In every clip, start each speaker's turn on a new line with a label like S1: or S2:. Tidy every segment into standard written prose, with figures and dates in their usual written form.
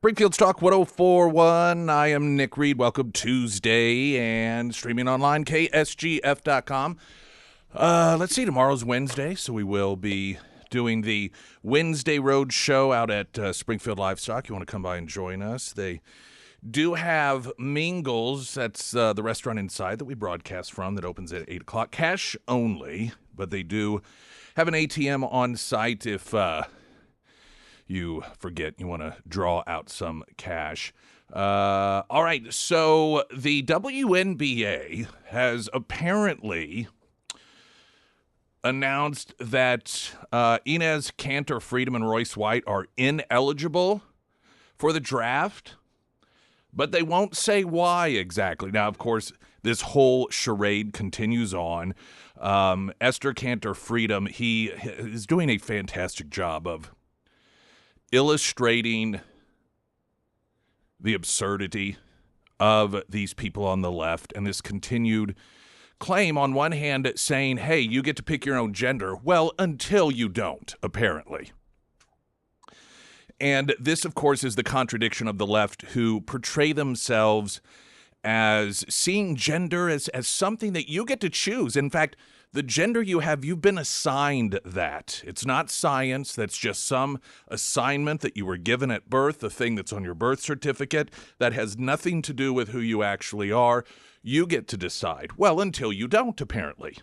S1: Springfield's Talk 1041. I am Nick Reed. Welcome Tuesday and streaming online, KSGF.com. Let's see, tomorrow's Wednesday, so we will be doing the Wednesday Road Show out at Springfield Livestock. You want to come by and join us? They do have Mingles. That's the restaurant inside that we broadcast from that opens at 8 o'clock. Cash only, but they do have an ATM on site if you forget you want to draw out some cash. All right, so the WNBA has apparently announced that Inez Cantor Freedom and Royce White are ineligible for the draft, but they won't say why exactly. Now, of course, this whole charade continues on. Esther Cantor Freedom, he is doing a fantastic job of illustrating the absurdity of these people on the left and this continued claim on one hand saying, hey, you get to pick your own gender. Well, until you don't, apparently. And this, of course, is the contradiction of the left who portray themselves as seeing gender as something that you get to choose. In fact, the gender you have, you've been assigned that. It's not science. That's just some assignment that you were given at birth, the thing that's on your birth certificate that has nothing to do with who you actually are. You get to decide. Well, until you don't, apparently.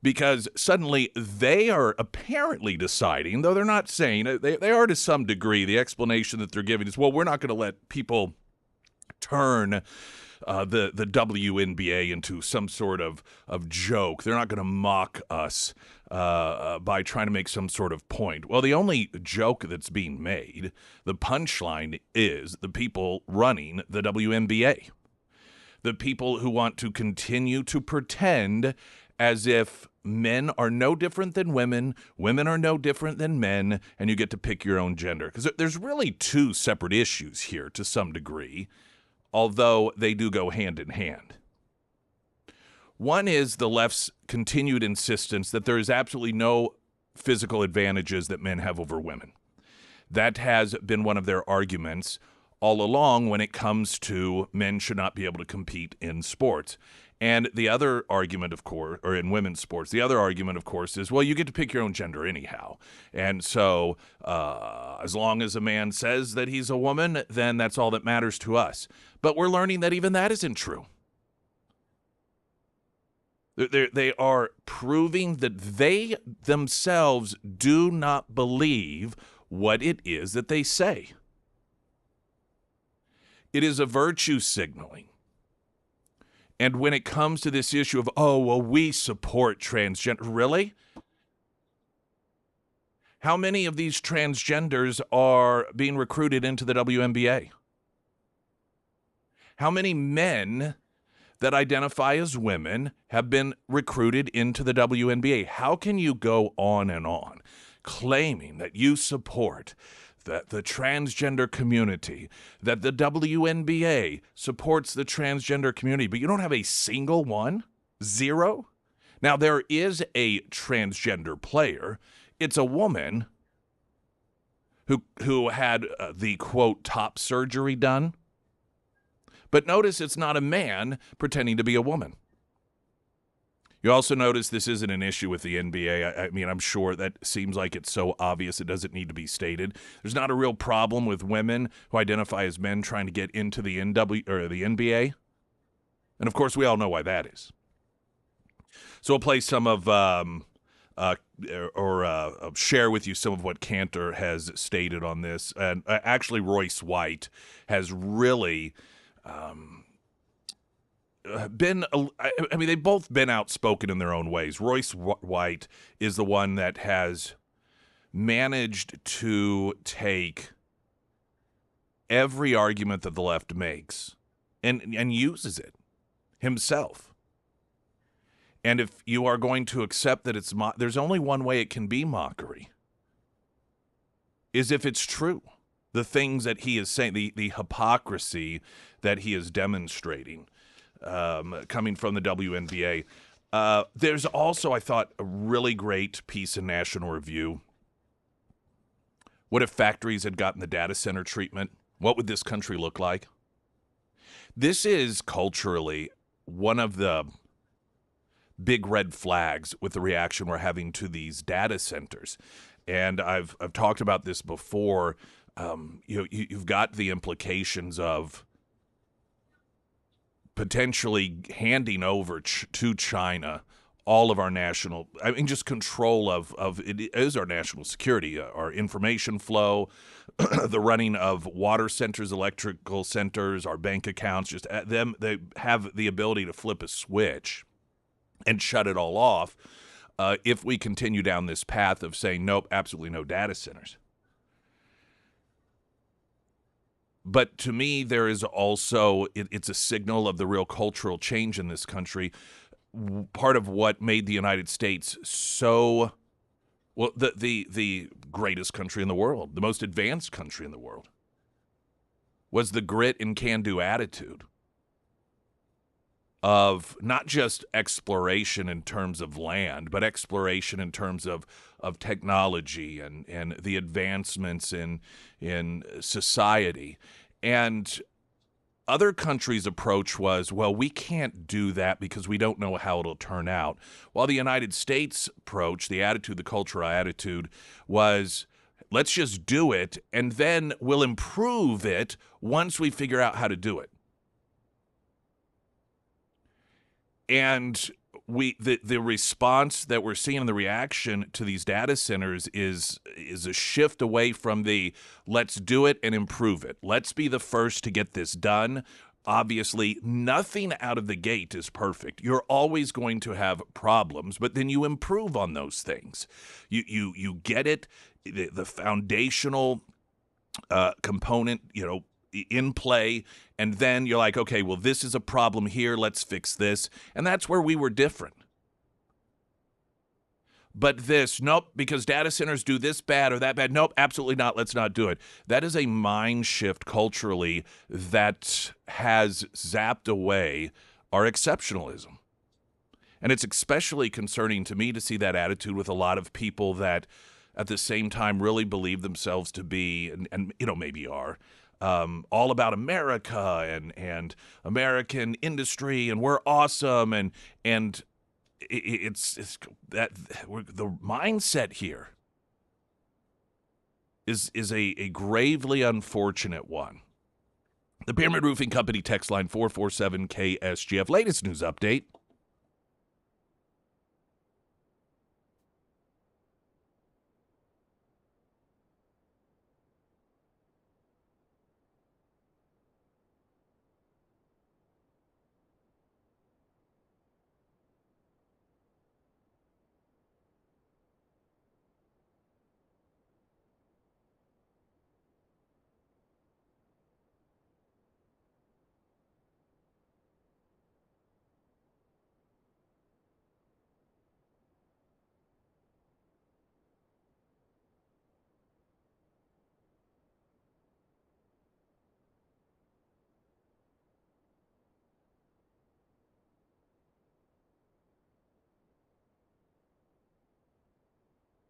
S1: Because suddenly they are apparently deciding, though they're not saying, they are to some degree. The explanation that they're giving is, well, we're not going to let people turn the WNBA into some sort of joke. They're not going to mock us by trying to make some sort of point. Well, the only joke that's being made, the punchline, is the people running the WNBA. The people who want to continue to pretend as if men are no different than women, women are no different than men, and you get to pick your own gender. Because there's really two separate issues here to some degree, although they do go hand in hand. One is the left's continued insistence that there is absolutely no physical advantages that men have over women. That has been one of their arguments all along when it comes to men should not be able to compete in sports. And the other argument, of course, or in women's sports, the other argument, of course, is, well, you get to pick your own gender anyhow. And so as long as a man says that he's a woman, then that's all that matters to us. But we're learning that even that isn't true. They are proving that they themselves do not believe what it is that they say. It is a virtue signaling. And when it comes to this issue of, oh, well, we support transgender, really? How many of these transgenders are being recruited into the WNBA? How many men that identify as women have been recruited into the WNBA? How can you go on and on claiming that you support the transgender community, that the WNBA supports the transgender community, but you don't have a single one? Zero? Now, there is a transgender player. It's a woman who had the, quote, top surgery done. But notice it's not a man pretending to be a woman. You also notice this isn't an issue with the NBA. I mean, I'm sure that seems like it's so obvious it doesn't need to be stated. There's not a real problem with women who identify as men trying to get into the the NBA. And, of course, we all know why that is. So I'll play some of share with you some of what Cantor has stated on this. And actually, Royce White has really they've both been outspoken in their own ways. Royce White is the one that has managed to take every argument that the left makes and uses it himself. And if you are going to accept that there's only one way it can be mockery, is if it's true. The things that he is saying, the hypocrisy that he is demonstrating. Coming from the WNBA. There's also, I thought, a really great piece in National Review What if factories had gotten the data center treatment? What would this country look like? This is culturally one of the big red flags with the reaction we're having to these data centers. And I've talked about this before. You've got the implications of potentially handing over to China all of our national, just control of it is our national security, our information flow, the running of water centers, electrical centers, our bank accounts, just them, they have the ability to flip a switch and shut it all off if we continue down this path of saying, nope, absolutely no data centers. But to me, there is also, it's a signal of the real cultural change in this country. Part of what made the United States so, well, the greatest country in the world, the most advanced country in the world, was the grit and can-do attitude of not just exploration in terms of land, but exploration in terms of technology and the advancements in society. And other countries' approach was, well, we can't do that because we don't know how it'll turn out. While the United States approach, the attitude, the cultural attitude, was let's just do it, and then we'll improve it once we figure out how to do it. And the response that we're seeing in the reaction to these data centers is a shift away from the let's do it and improve it. Let's be the first to get this done. Obviously, nothing out of the gate is perfect. You're always going to have problems, but then you improve on those things. You get it, the foundational component, in play, and then you're like, okay, well, this is a problem here, let's fix this. And that's where we were different. But this, nope, because data centers do this bad or that bad. Nope, absolutely not. Let's not do it. That is a mind shift culturally that has zapped away our exceptionalism. And it's especially concerning to me to see that attitude with a lot of people that at the same time really believe themselves to be, and maybe are, all about America and American industry, and we're awesome, and it's that the mindset here is a gravely unfortunate one. The Pyramid Roofing Company text line 447 KSGF. Latest news update.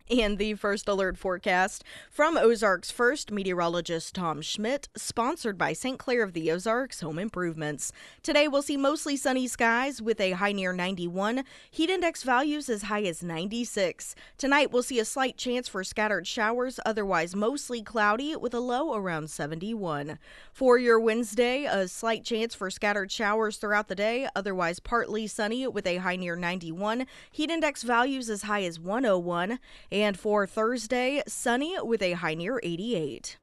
S2: And the first alert forecast from Ozarks First meteorologist Tom Schmidt, sponsored by St. Clair of the Ozarks Home Improvements. Today we'll see mostly sunny skies with a high near 91, heat index values as high as 96. Tonight we'll see a slight chance for scattered showers, otherwise mostly cloudy with a low around 71. For your Wednesday, a slight chance for scattered showers throughout the day, otherwise partly sunny with a high near 91, heat index values as high as 101. And for Thursday, sunny with a high near 88.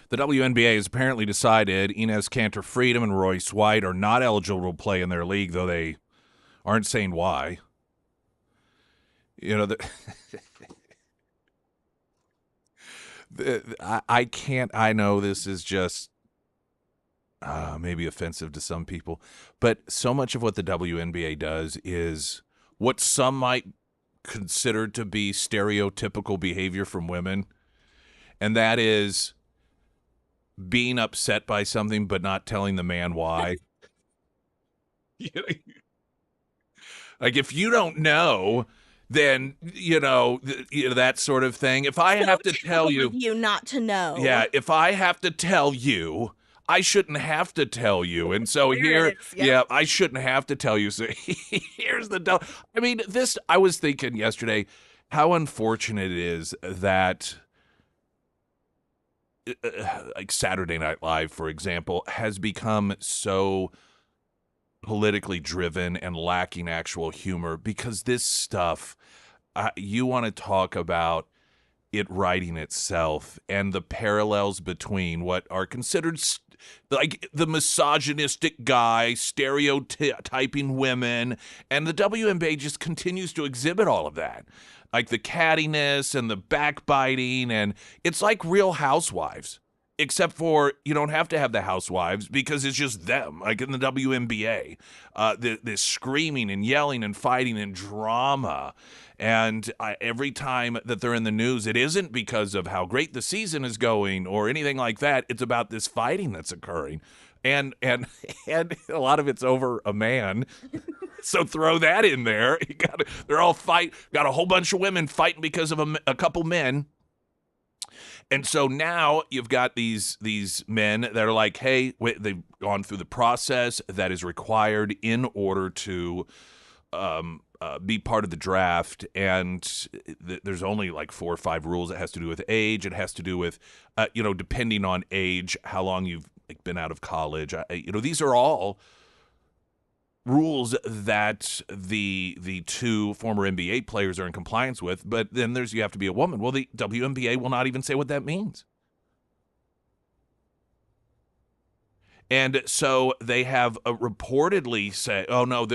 S1: The WNBA has apparently decided Inez Cantor Freedom and Royce White are not eligible to play in their league, though they aren't saying why. You know, I can't. I know this is just maybe offensive to some people, but so much of what the WNBA does is what some might consider to be stereotypical behavior from women, and that is being upset by something but not telling the man why. Like, if you don't know, then that sort of thing. If I have to tell you
S2: not to know.
S1: Yeah, if I have to tell you, I shouldn't have to tell you. And so I shouldn't have to tell you. So here's the I mean, I was thinking yesterday how unfortunate it is that like Saturday Night Live, for example, has become so politically driven and lacking actual humor, because this stuff, you want to talk about it writing itself and the parallels between what are considered like the misogynistic guy stereotyping women, and the WNBA just continues to exhibit all of that, like the cattiness and the backbiting, and it's like Real Housewives, except for you don't have to have the housewives because it's just them, like in the WNBA, the screaming and yelling and fighting and drama. And every time that they're in the news, it isn't because of how great the season is going or anything like that. It's about this fighting that's occurring. And a lot of it's over a man. So throw that in there. They're all got a whole bunch of women fighting because of a couple men. And so now you've got these men that are like, hey, they've gone through the process that is required in order to be part of the draft, and there's only like 4 or 5 rules. It has to do with age. It has to do with, depending on age, how long you've been out of college. These are all rules that the 2 former NBA players are in compliance with. But then you have to be a woman. Well, the WNBA will not even say what that means. And so they have reportedly said, oh, no,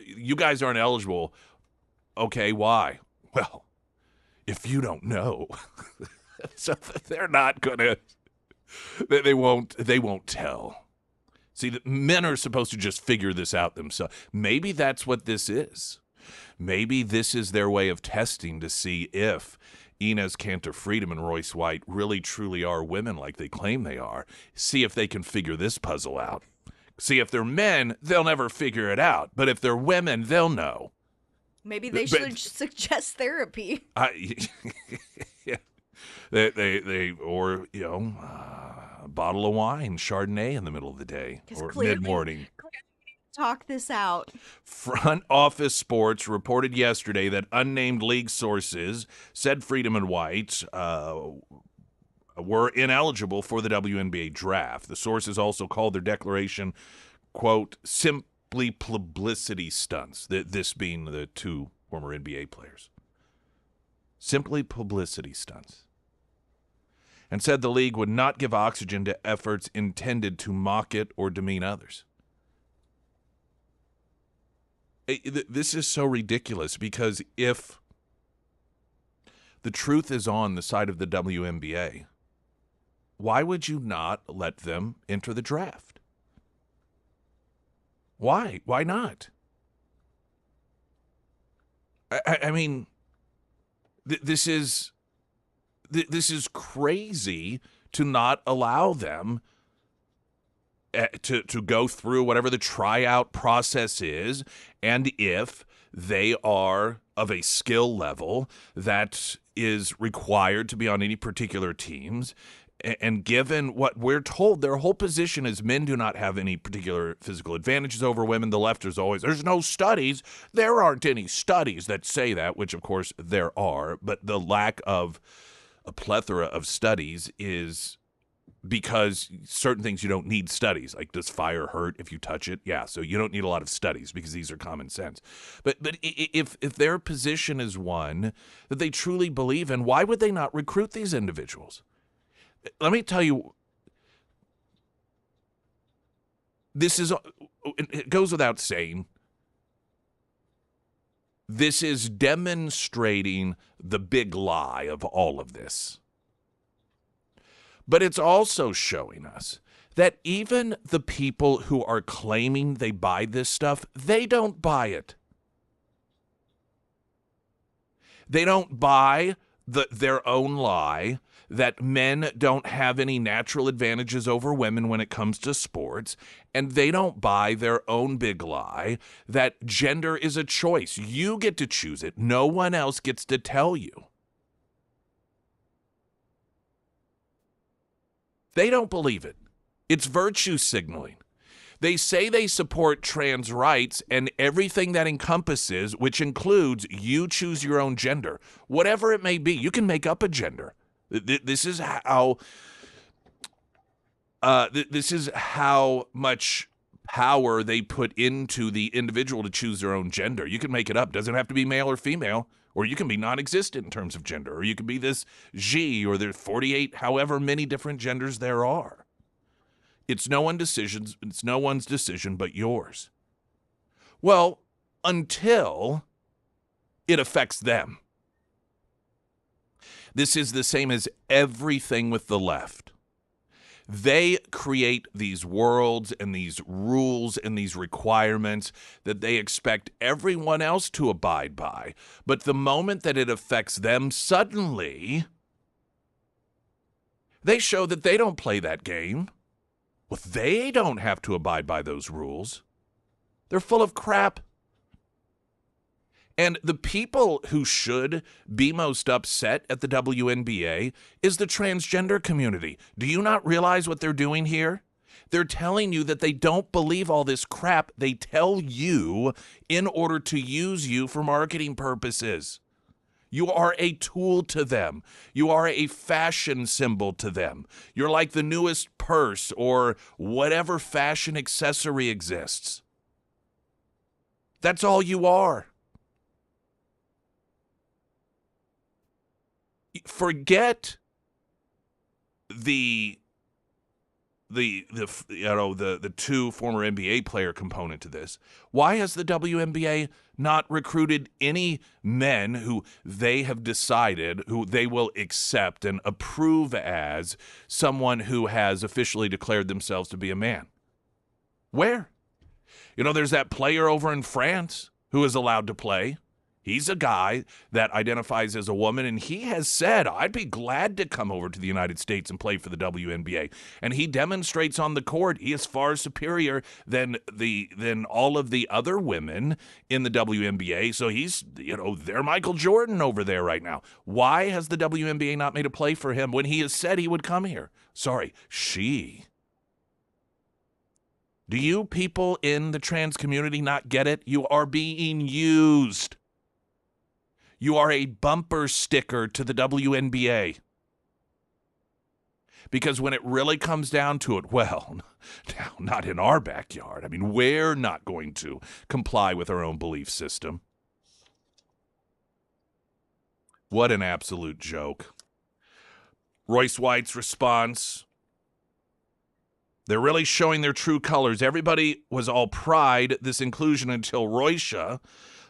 S1: you guys aren't eligible. Okay, why? Well, if you don't know. So they're not going to, they won't tell. See, the men are supposed to just figure this out themselves. Maybe that's what this is. Maybe this is their way of testing to see if Inez Cantor Freedom and Royce White really truly are women like they claim they are. See if they can figure this puzzle out. See, if they're men, they'll never figure it out. But if they're women, they'll know.
S2: Maybe they should suggest therapy.
S1: Yeah. They or a bottle of wine, Chardonnay in the middle of the day or mid-morning.
S2: Talk this out.
S1: Front Office Sports reported yesterday that unnamed league sources said Freedom and White were ineligible for the WNBA draft. The sources also called their declaration, quote, simply publicity stunts, this being the 2 former NBA players. Simply publicity stunts. And said the league would not give oxygen to efforts intended to mock it or demean others. This is so ridiculous, because if the truth is on the side of the WNBA, why would you not let them enter the draft? Why? Why not? I mean, this is crazy to not allow them to go through whatever the tryout process is, and if they are of a skill level that is required to be on any particular teams. And given what we're told, their whole position is men do not have any particular physical advantages over women. The left is always, there's no studies. There aren't any studies that say that, which of course there are. But the lack of a plethora of studies is because certain things you don't need studies. Like, does fire hurt if you touch it? Yeah, so you don't need a lot of studies because these are common sense. But if their position is one that they truly believe in, why would they not recruit these individuals? Let me tell you, it goes without saying, this is demonstrating the big lie of all of this. But it's also showing us that even the people who are claiming they buy this stuff, they don't buy it. They don't buy their own lie that men don't have any natural advantages over women when it comes to sports, and they don't buy their own big lie that gender is a choice. You get to choose it. No one else gets to tell you. They don't believe it. It's virtue signaling. They say they support trans rights and everything that encompasses, which includes you choose your own gender, whatever it may be. You can make up a gender. This is how much power they put into the individual to choose their own gender. You can make it up. Doesn't have to be male or female, or you can be non-existent in terms of gender, or you can be this G, or there's 48, however many different genders there are. It's no one's decision but yours. Well, until it affects them. This is the same as everything with the left. They create these worlds and these rules and these requirements that they expect everyone else to abide by. But the moment that it affects them, suddenly they show that they don't play that game. Well, they don't have to abide by those rules. They're full of crap. And the people who should be most upset at the WNBA is the transgender community. Do you not realize what they're doing here? They're telling you that they don't believe all this crap they tell you in order to use you for marketing purposes. You are a tool to them. You are a fashion symbol to them. You're like the newest purse or whatever fashion accessory exists. That's all you are. Forget the two former NBA player component to this. Why has the WNBA not recruited any men who they have decided who they will accept and approve as someone who has officially declared themselves to be a man? Where? There's that player over in France who is allowed to play. He's a guy that identifies as a woman, and he has said, I'd be glad to come over to the United States and play for the WNBA. And he demonstrates on the court he is far superior than all of the other women in the WNBA. So he's, they're Michael Jordan over there right now. Why has the WNBA not made a play for him when he has said he would come here? Sorry, she. Do you people in the trans community not get it? You are being used. You are a bumper sticker to the WNBA. Because when it really comes down to it, well, now, not in our backyard. I mean, we're not going to comply with our own belief system. What an absolute joke. Royce White's response. They're really showing their true colors. Everybody was all pride, this inclusion, until Roycia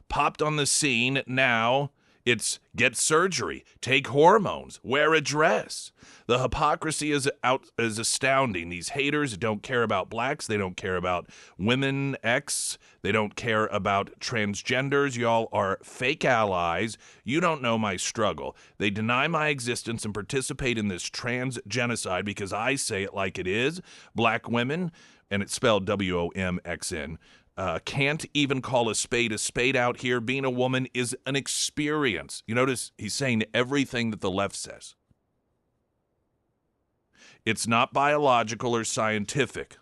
S1: popped on the scene. Now it's get surgery, take hormones, wear a dress. The hypocrisy is astounding. These haters don't care about blacks. They don't care about women X. They don't care about transgenders. Y'all are fake allies. You don't know my struggle. They deny my existence and participate in this trans genocide because I say it like it is. Black women, and it's spelled WOMXN, can't even call a spade out here. Being a woman is an experience. You notice he's saying everything that the left says. It's not biological or scientific.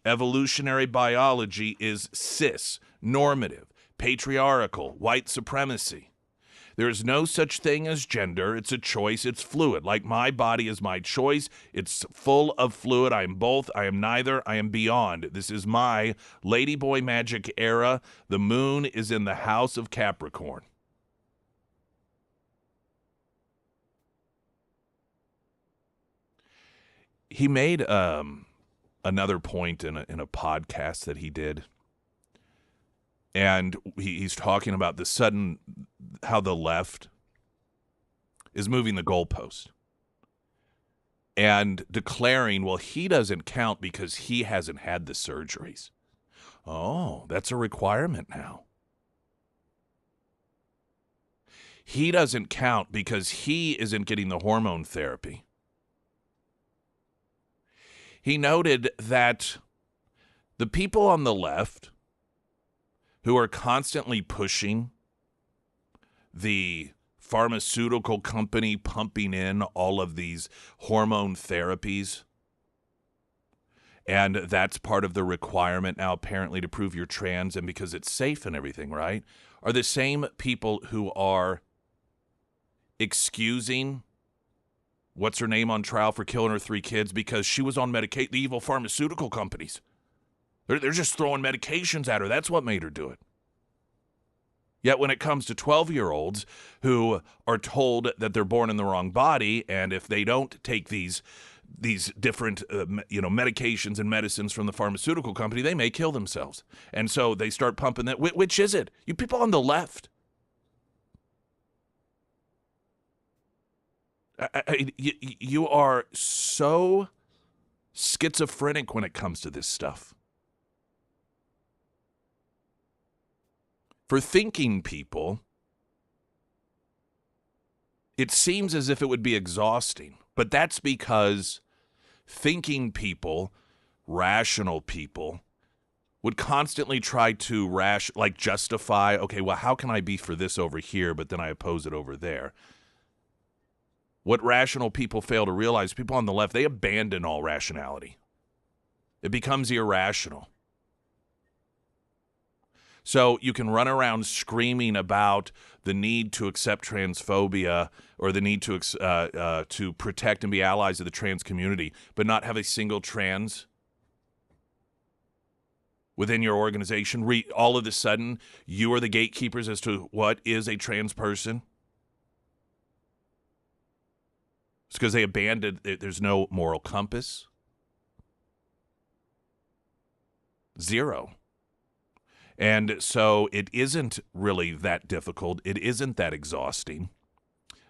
S1: Evolutionary biology is cis, normative, patriarchal, white supremacy. There is no such thing as gender. It's a choice. It's fluid. Like my body is my choice. It's full of fluid. I am both. I am neither. I am beyond. This is my Ladyboy magic era. The moon is in the house of Capricorn. He made another point in a podcast that he did, and he's talking about the sudden how the left is moving the goalpost and declaring, well, he doesn't count because he hasn't had the surgeries. Oh, that's a requirement now. He doesn't count because he isn't getting the hormone therapy. He noted that the people on the left who are constantly pushing the pharmaceutical company pumping in all of these hormone therapies, and that's part of the requirement now apparently to prove you're trans and because it's safe and everything, right, are the same people who are excusing what's her name on trial for killing her 3 kids because she was on medication. The evil pharmaceutical companies. They're just throwing medications at her. That's what made her do it. Yet when it comes to 12-year-olds who are told that they're born in the wrong body, and if they don't take these different medications and medicines from the pharmaceutical company, they may kill themselves. And so they start pumping that. Which is it? You people on the left. You are so schizophrenic when it comes to this stuff. For thinking people, it seems as if it would be exhausting, but that's because thinking people, rational people, would constantly try to justify, okay, well, how can I be for this over here, but then I oppose it over there? What rational people fail to realize, people on the left, they abandon all rationality. It becomes irrational. So you can run around screaming about the need to accept transphobia or the need to protect and be allies of the trans community, but not have a single trans within your organization. All of a sudden, you are the gatekeepers as to what is a trans person. It's because they abandoned, there's no moral compass. Zero. And so it isn't really that difficult. It isn't that exhausting.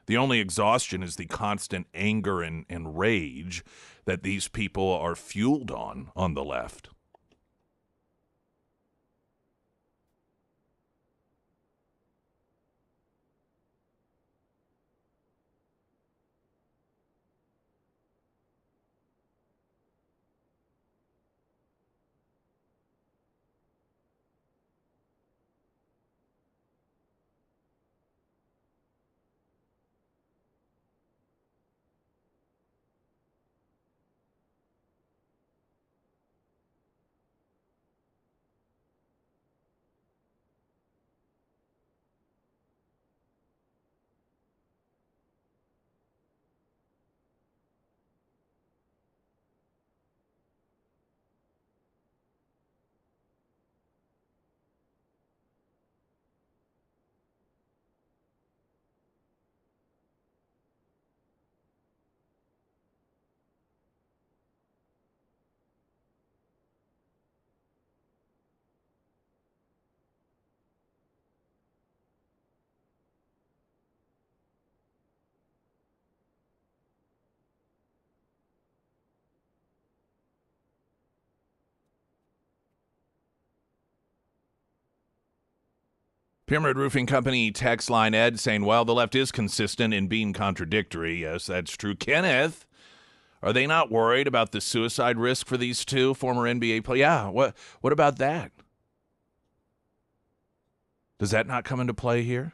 S1: The only exhaustion is the constant anger and rage that these people are fueled on the left. Pyramid Roofing Company text line Ed saying, well, the left is consistent in being contradictory. Yes, that's true. Kenneth, are they not worried about the suicide risk for these two former NBA players? Yeah, what about that? Does that not come into play here?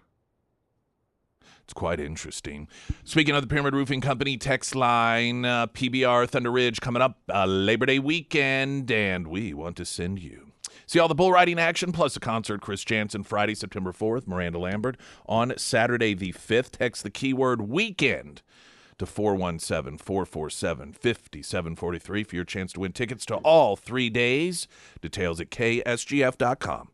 S1: It's quite interesting. Speaking of the Pyramid Roofing Company text line, PBR Thunder Ridge coming up Labor Day weekend, and we want to send you. See all the bull riding action plus a concert. Chris Jansen Friday, September 4th. Miranda Lambert on Saturday the 5th. Text the keyword weekend to 417-447-5743 for your chance to win tickets to all 3 days. Details at ksgf.com.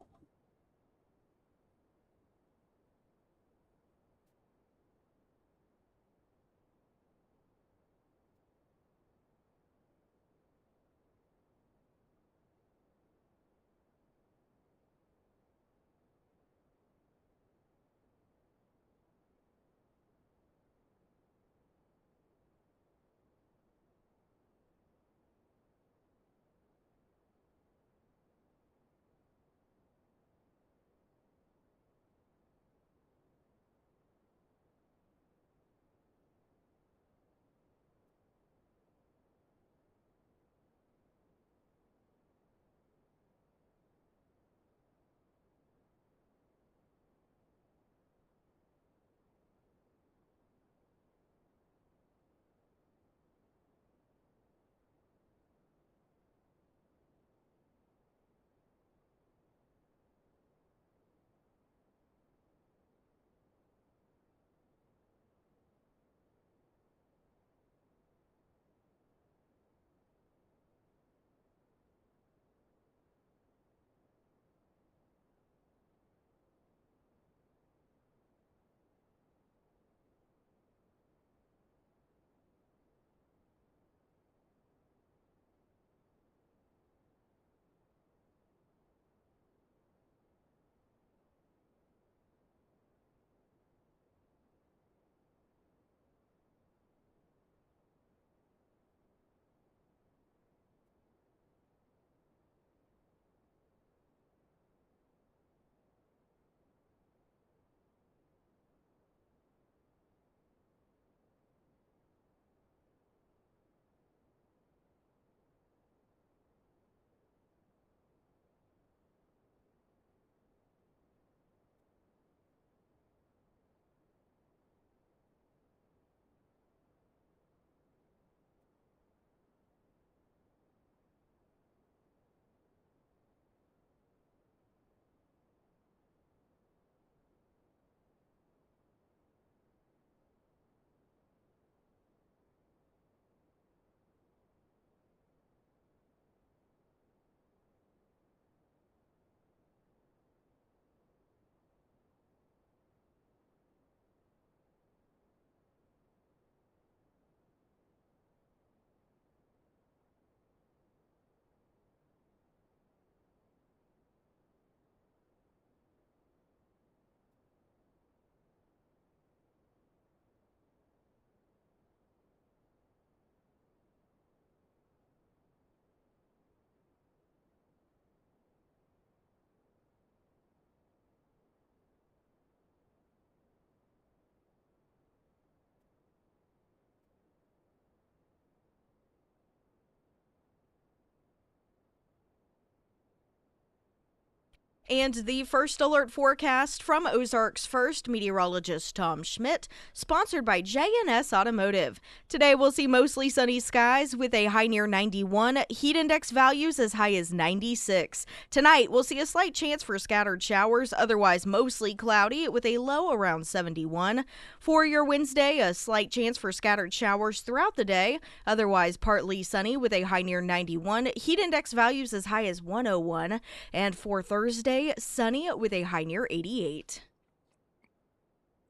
S2: And the first alert forecast from Ozarks First meteorologist Tom Schmidt, sponsored by J&S Automotive. Today we'll see mostly sunny skies with a high near 91, heat index values as high as 96. Tonight we'll see a slight chance for scattered showers, otherwise mostly cloudy with a low around 71. For your Wednesday, a slight chance for scattered showers throughout the day, otherwise partly sunny with a high near 91, heat index values as high as 101. And for Thursday, sunny with a high near 88.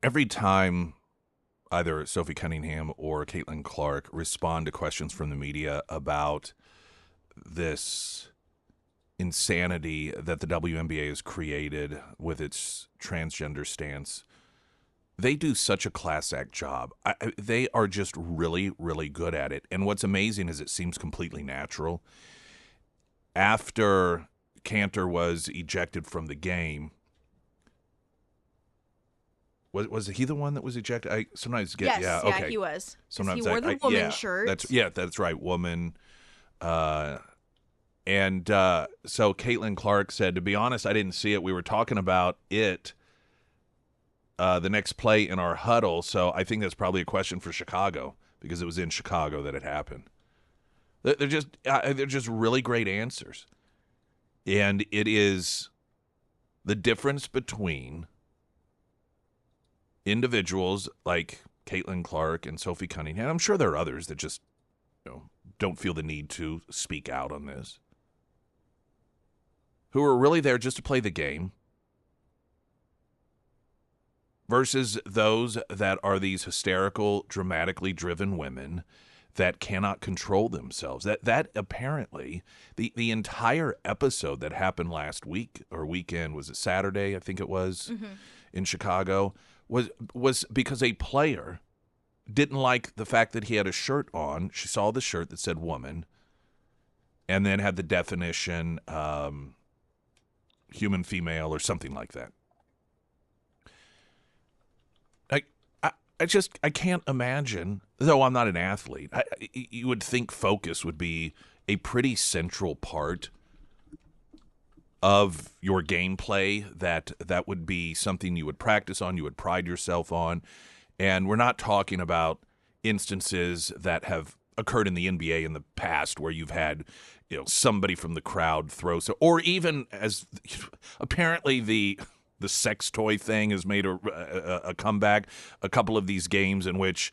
S1: Every time either Sophie Cunningham or Caitlin Clark respond to questions from the media about this insanity that the WNBA has created with its transgender stance, they do such a class act job. They are just really, really good at it. And what's amazing is it seems completely natural. After Cantor was ejected from the game. Was he the one that was ejected? I sometimes get
S2: Yes, he was.
S1: Sometimes
S2: he wore the woman shirt.
S1: That's right, woman. So Caitlin Clark said, to be honest, I didn't see it. We were talking about it the next play in our huddle, so I think that's probably a question for Chicago because it was in Chicago that it happened. They're just really great answers. And it is the difference between individuals like Caitlin Clark and Sophie Cunningham. I'm sure there are others that just don't feel the need to speak out on this, who are really there just to play the game, versus those that are these hysterical, dramatically driven women that cannot control themselves. That apparently, the entire episode that happened last week or weekend, was it Saturday, I think it was, in Chicago, was because a player didn't like the fact that he had a shirt on. She saw the shirt that said woman and then had the definition human female or something like that. I can't imagine, though I'm not an athlete, you would think focus would be a pretty central part of your gameplay, that would be something you would practice on, you would pride yourself on. And we're not talking about instances that have occurred in the NBA in the past where you've had somebody from the crowd throw, or even as apparently the sex toy thing has made a comeback. A couple of these games in which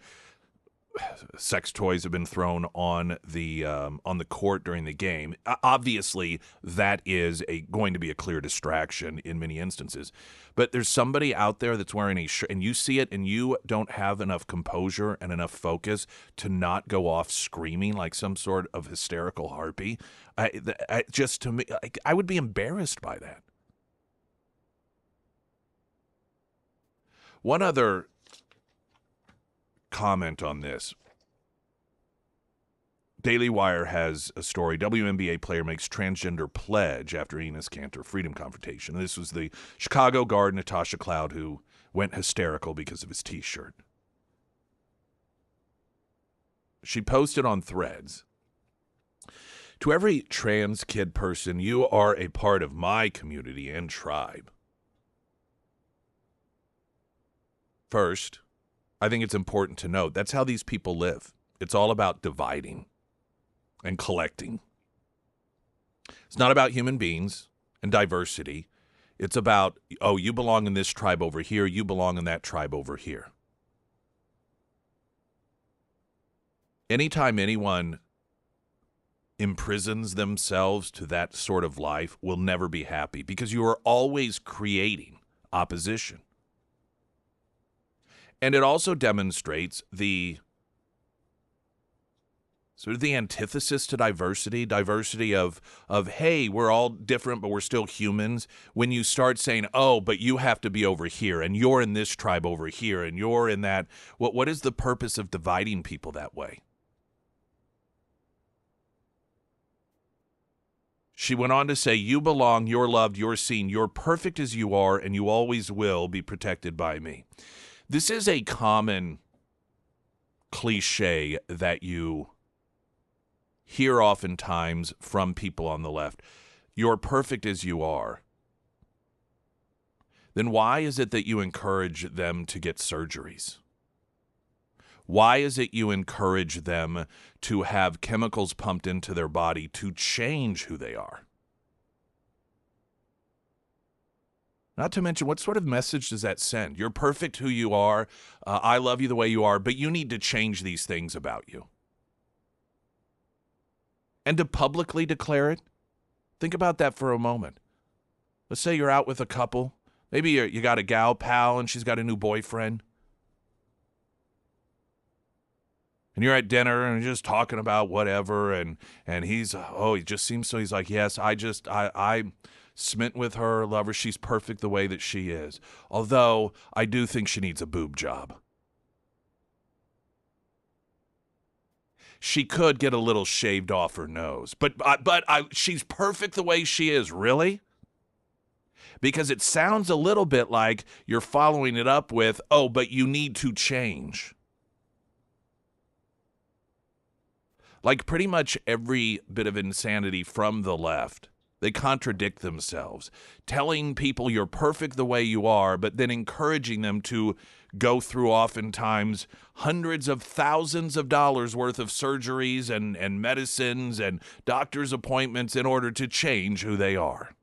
S1: sex toys have been thrown on the court during the game. Obviously, that is going to be a clear distraction in many instances. But there's somebody out there that's wearing a shirt, and you see it, and you don't have enough composure and enough focus to not go off screaming like some sort of hysterical harpy. To me, I would be embarrassed by that. One other comment on this. Daily Wire has a story. WNBA player makes transgender pledge after Enes Kanter freedom confrontation. This was the Chicago guard Natasha Cloud who went hysterical because of his T-shirt. She posted on Threads, "To every trans kid person, you are a part of my community and tribe. First, I think it's important to note that's how these people live. It's all about dividing and collecting. It's not about human beings and diversity. It's about, you belong in this tribe over here, you belong in that tribe over here." Anytime anyone imprisons themselves to that sort of life will never be happy, because you are always creating opposition. And it also demonstrates the sort of the antithesis to diversity of hey, we're all different, but we're still humans. When you start saying, but you have to be over here, and you're in this tribe over here, and you're in that, what is the purpose of dividing people that way? She went on to say, "You belong, you're loved, you're seen, you're perfect as you are, and you always will be protected by me." This is a common cliche that you hear oftentimes from people on the left. You're perfect as you are. then why is it that you encourage them to get surgeries? Why is it you encourage them to have chemicals pumped into their body to change who they are? Not to mention, what sort of message does that send? You're perfect who you are. I love you the way you are, but you need to change these things about you. And to publicly declare it, think about that for a moment. Let's say you're out with a couple. Maybe you got a gal pal and she's got a new boyfriend. And you're at dinner and you're just talking about whatever, and he's, he just seems so, he's like, yes, I'm smitten with her, love her, she's perfect the way that she is. Although, I do think she needs a boob job. She could get a little shaved off her nose, but she's perfect the way she is, really? Because it sounds a little bit like you're following it up with, oh, but you need to change. Like pretty much every bit of insanity from the left, they contradict themselves, telling people you're perfect the way you are, but then encouraging them to go through oftentimes hundreds of thousands of dollars worth of surgeries and medicines and doctor's appointments in order to change who they are.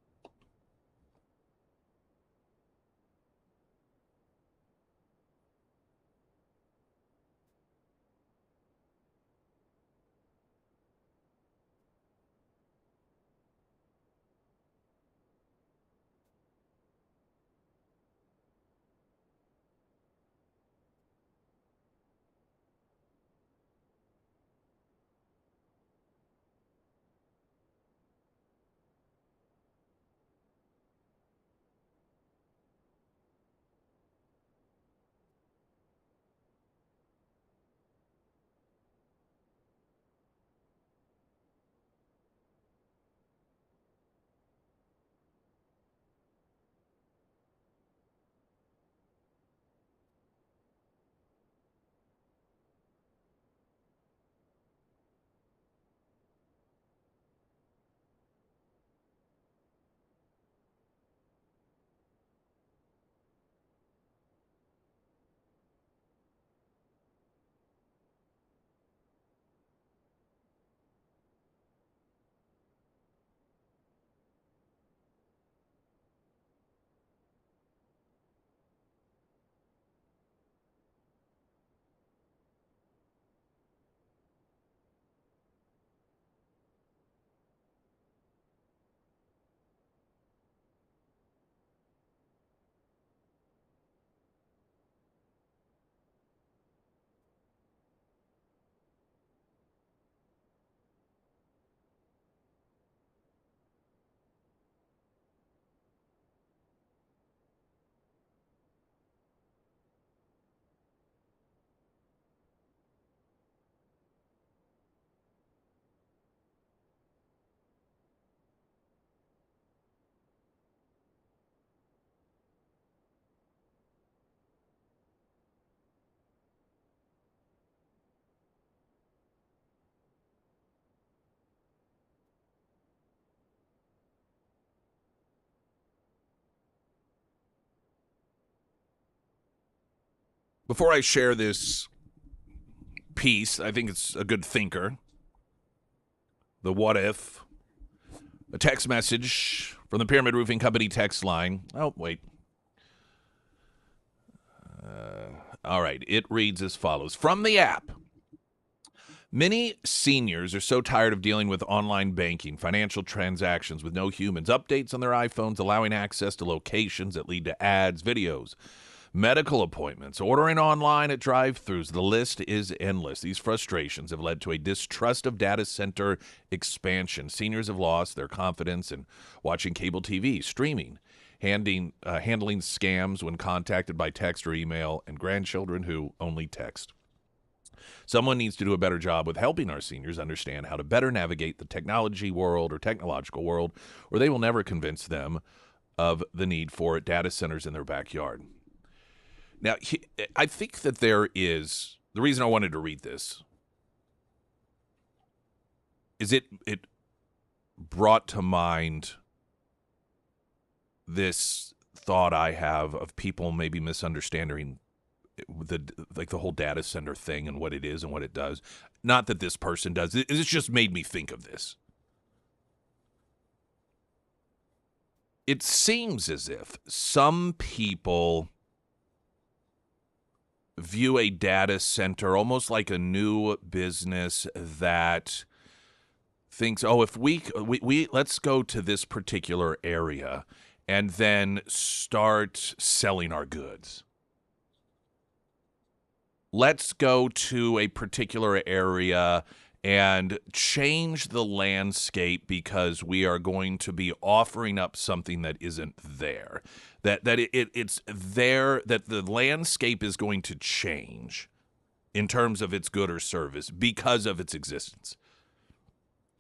S1: Before I share this piece, I think it's a good thinker. The what if. A text message from the Pyramid Roofing Company text line. Oh, wait. All right. It reads as follows. From the app. Many seniors are so tired of dealing with online banking, financial transactions with no humans, updates on their iPhones, allowing access to locations that lead to ads, videos, medical appointments, ordering online at drive-thrus. The list is endless. These frustrations have led to a distrust of data center expansion. Seniors have lost their confidence in watching cable TV, streaming, handling scams when contacted by text or email, and grandchildren who only text. Someone needs to do a better job with helping our seniors understand how to better navigate the technology world or technological world, or they will never convince them of the need for data centers in their backyard. Now, I think that there is, the reason I wanted to read this is it brought to mind this thought I have of people maybe misunderstanding the whole data center thing and what it is and what it does. Not that this person does. It's just made me think of this. It seems as if some people view a data center almost like a new business that thinks, oh, if we let's go to this particular area and then start selling our goods. Let's go to a particular area and change the landscape because we are going to be offering up something that isn't there. It's there, that the landscape is going to change in terms of its good or service because of its existence.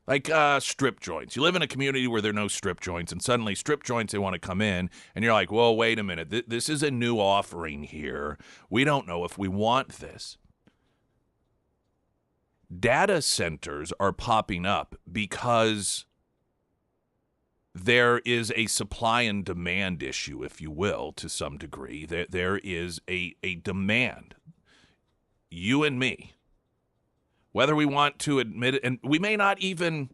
S1: Like strip joints. You live in a community where there are no strip joints, and suddenly strip joints, they want to come in, and you're like, well, wait a minute. This is a new offering here. We don't know if we want this. Data centers are popping up because there is a supply and demand issue, if you will, to some degree. There is a demand. You and me, whether we want to admit it, and we may not even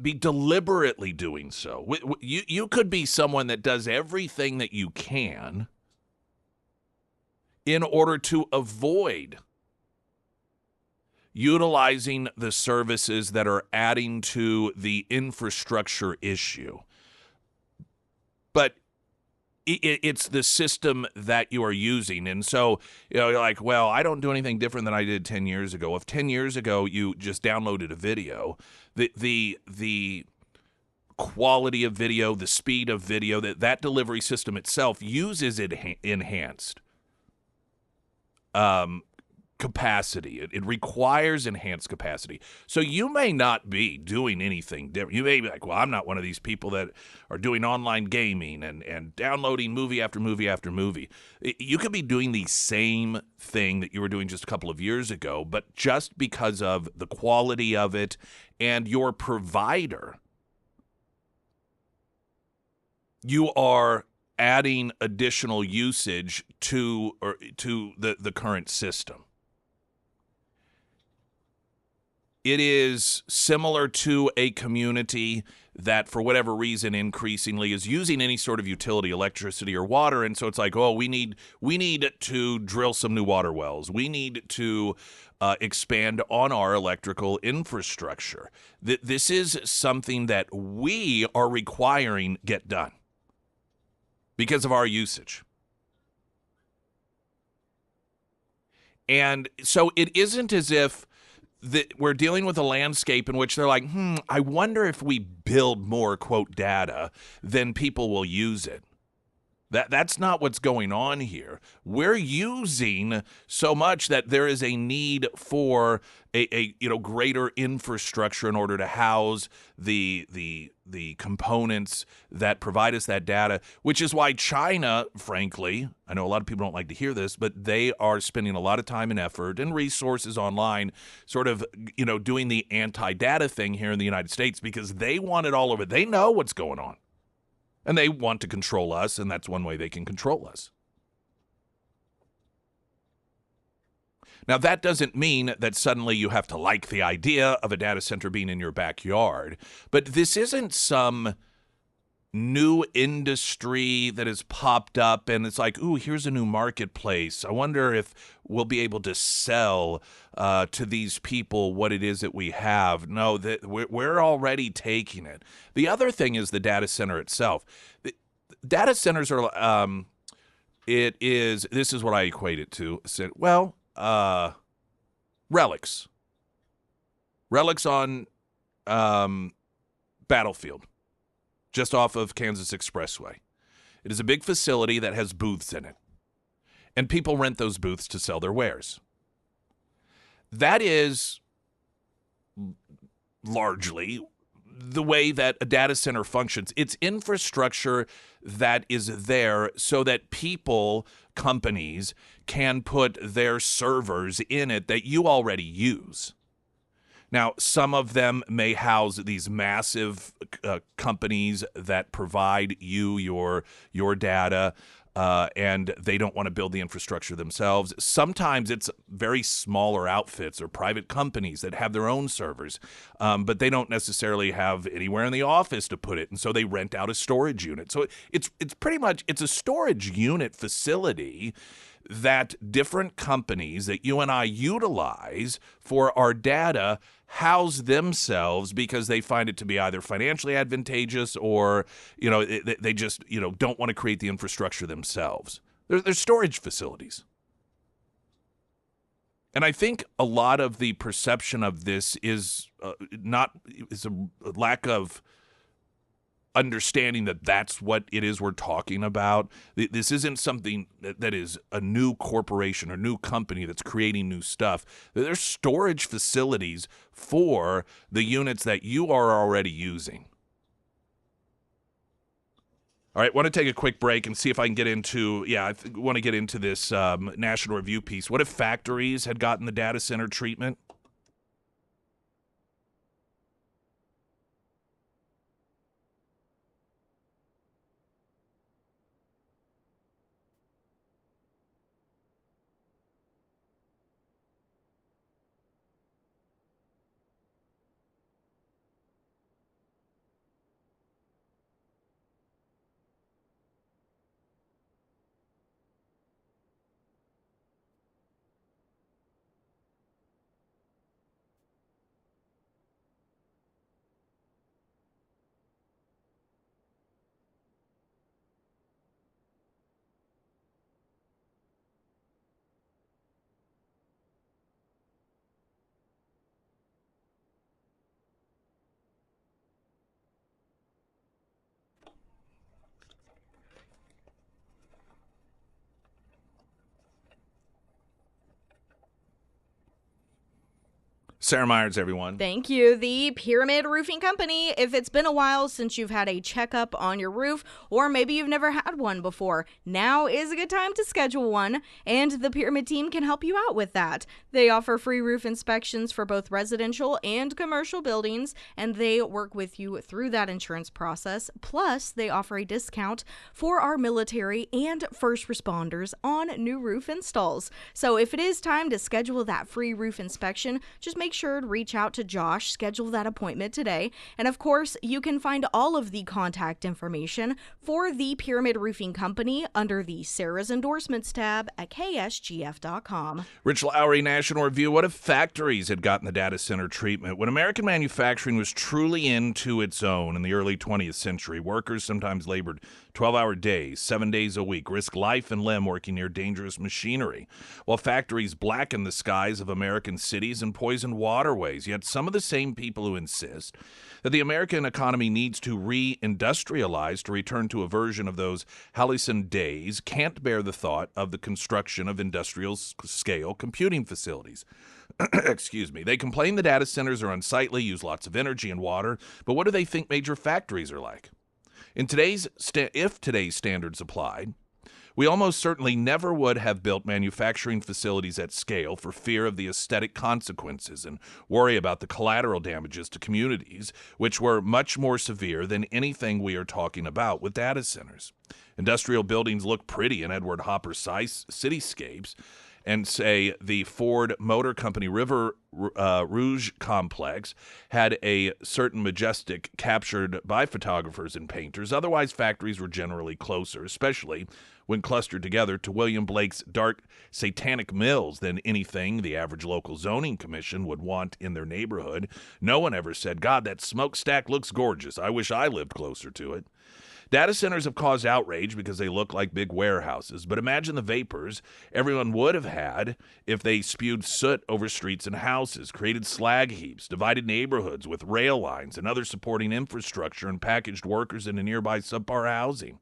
S1: be deliberately doing so. You could be someone that does everything that you can in order to avoid utilizing the services that are adding to the infrastructure issue. But it's the system that you are using. And so, you're like, well, I don't do anything different than I did 10 years ago. If 10 years ago you just downloaded a video, the quality of video, the speed of video, that delivery system itself uses it enhanced capacity. It requires enhanced capacity. So you may not be doing anything different. You may be like, well, I'm not one of these people that are doing online gaming and downloading movie after movie after movie. You could be doing the same thing that you were doing just a couple of years ago, but just because of the quality of it and your provider, you are adding additional usage to the current system. It is similar to a community that, for whatever reason, increasingly is using any sort of utility, electricity or water, and so it's like, oh, we need to drill some new water wells. We need to expand on our electrical infrastructure. This is something that we are requiring get done because of our usage. And so it isn't as if we're dealing with a landscape in which they're like, I wonder if we build more, quote, data, then people will use it. That's not what's going on here. We're using so much that there is a need for a greater infrastructure in order to house the components that provide us that data, which is why China, frankly, I know a lot of people don't like to hear this, but they are spending a lot of time and effort and resources online sort of, doing the anti-data thing here in the United States because they want it all over. They know what's going on. And they want to control us, and that's one way they can control us. Now, that doesn't mean that suddenly you have to like the idea of a data center being in your backyard, but this isn't some new industry that has popped up and it's like, ooh, here's a new marketplace. I wonder if we'll be able to sell to these people what it is that we have. No, that we're already taking it. The other thing is the data center itself. Data centers are, this is what I equate it to. Well, relics. Relics on Battlefield, just off of Kansas Expressway. It is a big facility that has booths in it, and people rent those booths to sell their wares. That is largely the way that a data center functions. It's infrastructure that is there so that people, companies, can put their servers in it that you already use. Now, some of them may house these massive companies that provide you your data. And they don't want to build the infrastructure themselves. Sometimes it's very smaller outfits or private companies that have their own servers, but they don't necessarily have anywhere in the office to put it, and so they rent out a storage unit. So it's pretty much it's a storage unit facility that different companies that you and I utilize for our data house themselves because they find it to be either financially advantageous or, they just, don't want to create the infrastructure themselves. They're storage facilities. And I think a lot of the perception of this is a lack of understanding that that's what it is we're talking about. This isn't something that is a new corporation or new company that's creating new stuff. There's storage facilities for the units that you are already using. All right, want to take a quick break and see if I can get into, I want to get into this National Review piece. What if factories had gotten the data center treatment? Sarah Myers, everyone.
S2: Thank you. The Pyramid Roofing Company. If it's been a while since you've had a checkup on your roof, or maybe you've never had one before, now is a good time to schedule one, and the Pyramid team can help you out with that. They offer free roof inspections for both residential and commercial buildings, and they work with you through that insurance process. Plus, they offer a discount for our military and first responders on new roof installs. So if it is time to schedule that free roof inspection, just make sure to reach out to Josh, schedule that appointment today. And of course, you can find all of the contact information for the Pyramid Roofing Company under the Sarah's Endorsements tab at ksgf.com.
S1: Rich Lowry, National Review. What if factories had gotten the data center treatment? When American manufacturing was truly into its own in the early 20th century, workers sometimes labored 12-hour days, 7 days a week, risked life and limb working near dangerous machinery, while factories blackened the skies of American cities and poisoned waterways. Yet some of the same people who insist that the American economy needs to re-industrialize to return to a version of those halcyon days can't bear the thought of the construction of industrial-scale computing facilities. Excuse me. They complain the data centers are unsightly, use lots of energy and water, but what do they think major factories are like? If today's standards applied, we almost certainly never would have built manufacturing facilities at scale for fear of the aesthetic consequences and worry about the collateral damages to communities, which were much more severe than anything we are talking about with data centers. Industrial buildings look pretty in Edward Hopper's cityscapes, and say the Ford Motor Company River Rouge complex had a certain majestic captured by photographers and painters. Otherwise, factories were generally closer, especially when clustered together, to William Blake's dark satanic mills than anything the average local zoning commission would want in their neighborhood. No one ever said, "God, that smokestack looks gorgeous. I wish I lived closer to it." Data centers have caused outrage because they look like big warehouses, but imagine the vapors everyone would have had if they spewed soot over streets and houses, created slag heaps, divided neighborhoods with rail lines and other supporting infrastructure, and packaged workers into nearby subpar housing.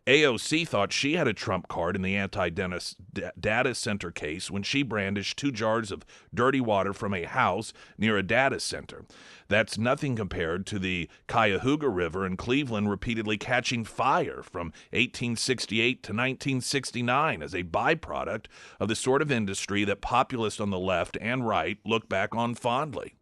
S1: AOC thought she had a trump card in the anti-data center case when she brandished 2 jars of dirty water from a house near a data center. That's nothing compared to the Cuyahoga River in Cleveland repeatedly catching fire from 1868 to 1969 as a byproduct of the sort of industry that populists on the left and right look back on fondly.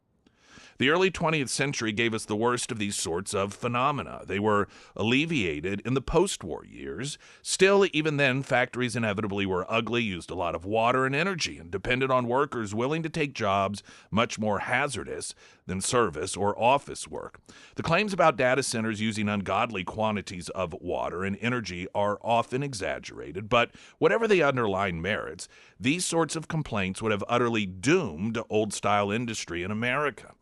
S1: The early 20th century gave us the worst of these sorts of phenomena. They were alleviated in the post-war years. Still, even then, factories inevitably were ugly, used a lot of water and energy, and depended on workers willing to take jobs much more hazardous than service or office work. The claims about data centers using ungodly quantities of water and energy are often exaggerated, but whatever the underlying merits, these sorts of complaints would have utterly doomed old-style industry in America.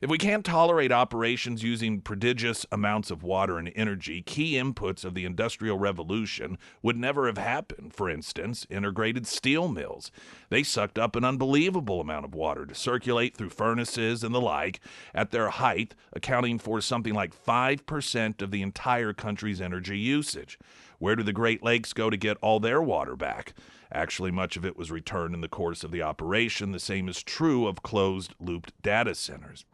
S1: If we can't tolerate operations using prodigious amounts of water and energy, key inputs of the Industrial Revolution would never have happened. For instance, integrated steel mills. They sucked up an unbelievable amount of water to circulate through furnaces and the like, at their height, accounting for something like 5% of the entire country's energy usage. Where do the Great Lakes go to get all their water back? Actually, much of it was returned in the course of the operation. The same is true of closed-looped data centers.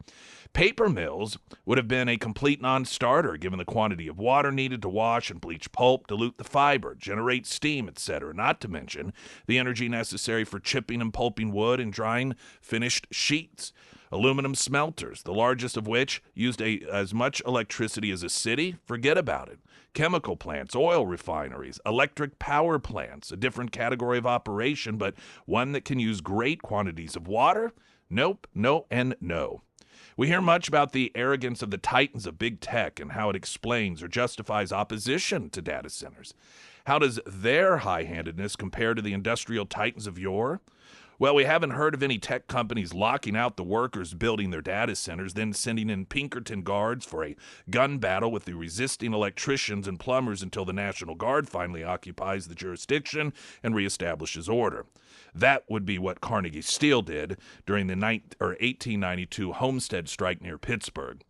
S1: Paper mills would have been a complete non-starter given the quantity of water needed to wash and bleach pulp, dilute the fiber, generate steam, etc., not to mention the energy necessary for chipping and pulping wood and drying finished sheets. Aluminum smelters, the largest of which used as much electricity as a city, forget about it. Chemical plants, oil refineries, electric power plants, a different category of operation, but one that can use great quantities of water? Nope, no, and no. We hear much about the arrogance of the titans of big tech and how it explains or justifies opposition to data centers. How does their high-handedness compare to the industrial titans of yore? Well, we haven't heard of any tech companies locking out the workers building their data centers, then sending in Pinkerton guards for a gun battle with the resisting electricians and plumbers until the National Guard finally occupies the jurisdiction and reestablishes order. That would be what Carnegie Steel did during the 1892 Homestead strike near Pittsburgh.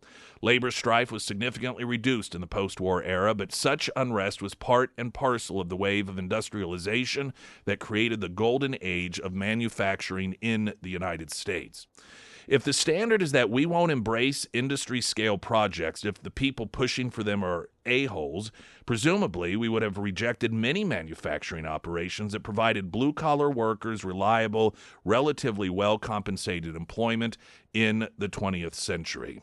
S1: Labor strife was significantly reduced in the post-war era, but such unrest was part and parcel of the wave of industrialization that created the golden age of manufacturing in the United States. If the standard is that we won't embrace industry-scale projects if the people pushing for them are a-holes, presumably we would have rejected many manufacturing operations that provided blue-collar workers reliable, relatively well-compensated employment in the 20th century.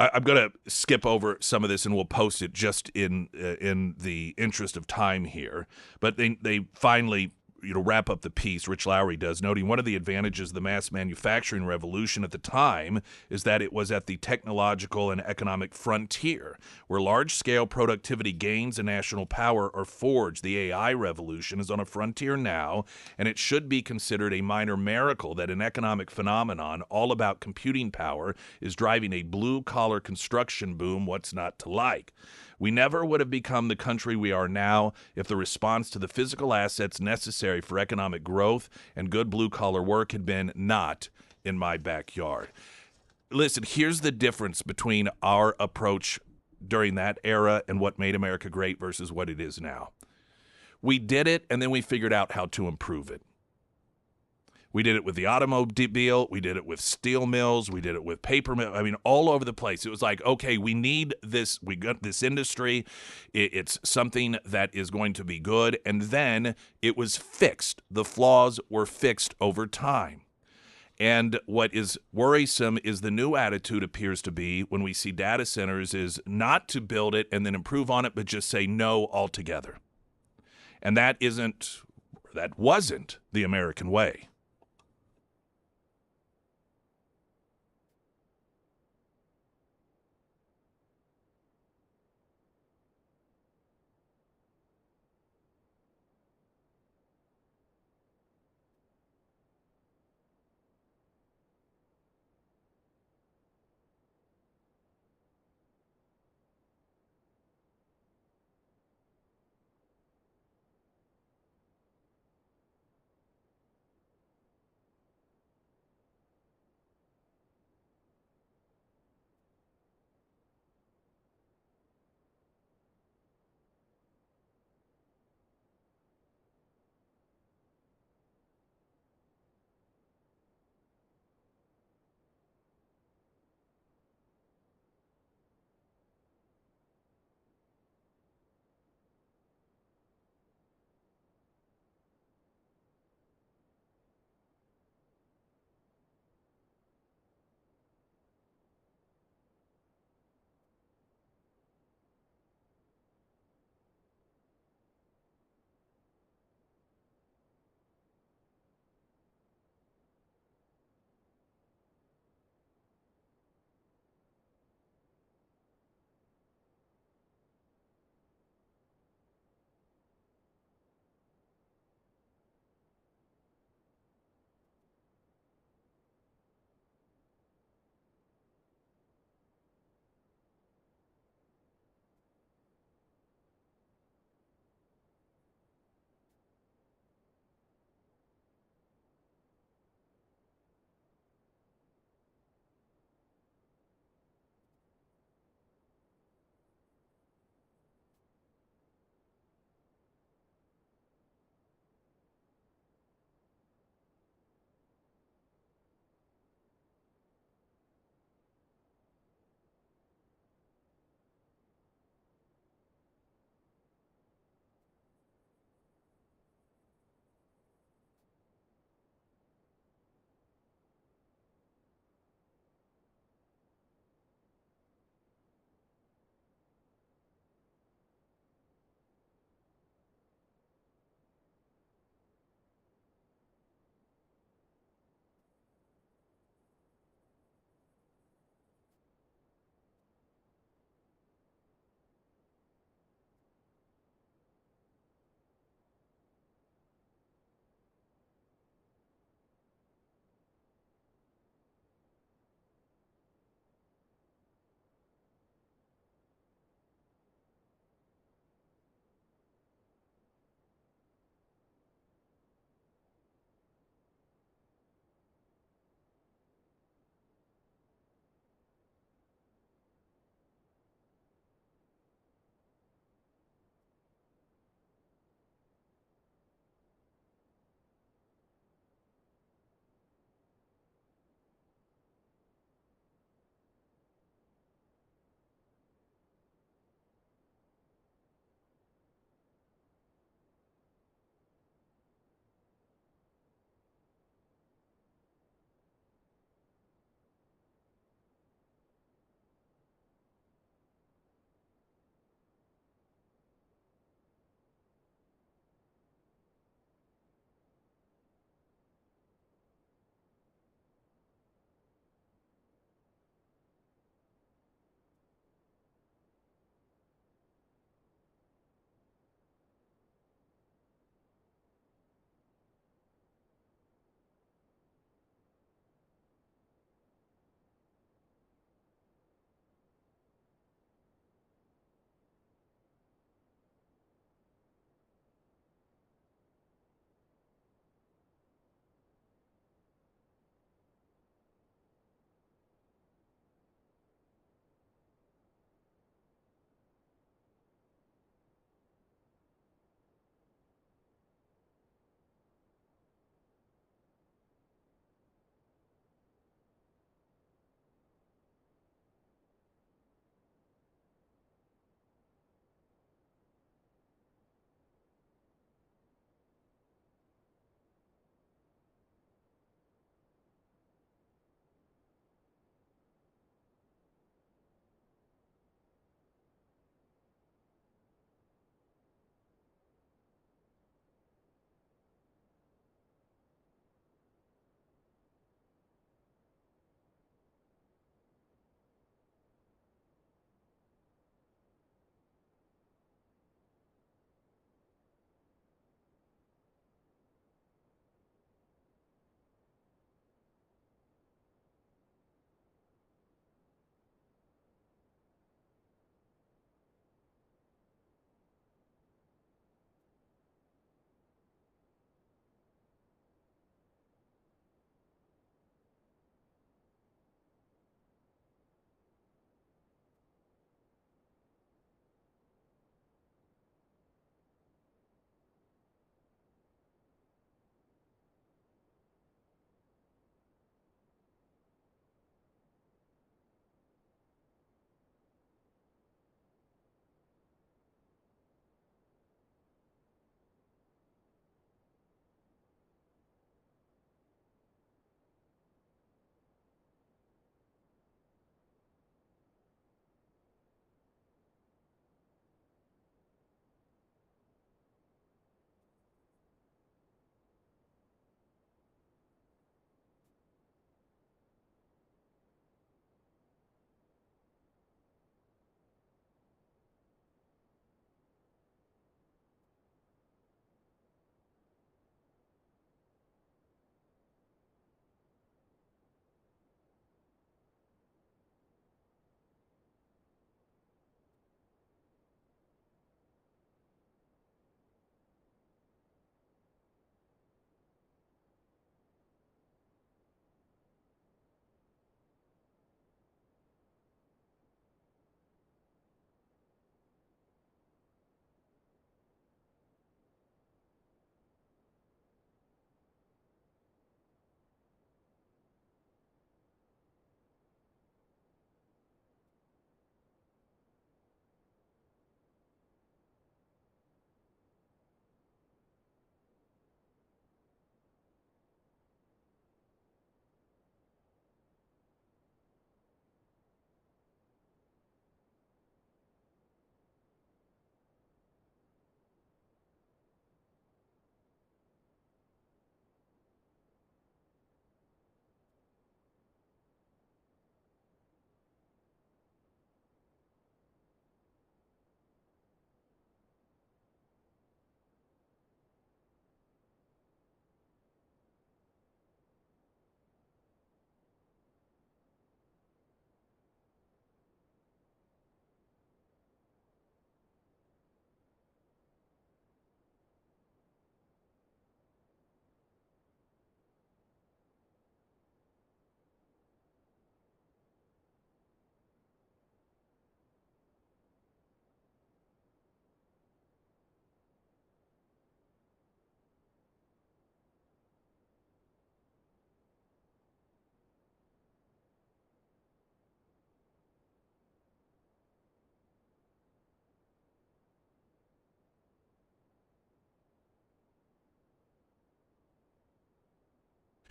S1: I'm going to skip over some of this, and we'll post it just in the interest of time here. But they finally wrap up the piece, Rich Lowry does, noting one of the advantages of the mass manufacturing revolution at the time is that it was at the technological and economic frontier, where large-scale productivity gains and national power are forged. The AI revolution is on a frontier now, and it should be considered a minor miracle that an economic phenomenon all about computing power is driving a blue-collar construction boom. What's not to like? We never would have become the country we are now if the response to the physical assets necessary for economic growth and good blue-collar work had been not in my backyard. Listen, here's the difference between our approach during that era and what made America great versus what it is now. We did it, and then we figured out how to improve it. We did it with the automobile. We did it with steel mills. We did it with paper mills. I mean, all over the place. It was like, okay, we need this. We got this industry. It's something that is going to be good. And then it was fixed. The flaws were fixed over time. And what is worrisome is the new attitude appears to be when we see data centers is not to build it and then improve on it, but just say no altogether. And that wasn't the American way.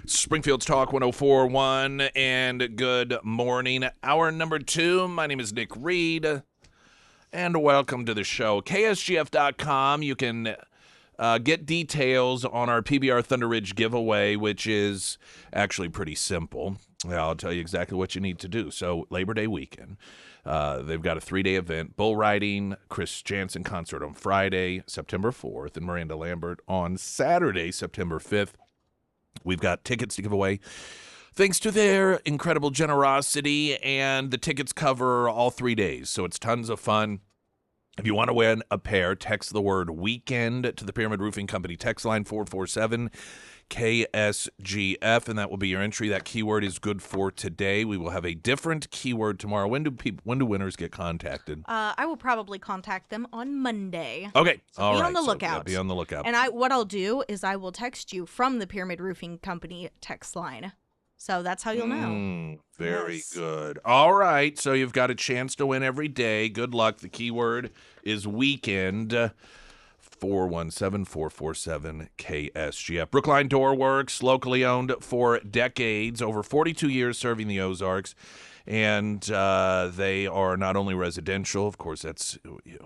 S1: Springfield's Talk 1041, and good morning. Hour number 2. My name is Nick Reed, and welcome to the show. KSGF.com. You can get details on our PBR Thunder Ridge giveaway, which is actually pretty simple. I'll tell you exactly what you need to do. So, Labor Day weekend. They've got a 3-day event, bull riding, Chris Jansen concert on Friday, September 4th, and Miranda Lambert on Saturday, September 5th. We've got tickets to give away thanks to their incredible generosity, and the tickets cover all 3 days, so it's tons of fun. If you want to win a pair, text the word weekend to the Pyramid Roofing Company text line 447 KSGF, and that will be your entry. That keyword is good for today. We will have a different keyword tomorrow. When do winners get contacted?
S2: I will probably contact them on Monday.
S1: Okay,
S2: So
S1: all
S2: be
S1: right.
S2: on the
S1: So,
S2: lookout.
S1: be on the lookout.
S2: And what I'll do is I will text you from the Pyramid Roofing Company text line. So that's how you'll know.
S1: Very
S2: Yes.
S1: good. All right, so you've got a chance to win every day. Good luck. The keyword is weekend. 417-447-KSGF. Brookline Door Works, locally owned for decades, over 42 years serving the Ozarks. And they are not only residential, of course, that's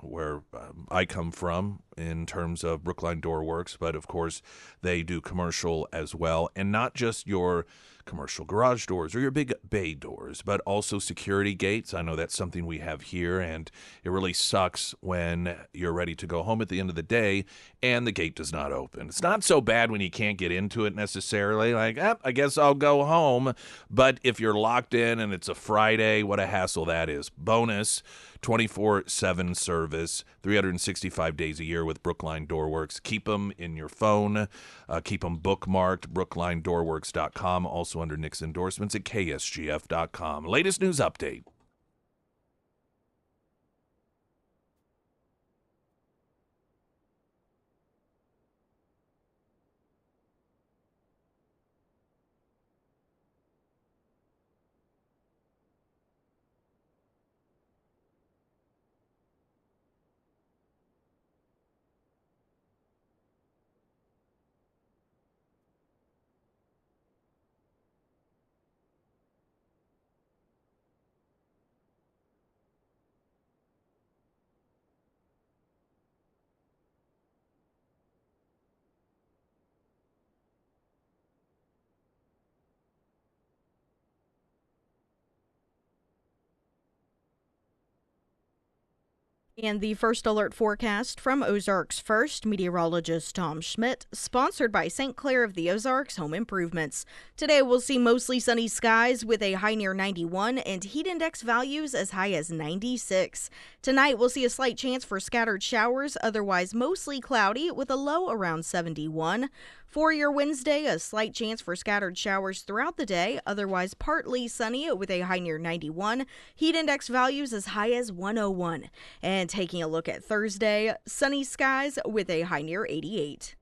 S1: where I come from in terms of Brookline Door Works, but of course, they do commercial as well. And not just your commercial garage doors or your big bay doors, but also security gates. I know that's something we have here, and it really sucks when you're ready to go home at the end of the day and the gate does not open. It's not so bad when you can't get into it necessarily, like, I guess I'll go home. But if you're locked in and it's a Friday, what a hassle that is. Bonus, 24/7 service, 365 days a year with Brookline Doorworks. Keep them in your phone. Keep them bookmarked, brooklinedoorworks.com, also under Nick's endorsements at ksgf.com. Latest news update.
S2: And the first alert forecast from Ozarks First meteorologist Tom Schmidt, sponsored by St. Clair of the Ozarks Home Improvements. Today we'll see mostly sunny skies with a high near 91 and heat index values as high as 96. Tonight we'll see a slight chance for scattered showers, otherwise mostly cloudy with a low around 71. For your Wednesday, a slight chance for scattered showers throughout the day, otherwise partly sunny with a high near 91. Heat index values as high as 101. And taking a look at Thursday, sunny skies with a high near 88.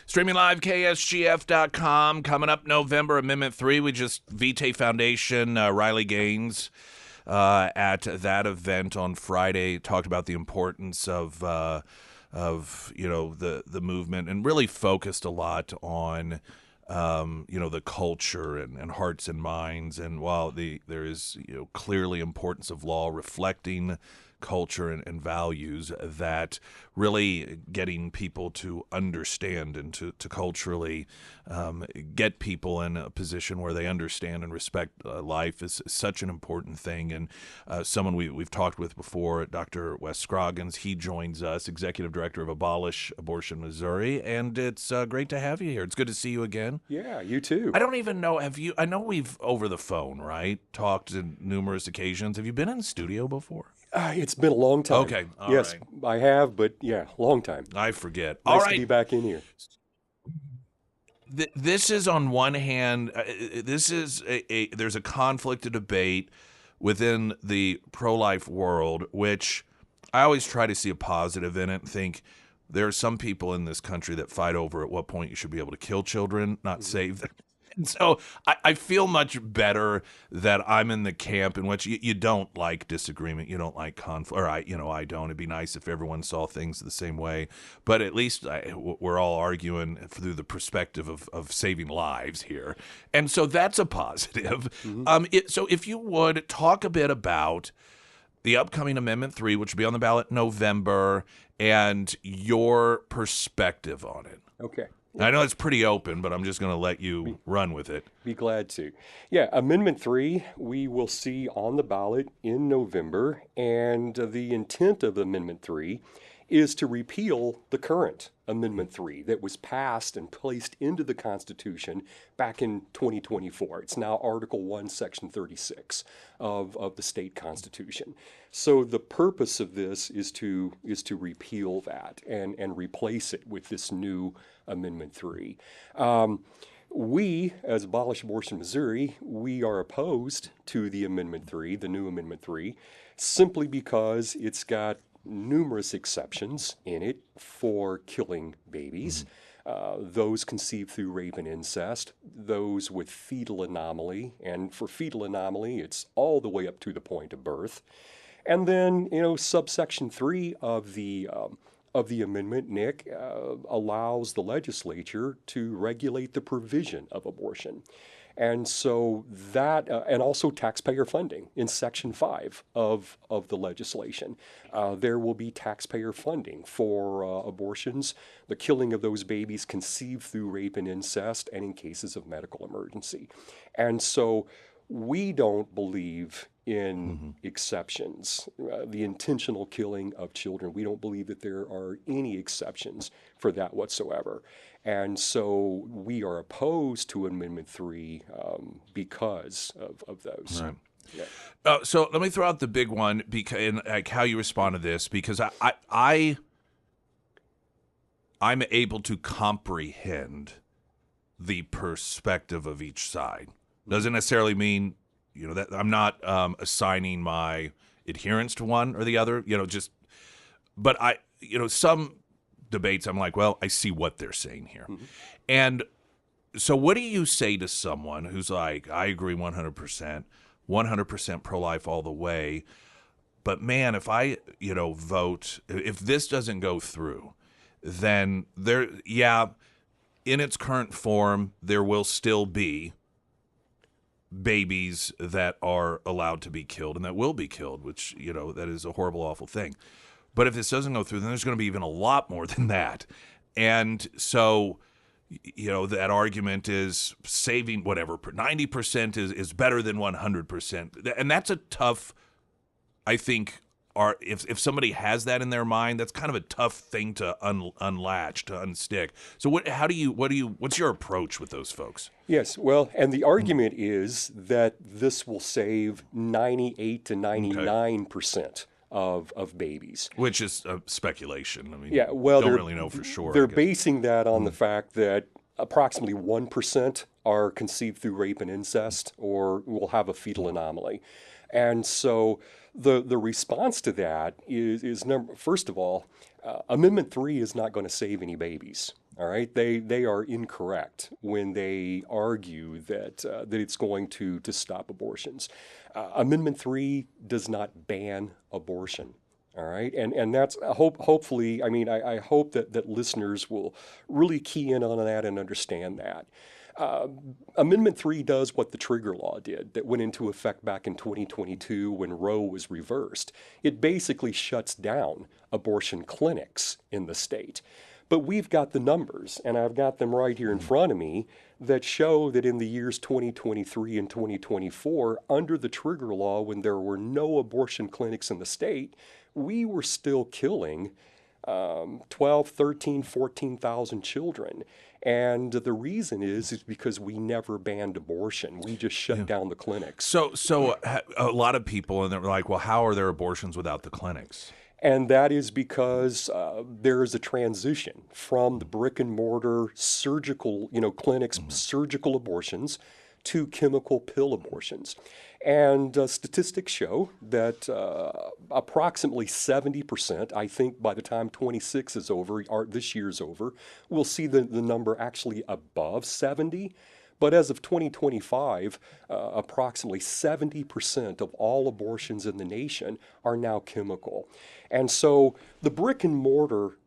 S1: Streaming live, KSGF.com. Coming up November, Amendment 3. We just, Vitae Foundation, Riley Gaines, at that event on Friday, talked about the importance of the movement, and really focused a lot on the culture and hearts and minds. And while there is clearly importance of law reflecting culture and values, that really getting people to understand and to culturally get people in a position where they understand and respect life is such an important thing. And someone we've talked with before, Dr. Wes Scroggins, he joins us, Executive Director of Abolish Abortion Missouri, and it's great to have you here. It's good to see you again.
S3: Yeah, you too.
S1: I don't even know, I know we've over the phone, right, talked on numerous occasions. Have you been in studio before?
S3: It's been a long time.
S1: Okay, all
S3: yes,
S1: right.
S3: I have, but yeah, long time.
S1: I forget.
S3: Nice
S1: All
S3: to
S1: right.
S3: be back in here.
S1: This is, on one hand, there's a conflict of debate within the pro-life world, which I always try to see a positive in it and think there are some people in this country that fight over at what point you should be able to kill children, not save them. And so I feel much better that I'm in the camp in which you don't like disagreement, you don't like conflict, or I don't. It'd be nice if everyone saw things the same way, but at least we're all arguing through the perspective of saving lives here, and so that's a positive. So if you would talk a bit about the upcoming Amendment 3, which will be on the ballot in November, and your perspective on it.
S3: Okay.
S1: I know it's pretty open, but I'm just going to let you run with it.
S3: Be glad to. Yeah, Amendment 3, we will see on the ballot in November, and the intent of Amendment 3 is to repeal the current Amendment 3 that was passed and placed into the Constitution back in 2024. It's now Article 1, Section 36 of the state Constitution. So the purpose of this is to repeal that and replace it with this new Amendment 3. We, as Abolish Abortion Missouri, we are opposed to the Amendment 3, the new Amendment 3, simply because it's got numerous exceptions in it for killing babies, those conceived through rape and incest, those with fetal anomaly, and for fetal anomaly, it's all the way up to the point of birth. And then, subsection 3 of the amendment, Nick, allows the legislature to regulate the provision of abortion. And so that, and also taxpayer funding in Section 5 of the legislation. There will be taxpayer funding for abortions, the killing of those babies conceived through rape and incest, and in cases of medical emergency. And so we don't believe in exceptions, the intentional killing of children. We don't believe that there are any exceptions for that whatsoever. And so we are opposed to Amendment 3 because of those.
S1: Right.
S3: Yeah.
S1: So let me throw out the big one, and like how you respond to this, because I'm able to comprehend the perspective of each side. Doesn't necessarily mean that I'm not assigning my adherence to one or the other. But some debates I'm like, well, I see what they're saying here. And so what do you say to someone who's like, I agree 100% pro-life all the way, but man, if I vote, if this doesn't go through, then in its current form there will still be babies that are allowed to be killed and that will be killed, which that is a horrible, awful thing. But if this doesn't go through, then there's going to be even a lot more than that. And so, that argument is saving whatever, 90% is better than 100%. And that's a tough, I think, if somebody has that in their mind, that's kind of a tough thing to unlatch, to unstick. So what's your approach with those folks?
S3: Yes, well, and the argument is that this will save 98 to 99% of babies.
S1: Which is speculation. I mean,
S3: yeah, well,
S1: don't really know for sure.
S3: They're basing that on the fact that approximately 1% are conceived through rape and incest or will have a fetal anomaly. And so the response to that is first of all, Amendment 3 is not going to save any babies. All right, they are incorrect when they argue that it's going to stop abortions. Amendment 3 does not ban abortion. All right, and that's hopefully. I mean, I hope that listeners will really key in on that and understand that. Uh, Amendment 3 does what the trigger law did that went into effect back in 2022 when Roe was reversed. It basically shuts down abortion clinics in the state. But we've got the numbers, and I've got them right here in front of me, that show that in the years 2023 and 2024, under the trigger law, when there were no abortion clinics in the state, we were still killing 12, 13, 14,000 children. And the reason is because we never banned abortion. We just shut down the clinics.
S1: So a lot of people, and they're like, well, how are there abortions without the clinics?
S3: And that is because there is a transition from the brick and mortar surgical, clinics, surgical abortions to chemical pill abortions. And statistics show that approximately 70%, I think by the time 26 is over, or this year's over, we'll see the number actually above 70. But as of 2025, approximately 70% of all abortions in the nation are now chemical. And so the brick and mortar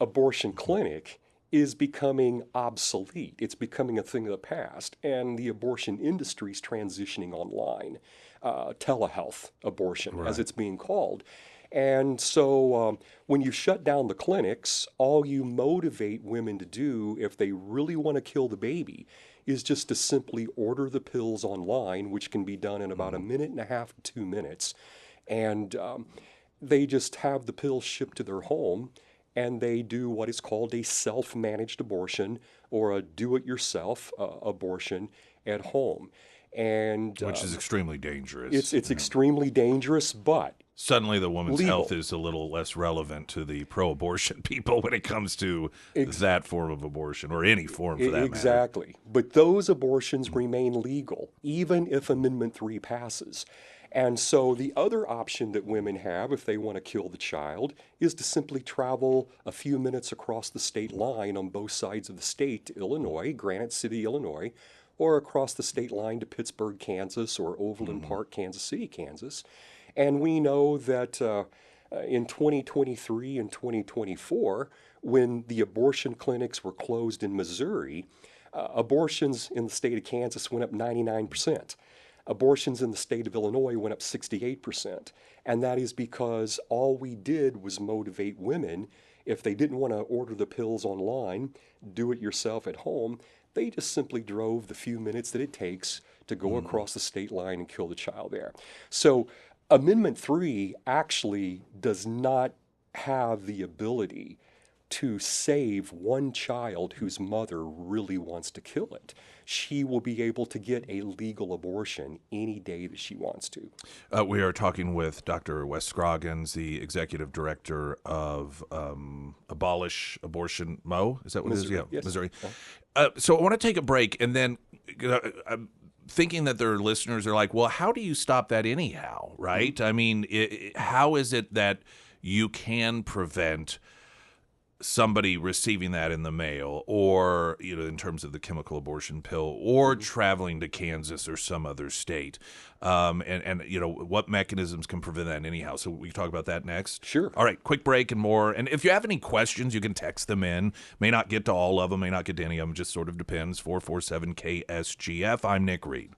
S3: abortion clinic is becoming obsolete. It's becoming a thing of the past. And the abortion industry is transitioning online, telehealth abortion, as it's being called. And so when you shut down the clinics, all you motivate women to do if they really want to kill the baby is just to simply order the pills online, which can be done in about a minute and a half to 2 minutes. And they just have the pills shipped to their home, and they do what is called a self-managed abortion or a do-it-yourself abortion at home. And
S1: Which is extremely dangerous.
S3: it's extremely dangerous, but
S1: Suddenly the woman's
S3: legal.
S1: health is a little less relevant to the pro-abortion people when it comes to that form of abortion, or any form for that matter.
S3: Exactly. But those abortions remain legal, even if Amendment 3 passes. And so the other option that women have if they want to kill the child is to simply travel a few minutes across the state line on both sides of the state to Illinois, Granite City, Illinois, or across the state line to Pittsburgh, Kansas, or Overland Park, Kansas City, Kansas. And we know that in 2023 and 2024, when the abortion clinics were closed in Missouri, abortions in the state of Kansas went up 99%. Abortions in the state of Illinois went up 68%. And that is because all we did was motivate women. If they didn't want to order the pills online, do it yourself at home, they just simply drove the few minutes that it takes to go across the state line and kill the child there. So Amendment 3 actually does not have the ability to save one child whose mother really wants to kill it. She will be able to get a legal abortion any day that she wants to.
S1: We are talking with Dr. Wes Scroggins, the executive director of Abolish Abortion Mo. Is that what
S3: Missouri,
S1: it is? Yeah,
S3: yes.
S1: Missouri. So I want to take a break, and then I'm thinking that their listeners are like, well, how do you stop that anyhow, right? I mean, how is it that you can prevent somebody receiving that in the mail, or in terms of the chemical abortion pill, or traveling to Kansas or some other state, and what mechanisms can prevent that anyhow? So we can talk about that next.
S3: Sure.
S1: All right, quick break and more. And if you have any questions, you can text them in. May not get to all of them, may not get to any of them. Just sort of depends. 447 KSGF. I'm Nick Reed.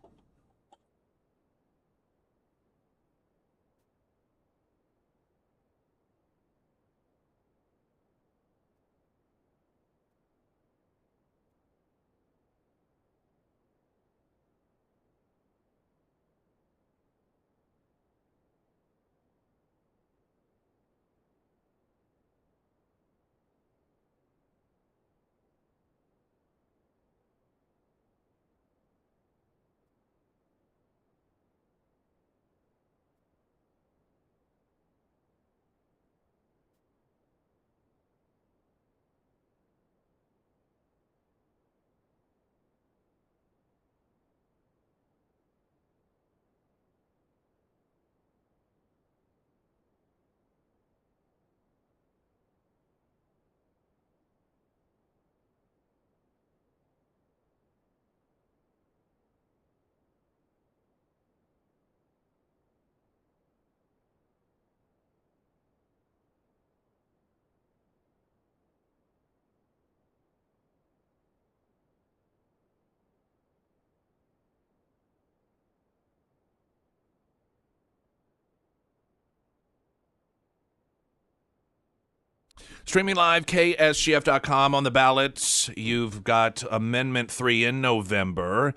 S1: Streaming live, KSGF.com on the ballot. You've got Amendment 3 in November.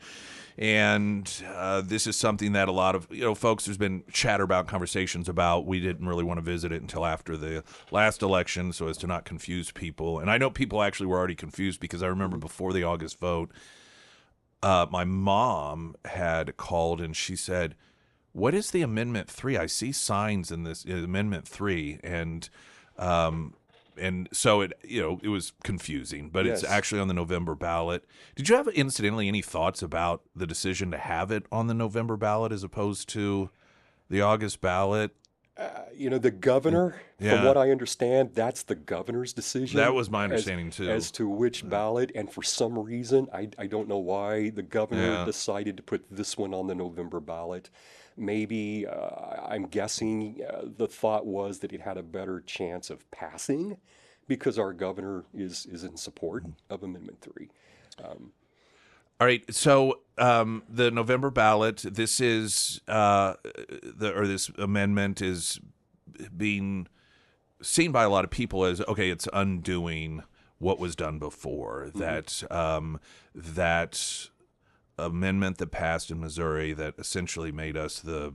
S1: And this is something that a lot of folks, there's been chatter about, conversations about. We didn't really want to visit it until after the last election so as to not confuse people. And I know people actually were already confused because I remember before the August vote, my mom had called and she said, "What is the Amendment 3? I see signs in this Amendment 3." And so it was confusing, but
S3: Yes.
S1: it's actually on the November ballot. Did you have, incidentally, any thoughts about the decision to have it on the November ballot as opposed to the August ballot?
S3: The governor, from
S1: Yeah.
S3: what I understand, that's the governor's decision.
S1: That was my understanding, too.
S3: As to which ballot, and for some reason, I don't know why the governor
S1: Yeah.
S3: decided to put this one on the November ballot. Maybe, I'm guessing, the thought was that it had a better chance of passing because our governor is in support of Amendment 3.
S1: All right, so the November ballot, this is this amendment is being seen by a lot of people as, okay, it's undoing what was done before. That amendment that passed in Missouri that essentially made us the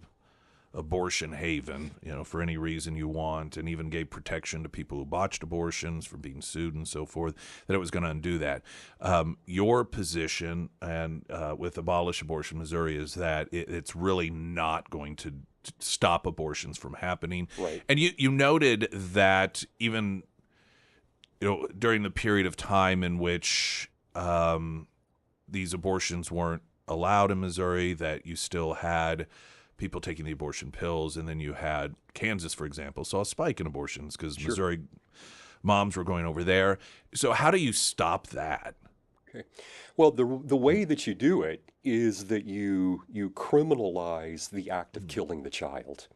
S1: abortion haven, for any reason you want, and even gave protection to people who botched abortions from being sued and so forth, that it was going to undo that. Your position and with Abolish Abortion Missouri is that it's really not going to stop abortions from happening.
S3: Right.
S1: And you noted that even during the period of time in which these abortions weren't allowed in Missouri, that you still had people taking the abortion pills, and then you had Kansas, for example, saw a spike in abortions because
S3: Sure.
S1: Missouri moms were going over there. So how do you stop that?
S3: Okay. Well, the way that you do it is that you criminalize the act of killing the child.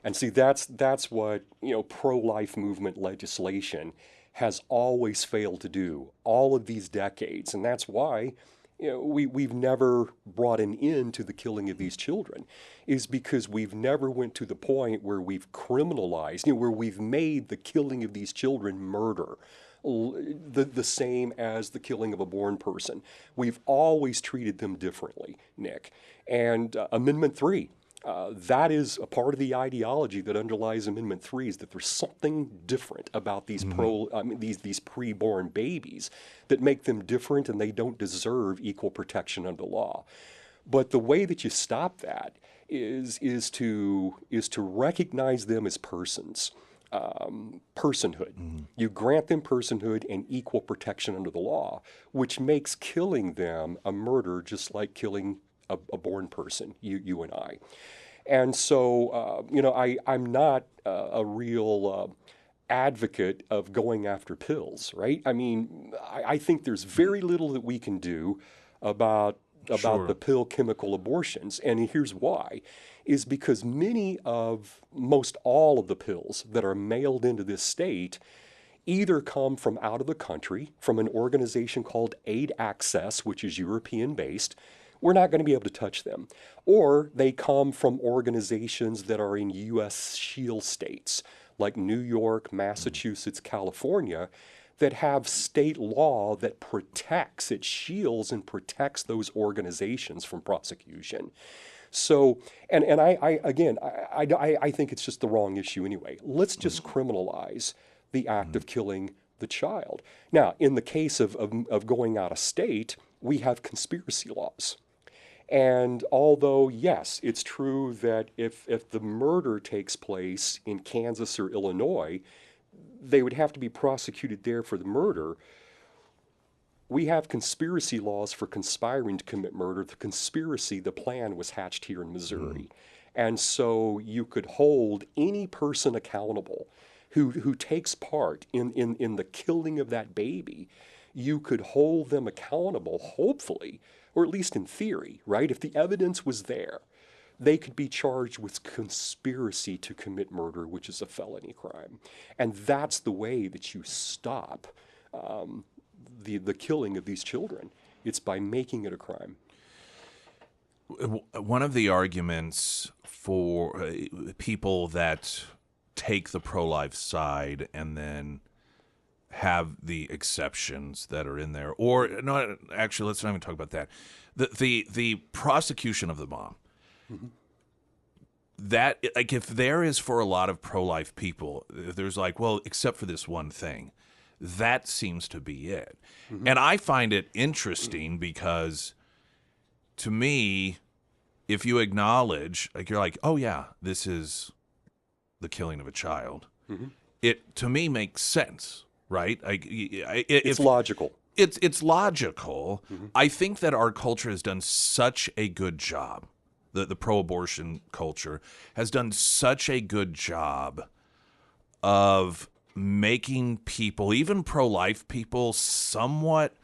S3: And see, that's what, pro-life movement legislation has always failed to do all of these decades. And that's why, we've never brought an end to the killing of these children, is because we've never went to the point where we've criminalized, where we've made the killing of these children murder, the same as the killing of a born person. We've always treated them differently, Nick. And Amendment 3, that is a part of the ideology that underlies Amendment 3, is that there's something different about these these preborn babies that make them different, and they don't deserve equal protection under law. But the way that you stop that is to recognize them as persons. Personhood. You grant them personhood and equal protection under the law, which makes killing them a murder, just like killing a born person, you and I. And so, I'm not a real advocate of going after pills, right? I mean, I think there's very little that we can do about
S1: Sure.
S3: the pill chemical abortions. And here's why, is because most all of the pills that are mailed into this state either come from out of the country, from an organization called Aid Access, which is European-based. We're not going to be able to touch them. Or they come from organizations that are in U.S. shield states, like New York, Massachusetts, California, that have state law that protects, it shields and protects those organizations from prosecution. So, and I think it's just the wrong issue anyway. Let's just criminalize the act of killing the child. Now, in the case of going out of state, we have conspiracy laws. And although, yes, it's true that if the murder takes place in Kansas or Illinois, they would have to be prosecuted there for the murder. We have conspiracy laws for conspiring to commit murder. The plan was hatched here in Missouri. And so you could hold any person accountable who takes part in the killing of that baby. You could hold them accountable, hopefully, or at least in theory, right? If the evidence was there, they could be charged with conspiracy to commit murder, which is a felony crime. And that's the way that you stop the killing of these children. It's by making it a crime.
S1: One of the arguments for people that take the pro-life side and then have the exceptions that are in there, or no, actually, let's not even talk about that. The prosecution of the mom.
S3: Mm-hmm.
S1: That, like, if there is for a lot of pro-life people, if there's like, well, except for this one thing, that seems to be it.
S3: Mm-hmm.
S1: And I find it interesting because, to me, if you acknowledge, like, you're like, oh yeah, this is the killing of a child,
S3: Mm-hmm.
S1: it to me makes sense, right? Like,
S3: It's logical.
S1: It's logical.
S3: Mm-hmm.
S1: I think that our culture has done such a good job. The pro-abortion culture has done such a good job of making people, even pro-life people, somewhat,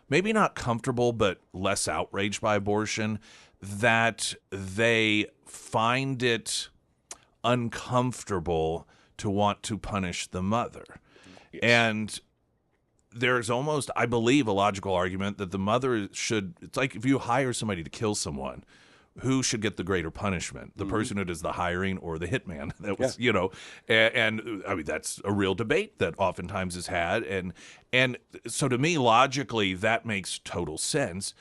S1: maybe not comfortable, but less outraged by abortion, that they find it uncomfortable to want to punish the mother.
S3: Yes.
S1: And there's almost, I believe, a logical argument that the mother should, it's like if you hire somebody to kill someone, who should get the greater punishment? The person who does the hiring or the hitman? That was, and I mean, that's a real debate that oftentimes is had. And so to me, logically, that makes total sense.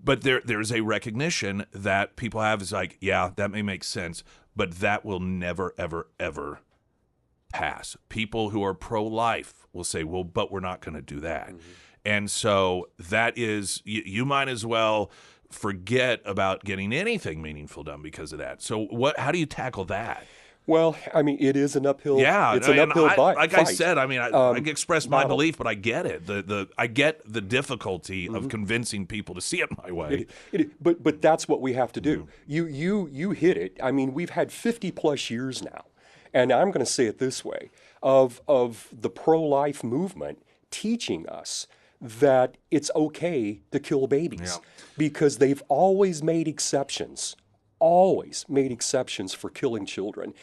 S1: But there's a recognition that people have is like, yeah, that may make sense, but that will never, ever, ever pass. People who are pro-life will say, well, but we're not going to do that. Mm-hmm. And so that is, you might as well forget about getting anything meaningful done because of that. So how do you tackle that?
S3: Well, I mean, it is an uphill.
S1: Yeah,
S3: it's an uphill fight.
S1: Like I said, I mean, I express my
S3: battle.
S1: belief, but I get it. I get the difficulty of convincing people to see it my way.
S3: But that's what we have to do. You hit it. I mean, we've had 50 plus years now, and I'm going to say it this way, of the pro-life movement teaching us that it's okay to kill babies, because they've always made exceptions. Always made exceptions for killing children.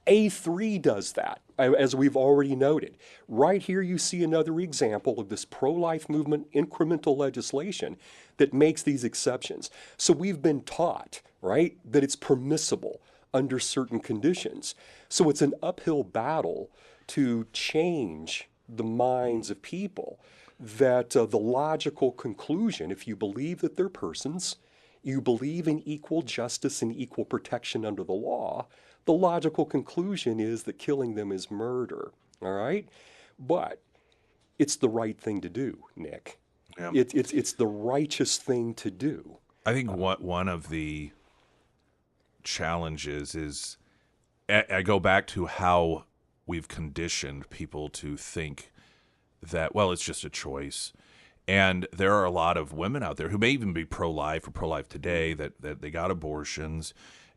S3: A3 does that, as we've already noted. Right here you see another example of this pro-life movement incremental legislation that makes these exceptions. So we've been taught, right, that it's permissible under certain conditions. So it's an uphill battle to change the minds of people that the logical conclusion, if you believe that they're persons, you believe in equal justice and equal protection under the law, the logical conclusion is that killing them is murder, all right? But it's the right thing to do, Nick.
S1: Yeah.
S3: It's the righteous thing to do.
S1: I think one of the challenges is, I go back to how we've conditioned people to think that, well, it's just a choice. And there are a lot of women out there who may even be pro-life or pro-life today that they got abortions,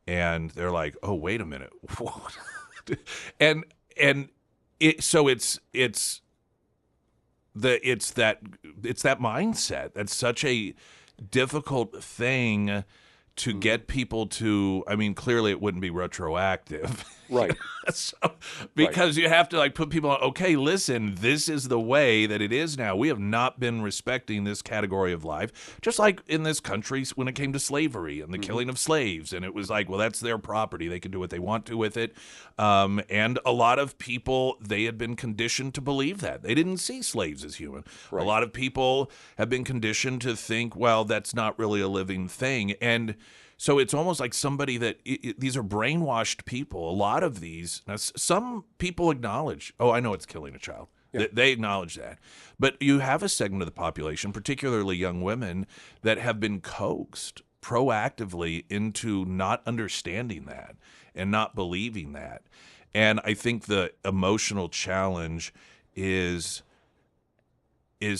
S1: and they're like, oh, wait a minute. What? and it's that mindset that's such a difficult thing to get people to, I mean, clearly it wouldn't be retroactive.
S3: Right.
S1: Because you have to like put people on, okay, listen, this is the way that it is now. We have not been respecting this category of life, just like in this country when it came to slavery and the killing of slaves. And it was like, well, that's their property. They can do what they want to with it. And a lot of people, they had been conditioned to believe that. They didn't see slaves as human. Right. A lot of people have been conditioned to think, well, that's not really a living thing. And so it's almost like somebody that these are brainwashed people. A lot of these, now some people acknowledge, oh, I know it's killing a child. Yeah. They acknowledge that. But you have a segment of the population, particularly young women, that have been coaxed proactively into not understanding that and not believing that. And I think the emotional challenge is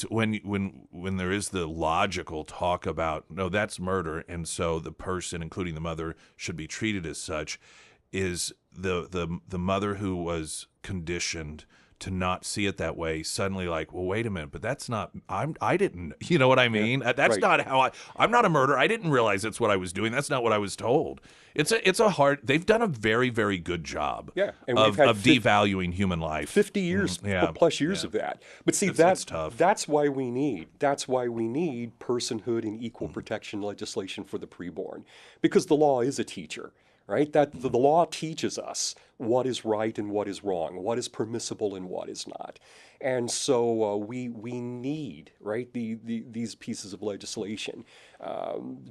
S1: when there is the logical talk about, no, that's murder, and so the person, including the mother, should be treated as such, is the mother who was conditioned to not see it that way suddenly like, well, wait a minute, but that's not, I didn't, you know what I mean? Yeah, that's right. Not how I'm not a murderer. I didn't realize that's what I was doing. That's not what I was told. It's a hard, they've done a very, very good job of devaluing human life.
S3: 50 years plus years of that. But see, that's tough. That's why we need personhood and equal protection legislation for the preborn, because the law is a teacher. right? That the law teaches us what is right and what is wrong, what is permissible and what is not. And so we need, right, these pieces of legislation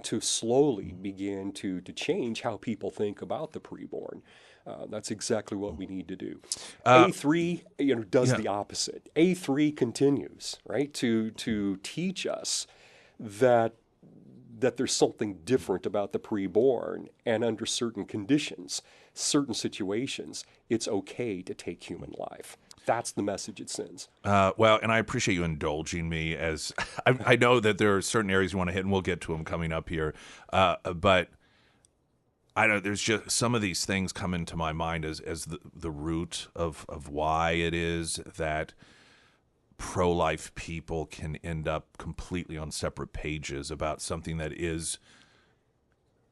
S3: to slowly begin to change how people think about the preborn. That's exactly what we need to do. A3, does
S1: Yeah.
S3: the opposite. A3 continues, right, to teach us that there's something different about the preborn, and under certain conditions, certain situations, it's okay to take human life. That's the message it sends.
S1: Well, and I appreciate you indulging me as I know that there are certain areas you want to hit, and we'll get to them coming up here. But I don't. There's just some of these things come into my mind as the root of why it is that pro-life people can end up completely on separate pages about something that is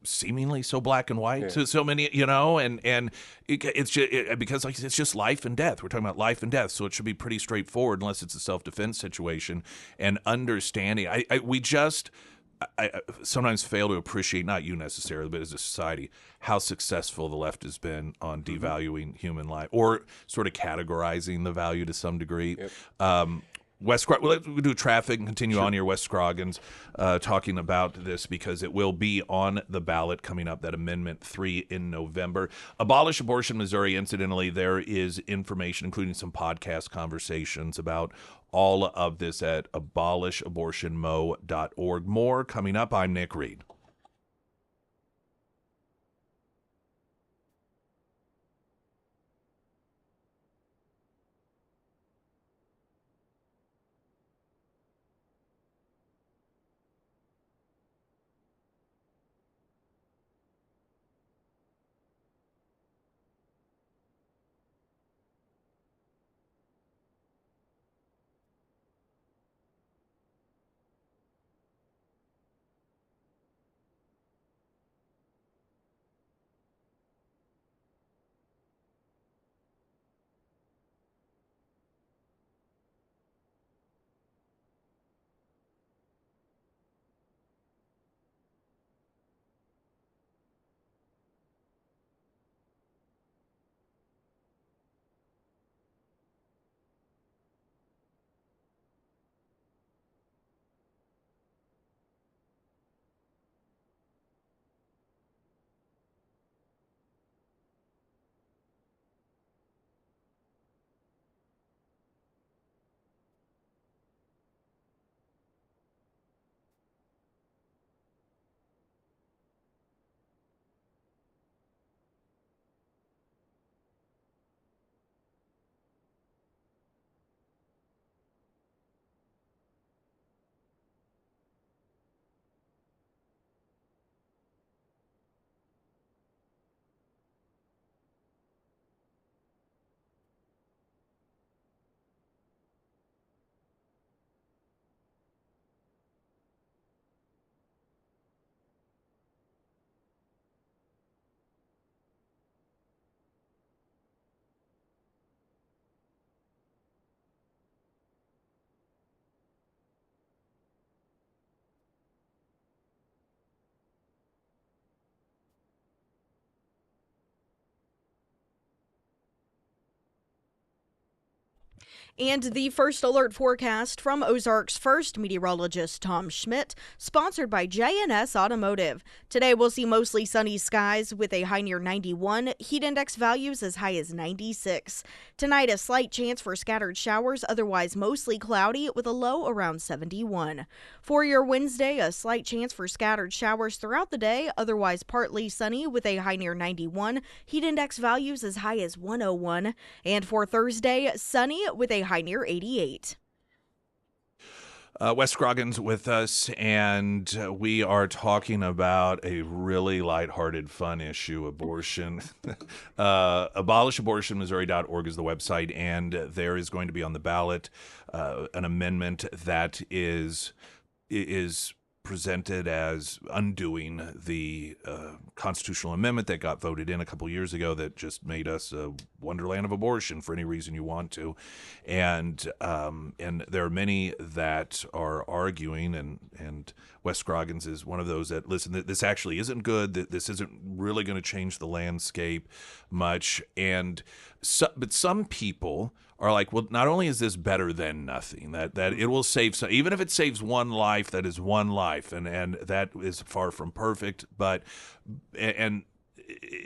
S1: seemingly so black and white to so many, it's just because like it's just life and death. We're talking about life and death, so it should be pretty straightforward unless it's a self-defense situation. And understanding, I sometimes fail to appreciate, not you necessarily, but as a society, how successful the left has been on devaluing human life or sort of categorizing the value to some degree. Wes, we'll do traffic and continue on here. Wes Scroggins talking about this because it will be on the ballot coming up, that Amendment 3 in November. Abolish Abortion Missouri, incidentally, there is information, including some podcast conversations about all of this at abolishabortionmo.org. More coming up. I'm Nick Reed.
S2: And the first alert forecast from Ozarks' first meteorologist, Tom Schmidt, sponsored by J&S Automotive. Today we'll see mostly sunny skies with a high near 91, heat index values as high as 96. Tonight, a slight chance for scattered showers, otherwise mostly cloudy with a low around 71. For your Wednesday, a slight chance for scattered showers throughout the day, otherwise partly sunny with a high near 91, heat index values as high as 101. And for Thursday, sunny with a high near 88.
S1: Wes Scroggins with us, and we are talking about a really lighthearted, fun issue, abortion. Abolishabortionmissouri.org is the website, and there is going to be on the ballot an amendment that is presented as undoing the constitutional amendment that got voted in a couple years ago that just made us a wonderland of abortion for any reason you want to, and there are many that are arguing, and Wes Scroggins is one of those that listen, that this actually isn't good, that this isn't really going to change the landscape much, but some people are like, well, not only is this better than nothing, that it will save some, even if it saves one life, that is one life, and that is far from perfect, but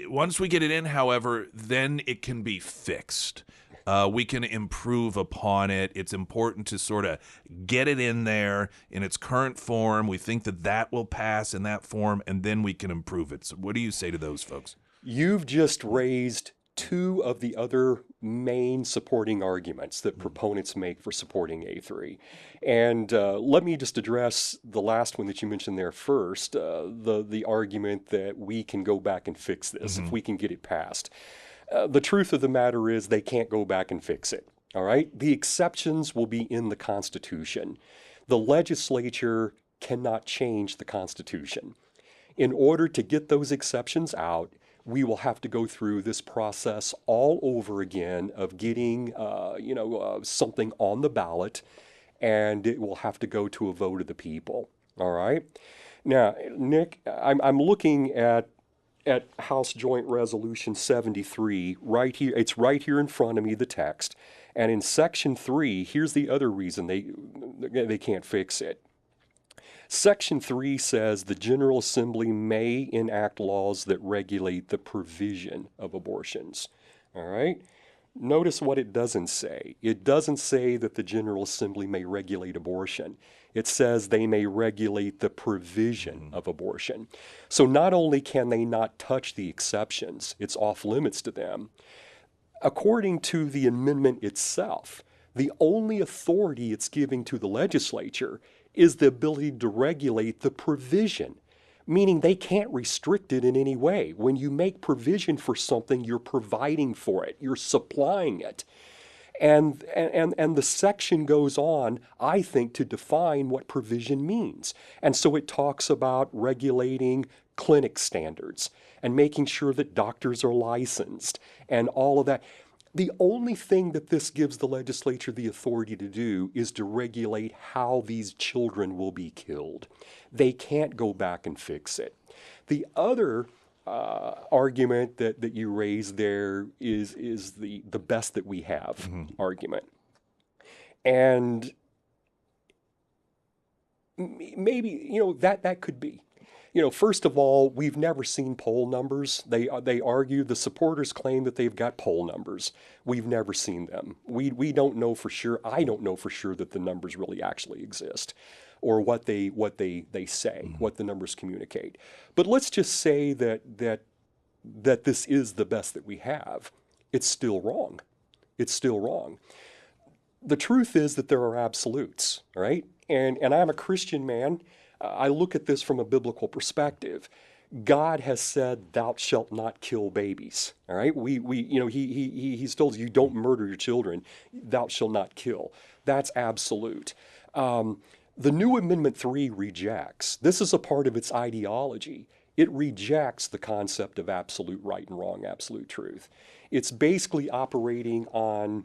S1: once we get it in, however, then it can be fixed. We can improve upon it. It's important to sort of get it in there in its current form. We think that will pass in that form, and then we can improve it. So what do you say to those folks?
S3: You've just raised two of the other main supporting arguments that proponents make for supporting A3. And let me just address the last one that you mentioned there first, the argument that we can go back and fix this if we can get it passed. The truth of the matter is they can't go back and fix it, all right? The exceptions will be in the Constitution. The legislature cannot change the Constitution. In order to get those exceptions out, we will have to go through this process all over again of getting, something on the ballot, and it will have to go to a vote of the people. All right. Now, Nick, I'm looking at House Joint Resolution 73 right here. It's right here in front of me, the text. And in Section 3, here's the other reason they can't fix it. Section 3 says the General Assembly may enact laws that regulate the provision of abortions. All right? Notice what it doesn't say. It doesn't say that the General Assembly may regulate abortion. It says they may regulate the provision of abortion. So not only can they not touch the exceptions, it's off limits to them. According to the amendment itself, the only authority it's giving to the legislature is the ability to regulate the provision, meaning they can't restrict it in any way. When you make provision for something, you're providing for it, you're supplying it. And the section goes on, I think, to define what provision means. And so it talks about regulating clinic standards and making sure that doctors are licensed and all of that. The only thing that this gives the legislature the authority to do is to regulate how these children will be killed. They can't go back and fix it. The other argument that you raised there is the best that we have argument. And maybe, that could be. First of all, we've never seen poll numbers. They argue, the supporters claim that they've got poll numbers. We've never seen them. We don't know for sure. I don't know for sure that the numbers really actually exist, or what they say, what the numbers communicate. But let's just say that this is the best that we have. It's still wrong. It's still wrong. The truth is that there are absolutes, right? And I'm a Christian man. I look at this from a biblical perspective. God has said, "Thou shalt not kill babies." All right, He's told you don't murder your children. Thou shalt not kill. That's absolute. The new Amendment 3 rejects. This is a part of its ideology. It rejects the concept of absolute right and wrong, absolute truth. It's basically operating on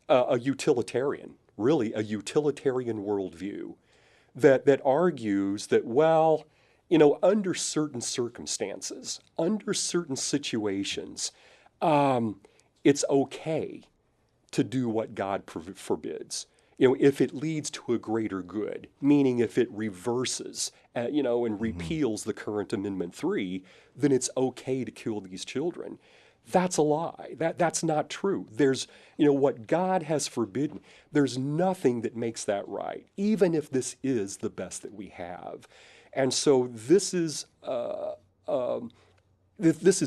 S3: a utilitarian worldview. That argues that, under certain circumstances, under certain situations, it's okay to do what God forbids. If it leads to a greater good, meaning if it reverses, and repeals the current Amendment 3, then it's okay to kill these children. That's a lie. That's not true. There's, what God has forbidden, there's nothing that makes that right, even if this is the best that we have. And so this is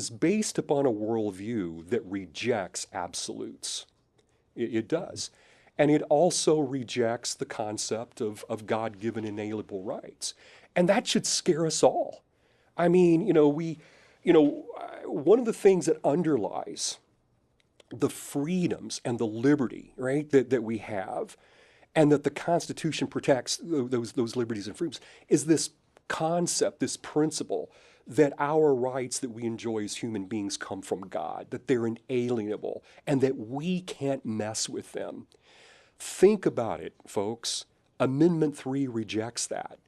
S3: based upon a worldview that rejects absolutes. It does. And it also rejects the concept of God-given inalienable rights. And that should scare us all. I mean, one of the things that underlies the freedoms and the liberty, right, that we have, and that the Constitution protects those liberties and freedoms, is this concept, this principle that our rights that we enjoy as human beings come from God, that they're inalienable, and that we can't mess with them. Think about it, folks. Amendment 3 rejects that.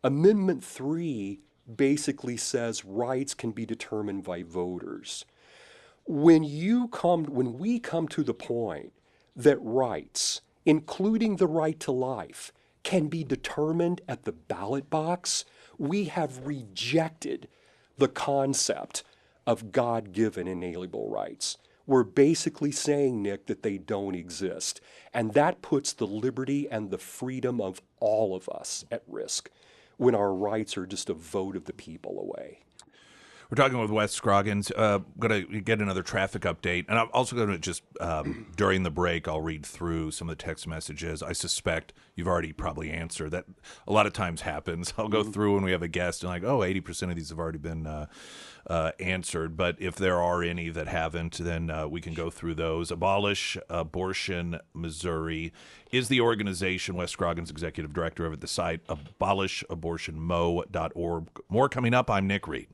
S3: Amendment 3 basically says rights can be determined by voters. When we come to the point that rights, including the right to life, can be determined at the ballot box, we have rejected the concept of God-given inalienable rights. We're basically saying, Nick, that they don't exist. And that puts the liberty and the freedom of all of us at risk when our rights are just a vote of the people away.
S1: We're talking with Wes Scroggins. Going to get another traffic update. And I'm also going to just, during the break, I'll read through some of the text messages. I suspect you've already probably answered. That a lot of times happens. I'll go through when we have a guest and 80% of these have already been answered. But if there are any that haven't, then we can go through those. Abolish Abortion Missouri is the organization. Wes Scroggins, executive director of it. The site, abolishabortionmo.org. More coming up. I'm Nick Reed.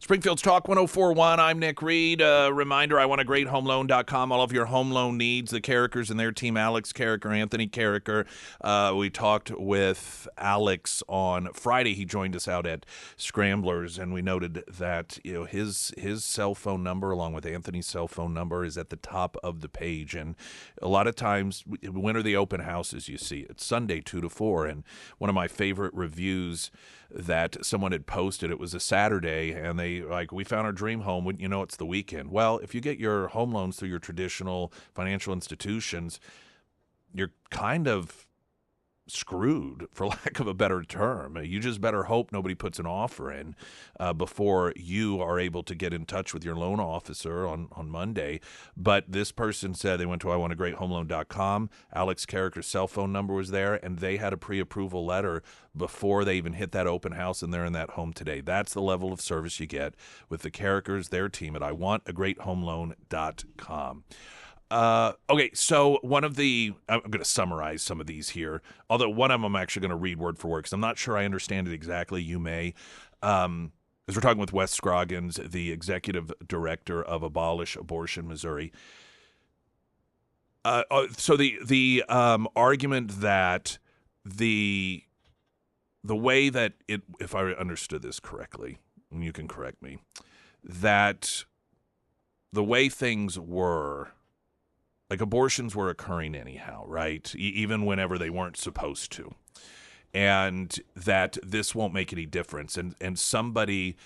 S1: Springfield's Talk 1041. I'm Nick Reed. Reminder, I want a great homeloan.com. All of your home loan needs. The Carrickers and their team, Alex Carricker, Anthony Carricker. We talked with Alex on Friday. He joined us out at Scramblers, and we noted that his cell phone number, along with Anthony's cell phone number, is at the top of the page. And a lot of times, when are the open houses you see? It's Sunday, 2 to 4. And one of my favorite reviews that someone had posted, it was a Saturday, and they we found our dream home. Wouldn't you know, it's the weekend. Well, if you get your home loans through your traditional financial institutions, you're kind of screwed, for lack of a better term. You just better hope nobody puts an offer in before you are able to get in touch with your loan officer on Monday. But this person said they went to iwantagreathomeloan.com. Alex Carricker's cell phone number was there, and they had a pre-approval letter before they even hit that open house, and they're in that home today. That's the level of service you get with the Carrickers, their team at iwantagreathomeloan.com. Okay, so I'm going to summarize some of these here, although one of them I'm actually going to read word for word because I'm not sure I understand it exactly. You may. As we're talking with Wes Scroggins, the executive director of Abolish Abortion Missouri. So the argument that the way that it, if I understood this correctly, and you can correct me, that the way things were, like abortions were occurring anyhow, right? Even whenever they weren't supposed to. And that this won't make any difference. And somebody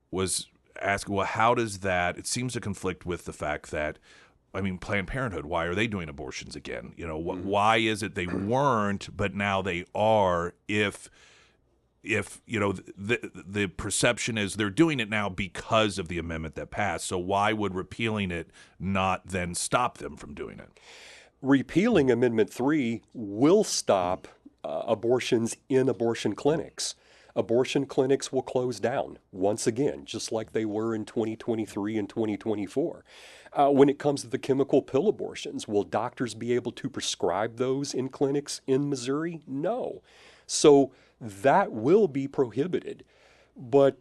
S1: was asking, well, how does that, it seems to conflict with the fact that, I mean, Planned Parenthood, why are they doing abortions again? You know, why is it they weren't, but now they are if you know, the perception is they're doing it now because of the amendment that passed. So why would repealing it not then stop them from doing it?
S3: Repealing Amendment 3 will stop abortions in abortion clinics. Abortion clinics will close down once again, just like they were in 2023 and 2024. When it comes to the chemical pill abortions, will doctors be able to prescribe those in clinics in Missouri? No. So that will be prohibited. But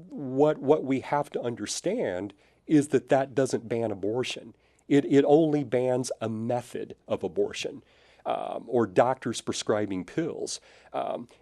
S3: what we have to understand is that that doesn't ban abortion. It only bans a method of abortion. Or doctors prescribing pills.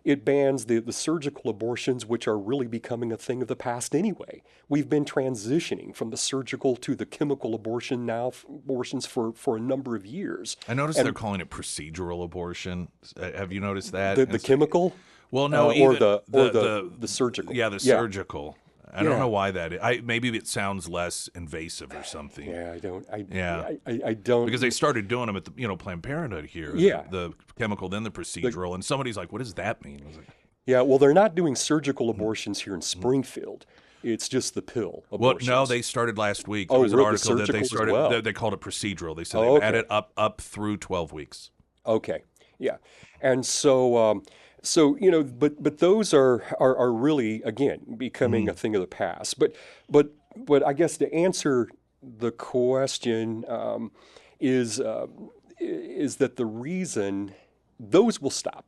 S3: It bans the surgical abortions, which are really becoming a thing of the past anyway. We've been transitioning from the surgical to the chemical abortions for a number of years.
S1: I noticed they're calling it procedural abortion. Have you noticed that?
S3: The chemical?
S1: Well, no,
S3: or
S1: even
S3: the surgical.
S1: Yeah, the surgical. I don't know why that is. Maybe it sounds less invasive or something.
S3: Yeah, I don't.
S1: I
S3: don't.
S1: Because they started doing them at the Planned Parenthood here.
S3: Yeah.
S1: The chemical, then the procedural, and somebody's like, "What does that mean?" I was like,
S3: yeah, well, they're not doing surgical abortions here in Springfield. It's just the pill abortions.
S1: Well, no, they started last week.
S3: Oh,
S1: There was an
S3: really?
S1: article that they
S3: Surgicals as
S1: started.
S3: well?
S1: They called it procedural. They said
S3: Oh,
S1: they've
S3: okay.
S1: added up through 12 weeks.
S3: Okay, yeah, and so but those are really again becoming a thing of the past. But I guess to answer the question is that the reason those will stop,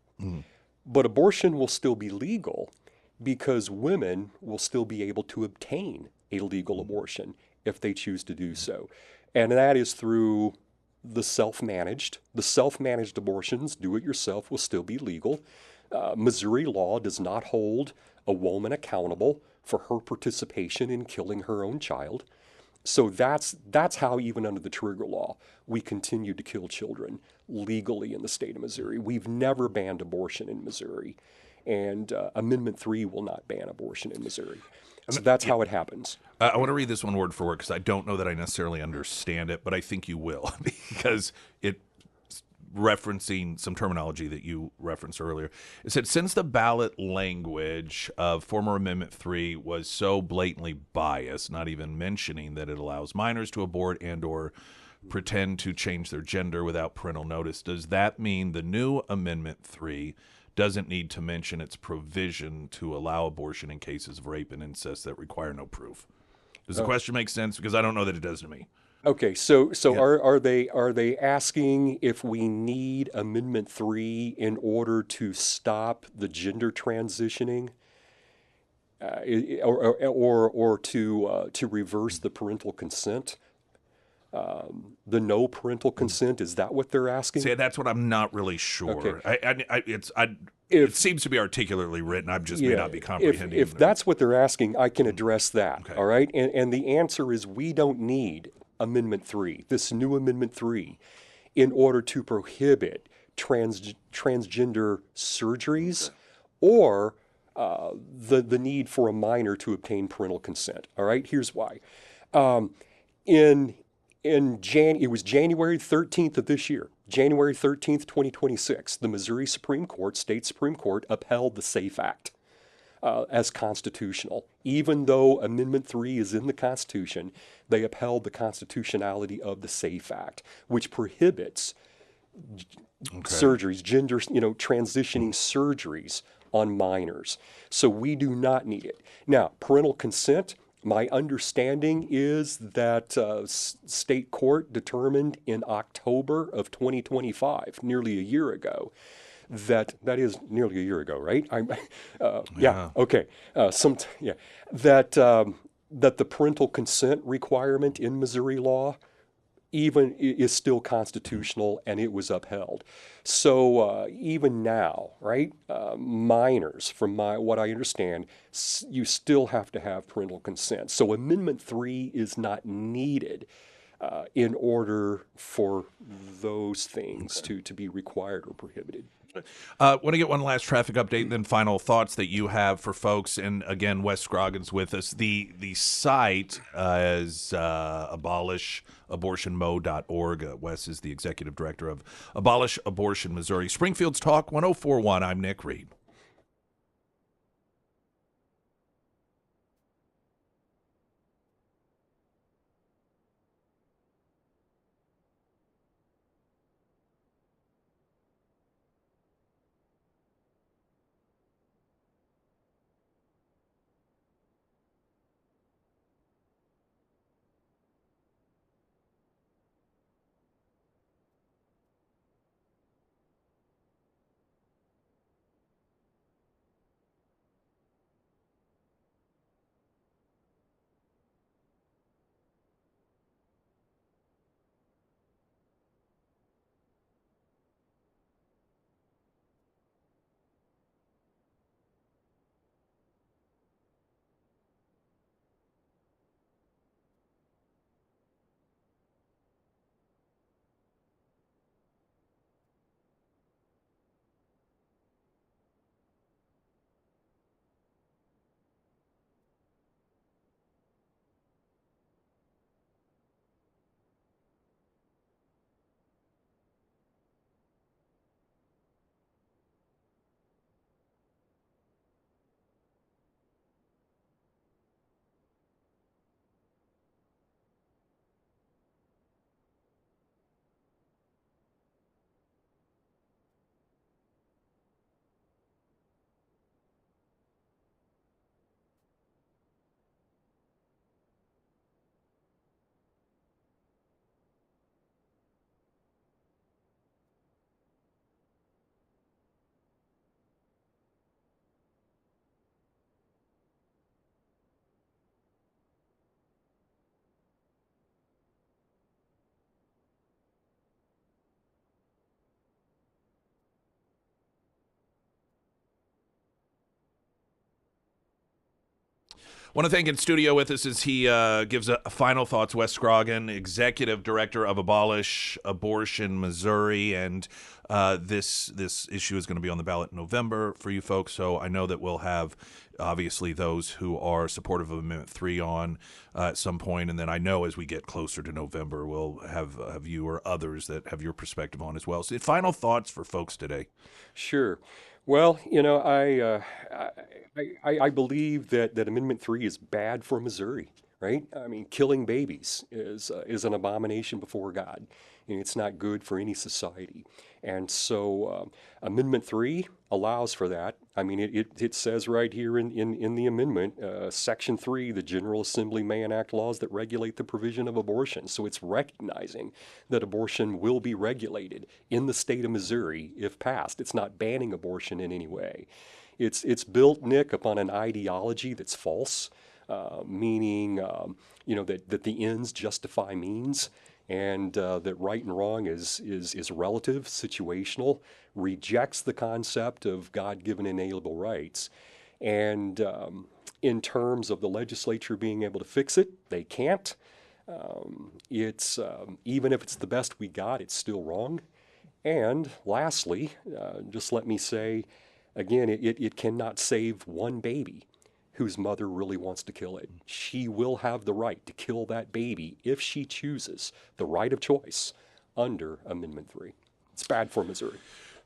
S3: but abortion will still be legal because women will still be able to obtain a legal abortion if they choose to do so, and that is through the self-managed abortions, do-it-yourself, will still be legal. Missouri law does not hold a woman accountable for her participation in killing her own child. So that's how, even under the trigger law, we continue to kill children legally in the state of Missouri. We've never banned abortion in Missouri, and Amendment 3 will not ban abortion in Missouri. So that's how it happens.
S1: I want to read this one word for word because I don't know that I necessarily understand it, but I think you will because it's referencing some terminology that you referenced earlier. It said, since the ballot language of former Amendment 3 was so blatantly biased, not even mentioning that it allows minors to abort and or pretend to change their gender without parental notice, does that mean the new Amendment 3 doesn't need to mention its provision to allow abortion in cases of rape and incest that require no proof? Does the question make sense? Because I don't know that it does to me.
S3: Okay, so are they asking if we need Amendment 3 in order to stop the gender transitioning, or to reverse the parental consent? The no parental consent, is that what they're asking?
S1: See, that's what I'm not really sure.
S3: Okay.
S1: It seems to be articulately written. I just may not be comprehending.
S3: If that's what they're asking, I can address that.
S1: Okay.
S3: All right, and the answer is we don't need Amendment 3, this new Amendment 3, in order to prohibit transgender surgeries or the need for a minor to obtain parental consent. All right, here's why. It was January 13th of this year, January 13th, 2026, the Missouri State Supreme Court upheld the SAFE Act as constitutional. Even though Amendment 3 is in the Constitution, they upheld the constitutionality of the SAFE Act, which prohibits surgeries, transitioning surgeries on minors. So we do not need it. Now, parental consent, my understanding is that state court determined in October of 2025, nearly a year ago, that is nearly a year ago, right? Okay. That the parental consent requirement in Missouri law even is still constitutional, and it was upheld. So even now, right, minors, from what I understand, you still have to have parental consent. So Amendment 3 is not needed in order for those things to be required or prohibited.
S1: Want to get one last traffic update and then final thoughts that you have for folks. And again, Wes Scroggins with us. The site is abolishabortionmo.org. Wes is the executive director of Abolish Abortion Missouri. Springfield's Talk 1041. I'm Nick Reed. Want to thank in studio with us as he gives a final thoughts. Wes Scroggin, executive director of Abolish Abortion Missouri, and this issue is going to be on the ballot in November for you folks. So I know that we'll have obviously those who are supportive of Amendment 3 on at some point, and then I know as we get closer to November, we'll have you or others that have your perspective on as well. So final thoughts for folks today.
S3: Sure. Well, I believe that Amendment 3 is bad for Missouri, right? I mean, killing babies is an abomination before God, and it's not good for any society. And so Amendment 3 allows for that. I mean, it says right here in the amendment, Section 3, the General Assembly may enact laws that regulate the provision of abortion. So it's recognizing that abortion will be regulated in the state of Missouri if passed. It's not banning abortion in any way. It's built, Nick, upon an ideology that's false, meaning that the ends justify means, and that right and wrong is relative, situational, rejects the concept of God-given inalienable rights. And in terms of the legislature being able to fix it, they can't. It's even if it's the best we got, it's still wrong. And lastly, just let me say, again, it cannot save one baby whose mother really wants to kill it. She will have the right to kill that baby if she chooses, the right of choice under Amendment 3. It's bad for Missouri.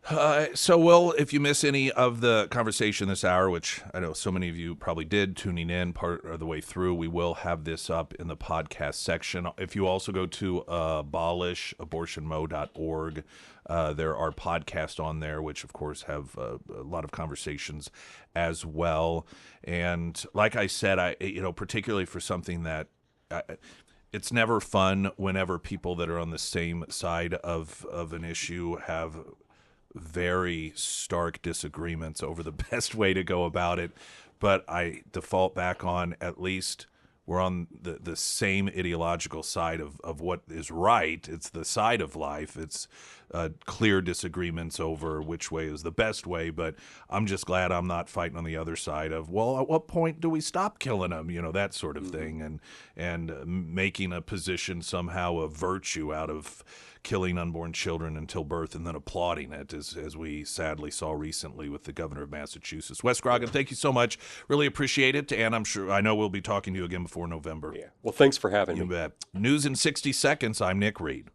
S1: If you miss any of the conversation this hour, which I know so many of you probably did tuning in part of the way through, we will have this up in the podcast section. If you also go to abolishabortionmo.org, there are podcasts on there, which of course have a lot of conversations as well. And like I said, particularly for something that it's never fun whenever people that are on the same side of an issue have very stark disagreements over the best way to go about it. But I default back on at least we're on the same ideological side of what is right. It's the side of life. It's clear disagreements over which way is the best way, but I'm just glad I'm not fighting on the other side of, well, at what point do we stop killing them? That sort of thing, and making a position somehow of virtue out of killing unborn children until birth and then applauding it, as we sadly saw recently with the governor of Massachusetts. Wes Grogan, thank you so much. Really appreciate it, and I know we'll be talking to you again before November.
S3: Yeah. Well, thanks for having me.
S1: You bet. News in 60 seconds. I'm Nick Reed.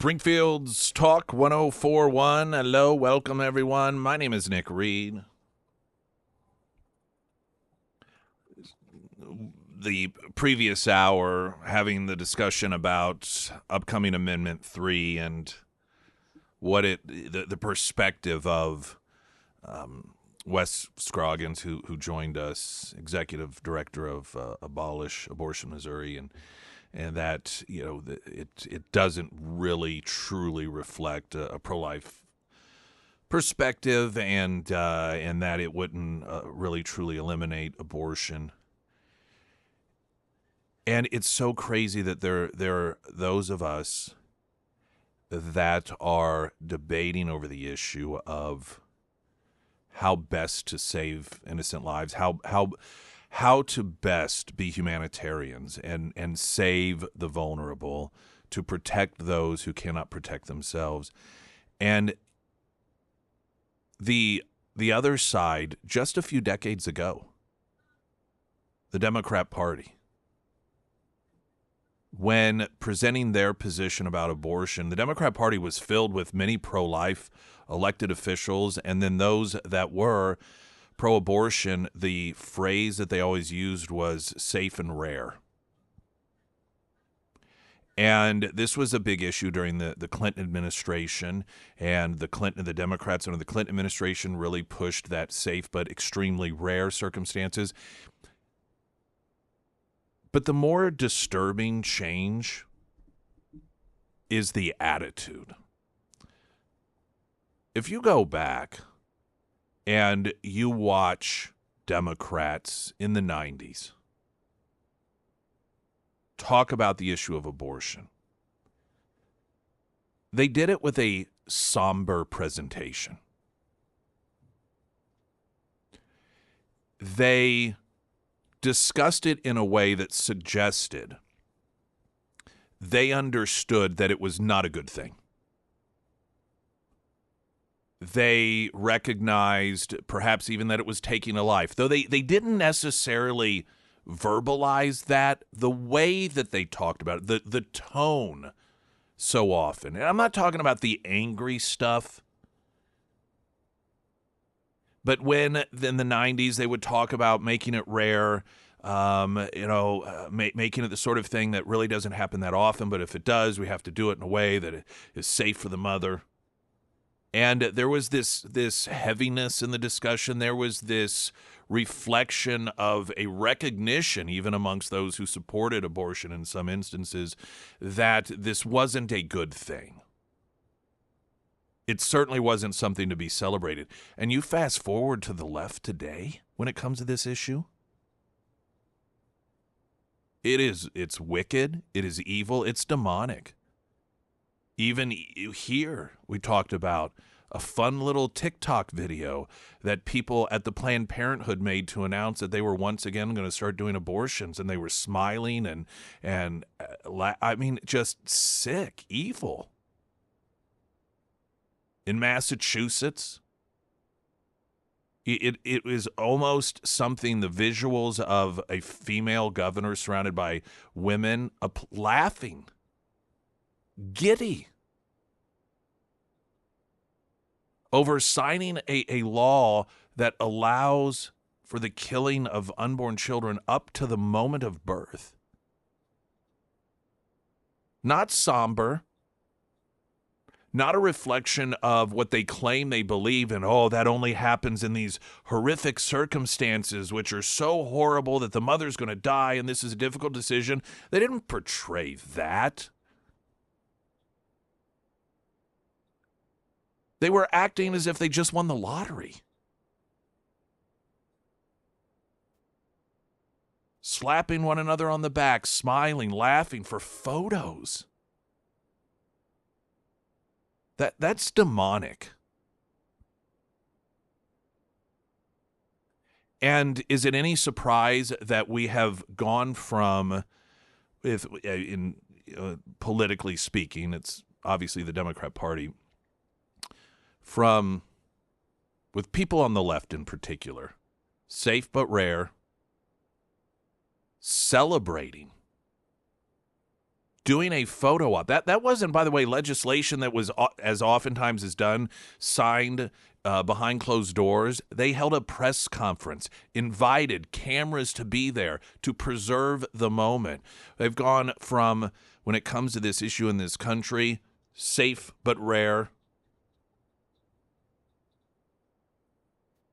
S1: Springfield's Talk 1041. Hello, welcome everyone. My name is Nick Reed. The previous hour, having the discussion about upcoming Amendment 3 and what the perspective of Wes Scroggins, who joined us, executive director of Abolish Abortion Missouri, and that it doesn't really truly reflect a pro-life perspective, and that it wouldn't really truly eliminate abortion. And it's so crazy that there are those of us that are debating over the issue of how best to save innocent lives, how to best be humanitarians and save the vulnerable, to protect those who cannot protect themselves. And the other side, just a few decades ago, the Democrat Party, when presenting their position about abortion, the Democrat Party was filled with many pro-life elected officials, and then those that were pro-abortion, the phrase that they always used was safe and rare. And this was a big issue during the Clinton administration, and the Democrats under the Clinton administration really pushed that safe but extremely rare circumstances. But the more disturbing change is the attitude. If you go back and you watch Democrats in the 90s talk about the issue of abortion, they did it with a somber presentation. They discussed it in a way that suggested they understood that it was not a good thing. They recognized perhaps even that it was taking a life, though they didn't necessarily verbalize that. The way that they talked about it, the tone so often, and I'm not talking about the angry stuff, but when in the 90s they would talk about making it rare, making it the sort of thing that really doesn't happen that often, but if it does, we have to do it in a way that is safe for the mother. And there was this heaviness in the discussion. There was this reflection of a recognition, even amongst those who supported abortion in some instances, that this wasn't a good thing. It certainly wasn't something to be celebrated. And you fast forward to the left today when it comes to this issue. It's wicked, it is evil, it's demonic. Even here, we talked about a fun little TikTok video that people at the Planned Parenthood made to announce that they were once again going to start doing abortions, and they were smiling and just sick, evil. In Massachusetts, it was almost something, the visuals of a female governor surrounded by women laughing, giddy, over signing a law that allows for the killing of unborn children up to the moment of birth. Not somber. Not a reflection of what they claim they believe in. Oh, that only happens in these horrific circumstances, which are so horrible that the mother's going to die and this is a difficult decision. They didn't portray that. They were acting as if they just won the lottery. Slapping one another on the back, smiling, laughing for photos. That's demonic. And is it any surprise that we have gone from, politically speaking, it's obviously the Democrat Party, from, with people on the left in particular, safe but rare, celebrating doing a photo op. That wasn't, by the way, legislation that was, as oftentimes is done, signed behind closed doors. They held a press conference, invited cameras to be there to preserve the moment. They've gone from, when it comes to this issue in this country, safe but rare,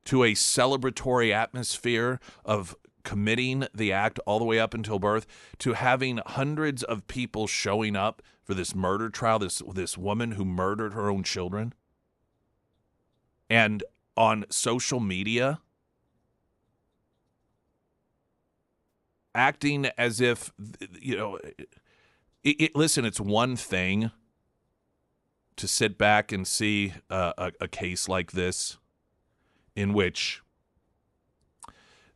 S1: to a celebratory atmosphere of committing the act all the way up until birth, to having hundreds of people showing up for this murder trial, this woman who murdered her own children. And on social media, acting as if, listen, it's one thing to sit back and see a case like this in which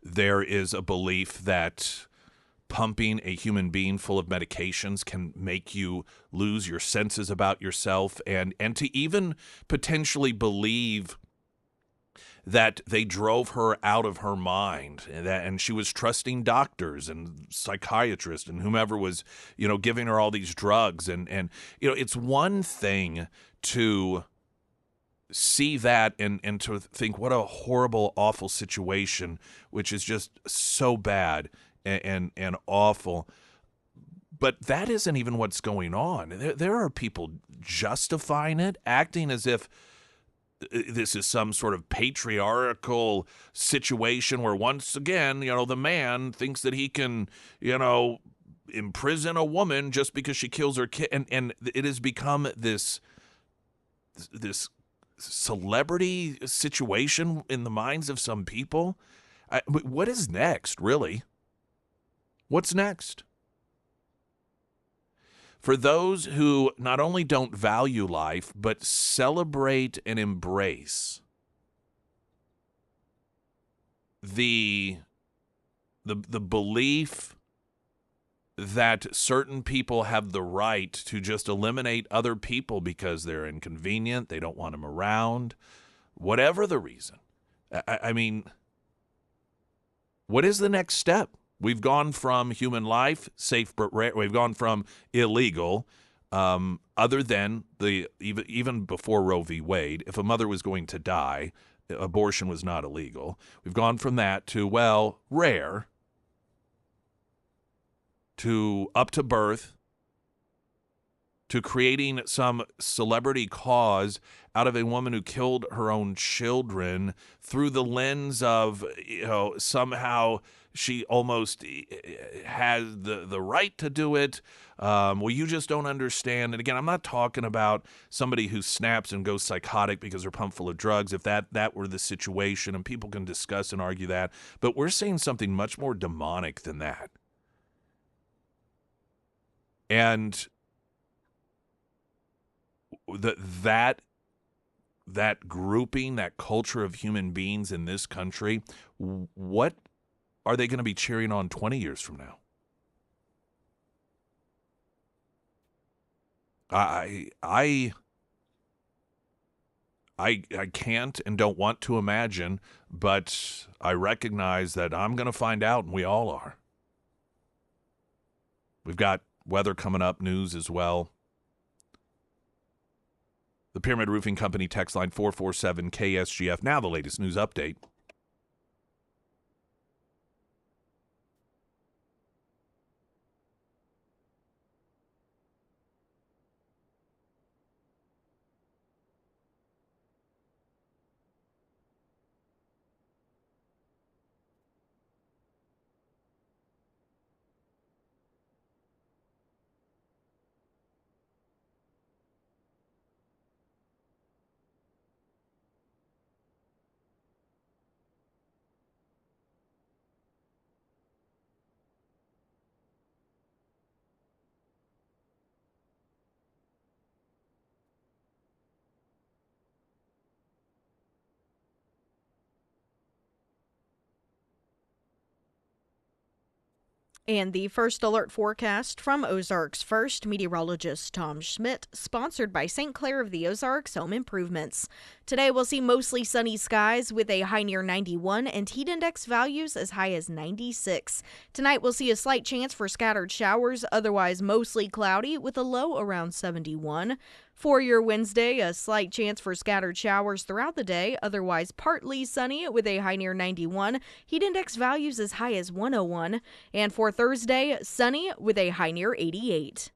S1: there is a belief that pumping a human being full of medications can make you lose your senses about yourself, and to even potentially believe that they drove her out of her mind, and she was trusting doctors and psychiatrists and whomever was, giving her all these drugs. And it's one thing to see that and to think what a horrible, awful situation, which is just so bad and awful. But that isn't even what's going on. There are people justifying it, acting as if this is some sort of patriarchal situation where, once again, the man thinks that he can, imprison a woman just because she kills her kid. And it has become this celebrity situation in the minds of some people. What is next, really? What's next? For those who not only don't value life, but celebrate and embrace the belief that certain people have the right to just eliminate other people because they're inconvenient, they don't want them around, whatever the reason. I mean, what is the next step? We've gone from human life, safe but rare. We've gone from illegal, other than even before Roe v. Wade, if a mother was going to die, abortion was not illegal. We've gone from that to, rare, to up to birth, to creating some celebrity cause out of a woman who killed her own children through the lens of, somehow she almost has the right to do it. You just don't understand. And again, I'm not talking about somebody who snaps and goes psychotic because they're pumped full of drugs, if that were the situation, and people can discuss and argue that. But we're seeing something much more demonic than that. And that grouping, that culture of human beings in this country, what are they going to be cheering on 20 years from now? I can't and don't want to imagine, but I recognize that I'm going to find out, and we all are. We've got weather coming up, news as well. The Pyramid Roofing Company text line 447 KSGF. Now the latest news update.
S2: And the first alert forecast from Ozarks First meteorologist Tom Schmidt, sponsored by St. Clair of the Ozarks Home Improvements. Today we'll see mostly sunny skies with a high near 91 and heat index values as high as 96. Tonight we'll see a slight chance for scattered showers, otherwise mostly cloudy with a low around 71. For your Wednesday, a slight chance for scattered showers throughout the day, otherwise partly sunny with a high near 91, heat index values as high as 101. And for Thursday, sunny with a high near 88.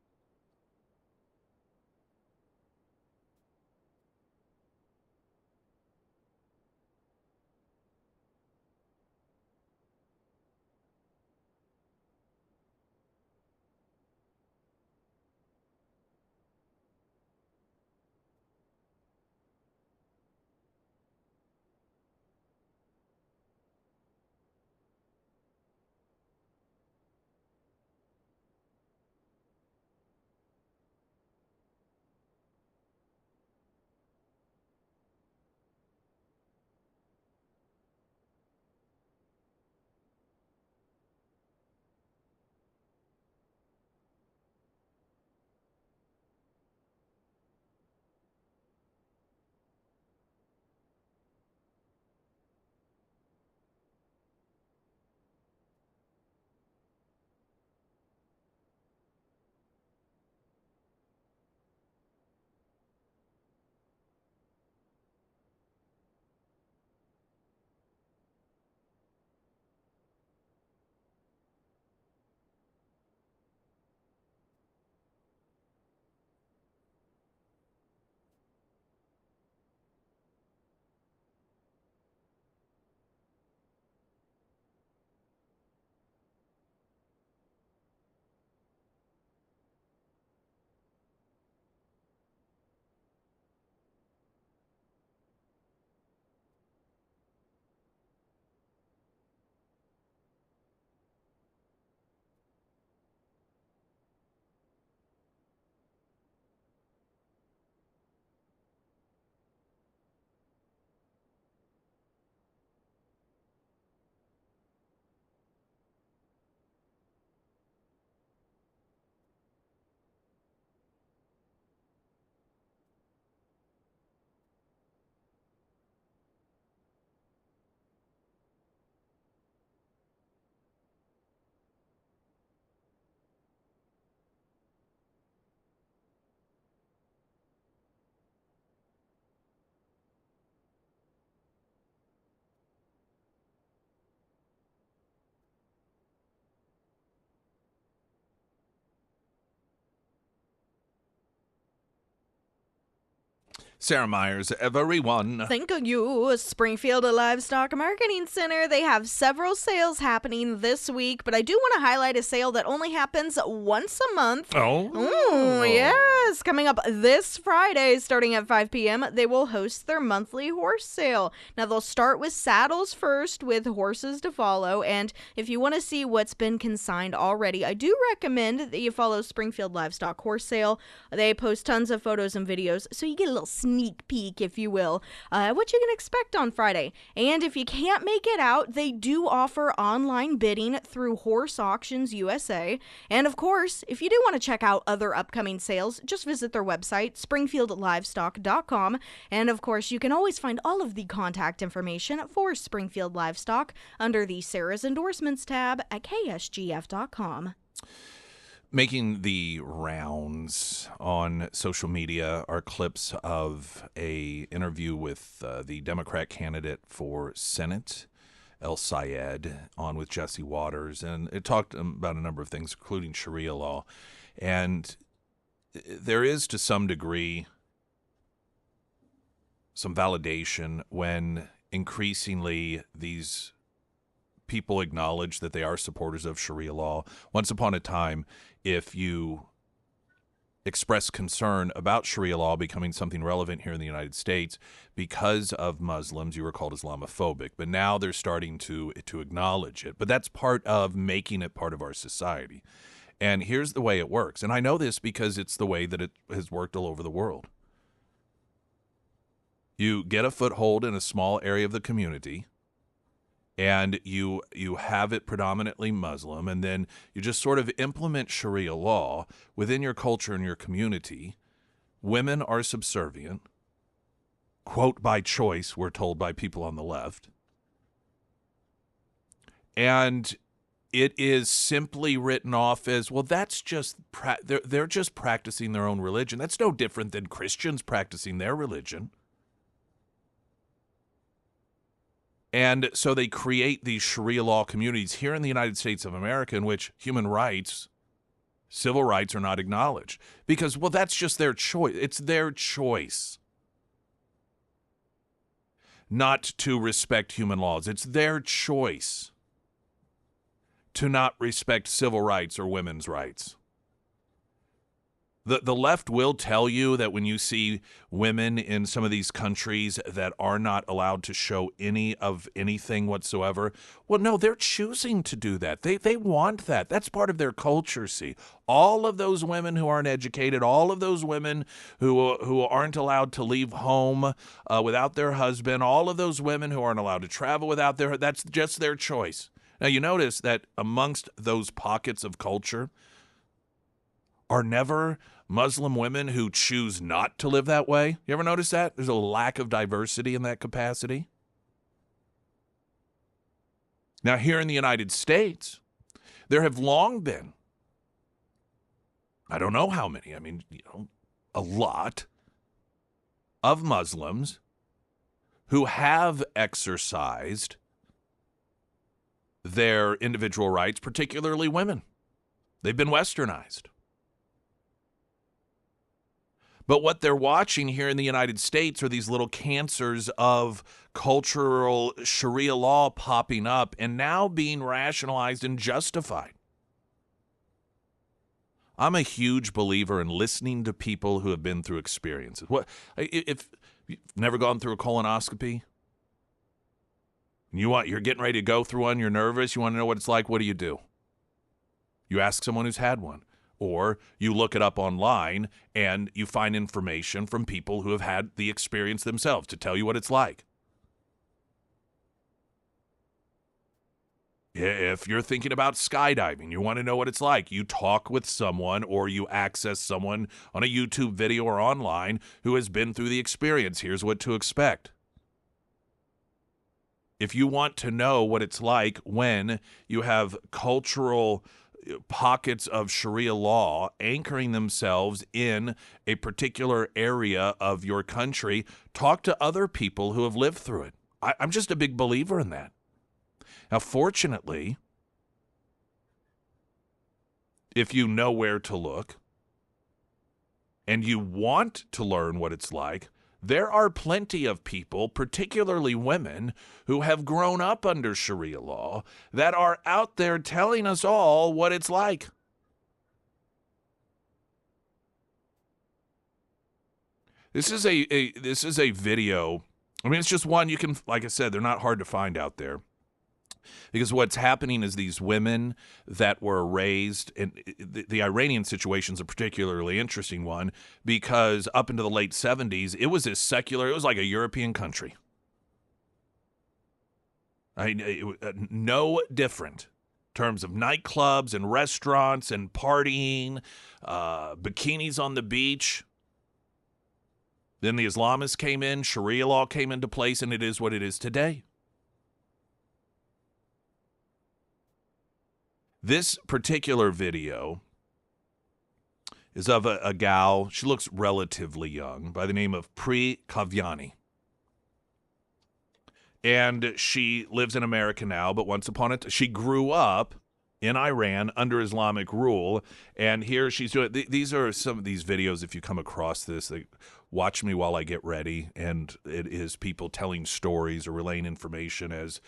S1: Sarah Myers, everyone.
S2: Thank you, Springfield Livestock Marketing Center. They have several sales happening this week, but I do want to highlight a sale that only happens once a month.
S1: Oh,
S2: Yes. Coming up this Friday, starting at 5 p.m., they will host their monthly horse sale. Now, they'll start with saddles first, with horses to follow. And if you want to see what's been consigned already, I do recommend that you follow Springfield Livestock Horse Sale. They post tons of photos and videos, so you get a little sneak peek, if you will, what you can expect on Friday. And if you can't make it out, they do offer online bidding through Horse Auctions USA. And of course, if you do want to check out other upcoming sales, just visit their website, springfieldlivestock.com. And of course, you can always find all of the contact information for Springfield Livestock under the Sarah's Endorsements tab at ksgf.com.
S1: Making the rounds on social media are clips of a interview with the Democrat candidate for Senate, El Sayed, on with Jesse Waters, and it talked about a number of things, including Sharia law. And there is, to some degree, some validation when increasingly these people acknowledge that they are supporters of Sharia law. Once upon a time, if you express concern about Sharia law becoming something relevant here in the United States because of Muslims, you were called Islamophobic. But now they're starting to acknowledge it. But that's part of making it part of our society. And here's the way it works. And I know this because it's the way that it has worked all over the world. You get a foothold in a small area of the community, and you have it predominantly Muslim, and then you just sort of implement Sharia law within your culture and your community, women are subservient, quote, by choice, we're told by people on the left. And it is simply written off as, well, that's just, they're just practicing their own religion. That's no different than Christians practicing their religion. And so they create these Sharia law communities here in the United States of America in which human rights, civil rights are not acknowledged. Because, well, that's just their choice. It's their choice not to respect human laws. It's their choice to not respect civil rights or women's rights. The left will tell you that when you see women in some of these countries that are not allowed to show any of anything whatsoever, well, no, they're choosing to do that. They want that. That's part of their culture, see. All of those women who aren't educated, all of those women who aren't allowed to leave home without their husband, all of those women who aren't allowed to travel without that's just their choice. Now, you notice that amongst those pockets of culture are never Muslim women who choose not to live that way. You ever notice that? There's a lack of diversity in that capacity. Now, here in the United States, there have long been, I don't know how many, a lot of Muslims who have exercised their individual rights, particularly women. They've been westernized. But what they're watching here in the United States are these little cancers of cultural Sharia law popping up and now being rationalized and justified. I'm a huge believer in listening to people who have been through experiences. If you've never gone through a colonoscopy, you're getting ready to go through one, you're nervous, you want to know what it's like, what do? You ask someone who's had one. Or you look it up online and you find information from people who have had the experience themselves to tell you what it's like. If you're thinking about skydiving, you want to know what it's like, you talk with someone or you access someone on a YouTube video or online who has been through the experience. Here's what to expect. If you want to know what it's like when you have cultural pockets of Sharia law anchoring themselves in a particular area of your country, talk to other people who have lived through it. I'm just a big believer in that. Now, fortunately, if you know where to look and you want to learn what it's like, there are plenty of people, particularly women, who have grown up under Sharia law that are out there telling us all what it's like. This is a video. It's just one you can, like I said, they're not hard to find out there. Because what's happening is these women that were raised, and the Iranian situation is a particularly interesting one, because up into the late 70s, it was as secular, it was like a European country. No different in terms of nightclubs and restaurants and partying, bikinis on the beach. Then the Islamists came in, Sharia law came into place, and it is what it is today. This particular video is of a gal, she looks relatively young, by the name of Pri Kavyani. And she lives in America now, but once upon a time, she grew up in Iran under Islamic rule, and here she's doing, these are some of these videos, if you come across this, watch me while I get ready, and it is people telling stories or relaying information as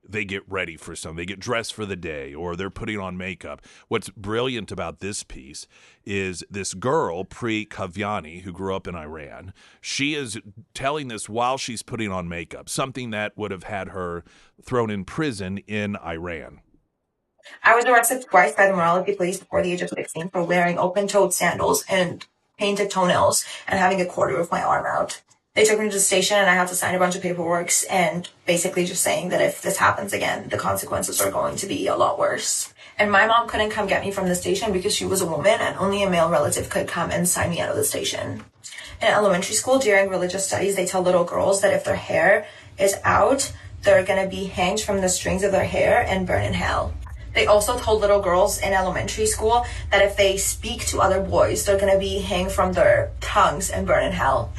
S1: they get ready for something. They get dressed for the day, or they're putting on makeup. What's brilliant about this piece is this girl, Pri Kavyani, who grew up in Iran, she is telling this while she's putting on makeup, something that would have had her thrown in prison in Iran.
S4: I was arrested twice by the morality police before the age of 16 for wearing open-toed sandals and painted toenails and having a quarter of my arm out. They took me to the station and I had to sign a bunch of paperwork and basically just saying that if this happens again, the consequences are going to be a lot worse. And my mom couldn't come get me from the station because she was a woman and only a male relative could come and sign me out of the station. In elementary school, during religious studies, they tell little girls that if their hair is out, they're going to be hanged from the strings of their hair and burn in hell. They also told little girls in elementary school that if they speak to other boys, they're going to be hanged from their tongues and burn in hell.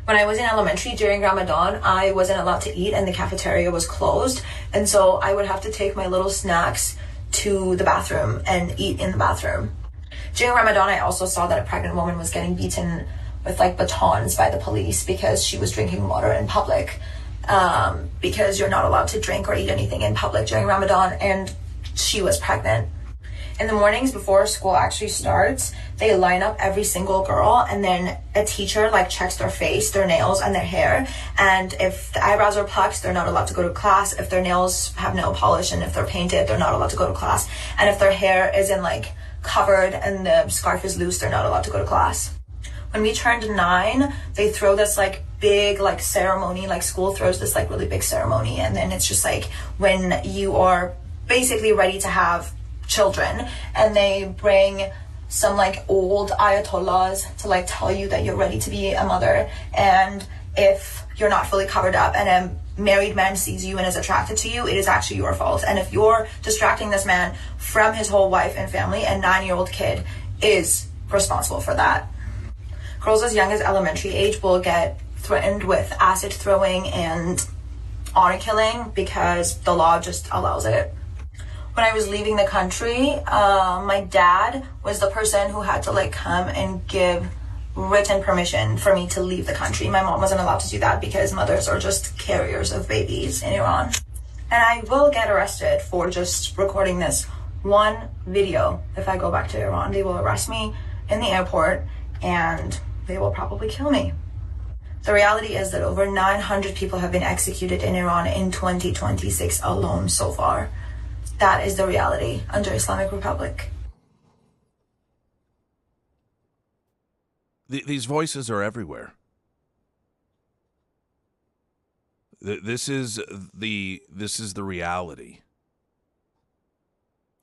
S4: When I was in elementary during Ramadan, I wasn't allowed to eat and the cafeteria was closed. And so I would have to take my little snacks to the bathroom and eat in the bathroom. During Ramadan, I also saw that a pregnant woman was getting beaten with like batons by the police because she was drinking water in public. Because you're not allowed to drink or eat anything in public during Ramadan, and she was pregnant. In the mornings before school actually starts, they line up every single girl, and then a teacher like checks their face, their nails, and their hair. And if the eyebrows are plucked, they're not allowed to go to class. If their nails have nail polish and if they're painted, they're not allowed to go to class. And if their hair isn't like covered and the scarf is loose, they're not allowed to go to class. When we turned 9, they throw this like big like ceremony, like school throws this like really big ceremony, and then it's just like when you are basically ready to have children, and they bring some like old ayatollahs to like tell you that you're ready to be a mother, and if you're not fully covered up and a married man sees you and is attracted to you, it is actually your fault. And if you're distracting this man from his whole wife and family, a 9-year-old kid is responsible for that. Girls as young as elementary age will get threatened with acid throwing and honor killing because the law just allows it. When I was leaving the country, my dad was the person who had to like come and give written permission for me to leave the country. My mom wasn't allowed to do that because mothers are just carriers of babies in Iran. And I will get arrested for just recording this one video. If I go back to Iran, they will arrest me in the airport and they will probably kill me. The reality is that over 900 people have been executed in Iran in 2026 alone so far. That is the reality under Islamic Republic.
S1: These voices are everywhere. This is the reality.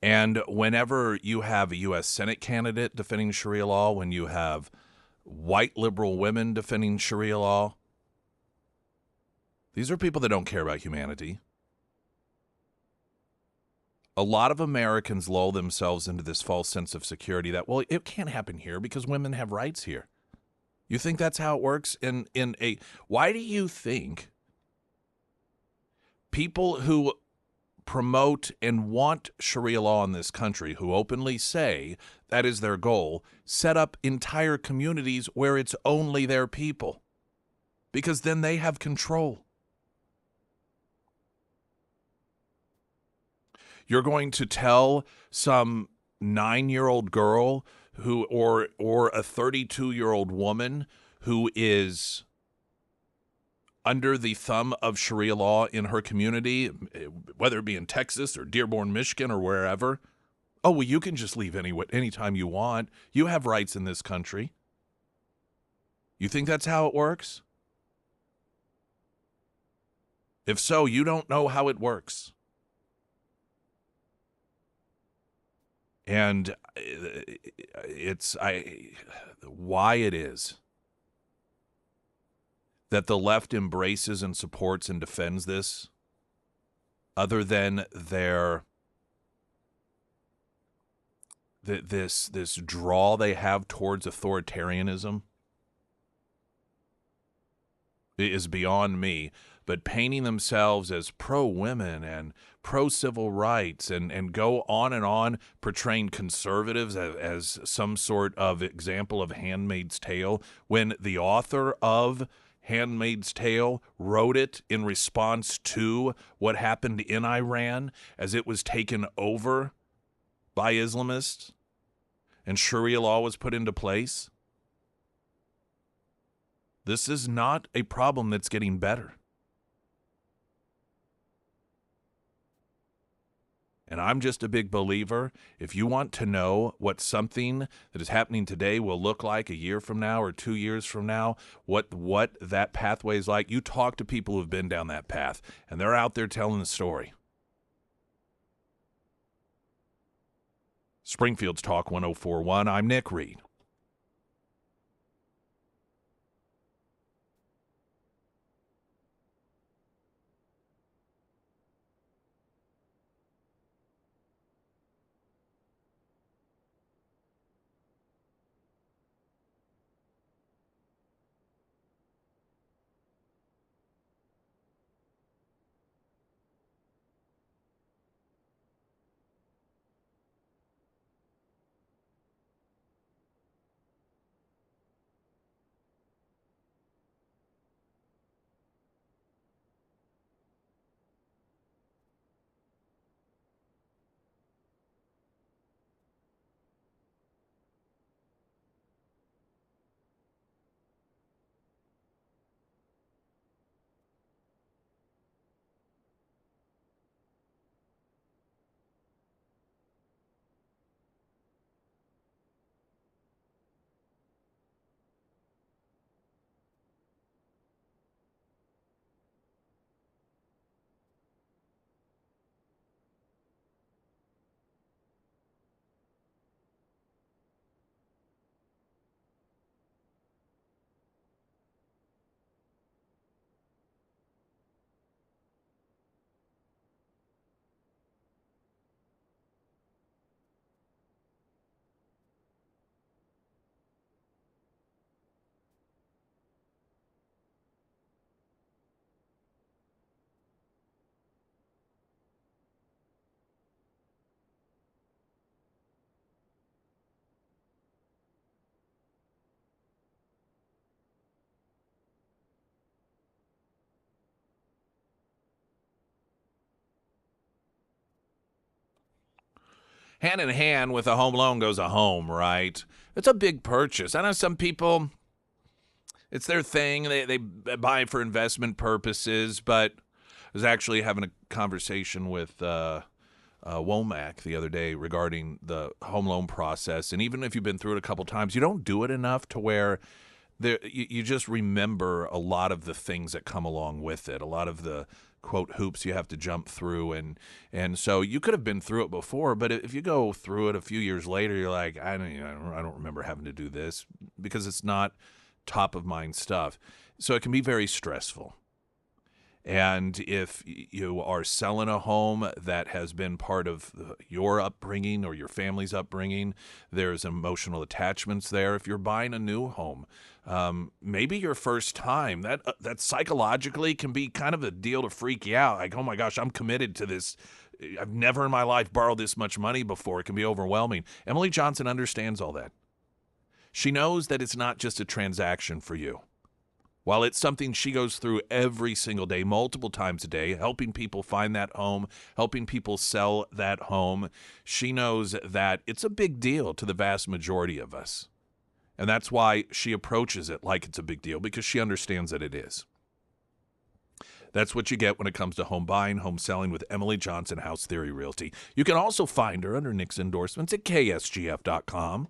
S1: And whenever you have a U.S. Senate candidate defending Sharia law, when you have white liberal women defending Sharia law, these are people that don't care about humanity. A lot of Americans lull themselves into this false sense of security that, well, it can't happen here because women have rights here. You think that's how it works why do you think people who promote and want Sharia law in this country, who openly say that is their goal, set up entire communities where it's only their people? Because then they have control. You're going to tell some 9-year-old girl who or a 32-year-old woman who is under the thumb of Sharia law in her community, whether it be in Texas or Dearborn, Michigan, or wherever, oh, well, you can just leave anytime you want. You have rights in this country. You think that's how it works? If so, you don't know how it works. And why it is that the left embraces and supports and defends this, other than this draw they have towards authoritarianism, is beyond me. But painting themselves as pro-women and pro-civil rights and go on, portraying conservatives as some sort of example of Handmaid's Tale, when the author of Handmaid's Tale wrote it in response to what happened in Iran as it was taken over by Islamists and Sharia law was put into place. This is not a problem that's getting better. And I'm just a big believer. If you want to know what something that is happening today will look like a year from now or 2 years from now, what that pathway is like, you talk to people who've been down that path, and they're out there telling the story. Springfield's Talk 1041. I'm Nick Reed. Hand in hand with a home loan goes a home, right? It's a big purchase. I know some people, it's their thing. They buy for investment purposes, but I was actually having a conversation with Womack the other day regarding the home loan process. And even if you've been through it a couple times, you don't do it enough to where you just remember a lot of the things that come along with it, a lot of the quote hoops you have to jump through, and so you could have been through it before, but if you go through it a few years later, you're like, I don't remember having to do this, because it's not top of mind stuff. So it can be very stressful. And if you are selling a home that has been part of your upbringing or your family's upbringing, there's emotional attachments there. If you're buying a new home, maybe your first time, that psychologically can be kind of a deal to freak you out. Like, oh my gosh, I'm committed to this. I've never in my life borrowed this much money before. It can be overwhelming. Emily Johnson understands all that. She knows that it's not just a transaction for you. While it's something she goes through every single day, multiple times a day, helping people find that home, helping people sell that home, she knows that it's a big deal to the vast majority of us. And that's why she approaches it like it's a big deal, because she understands that it is. That's what you get when it comes to home buying, home selling with Emily Johnson, House Theory Realty. You can also find her under Nick's endorsements at KSGF.com.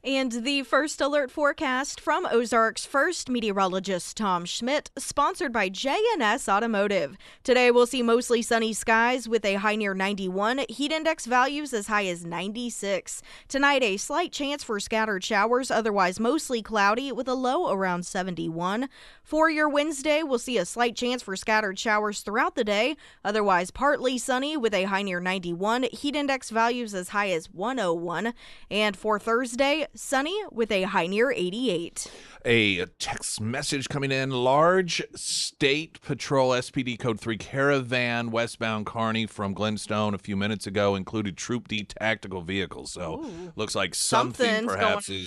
S2: And the first alert forecast from Ozarks First meteorologist Tom Schmidt, sponsored by J&S Automotive. Today we'll see mostly sunny skies with a high near 91, heat index values as high as 96. Tonight a slight chance for scattered showers, otherwise mostly cloudy with a low around 71. For your Wednesday, we'll see a slight chance for scattered showers throughout the day, otherwise partly sunny with a high near 91, heat index values as high as 101. And for Thursday, sunny with a high near 88.
S1: A text message coming in. Large State Patrol SPD Code 3 caravan westbound Kearney from Glenstone a few minutes ago included Troop D tactical vehicles. So looks like something
S2: Something's
S1: perhaps
S2: going-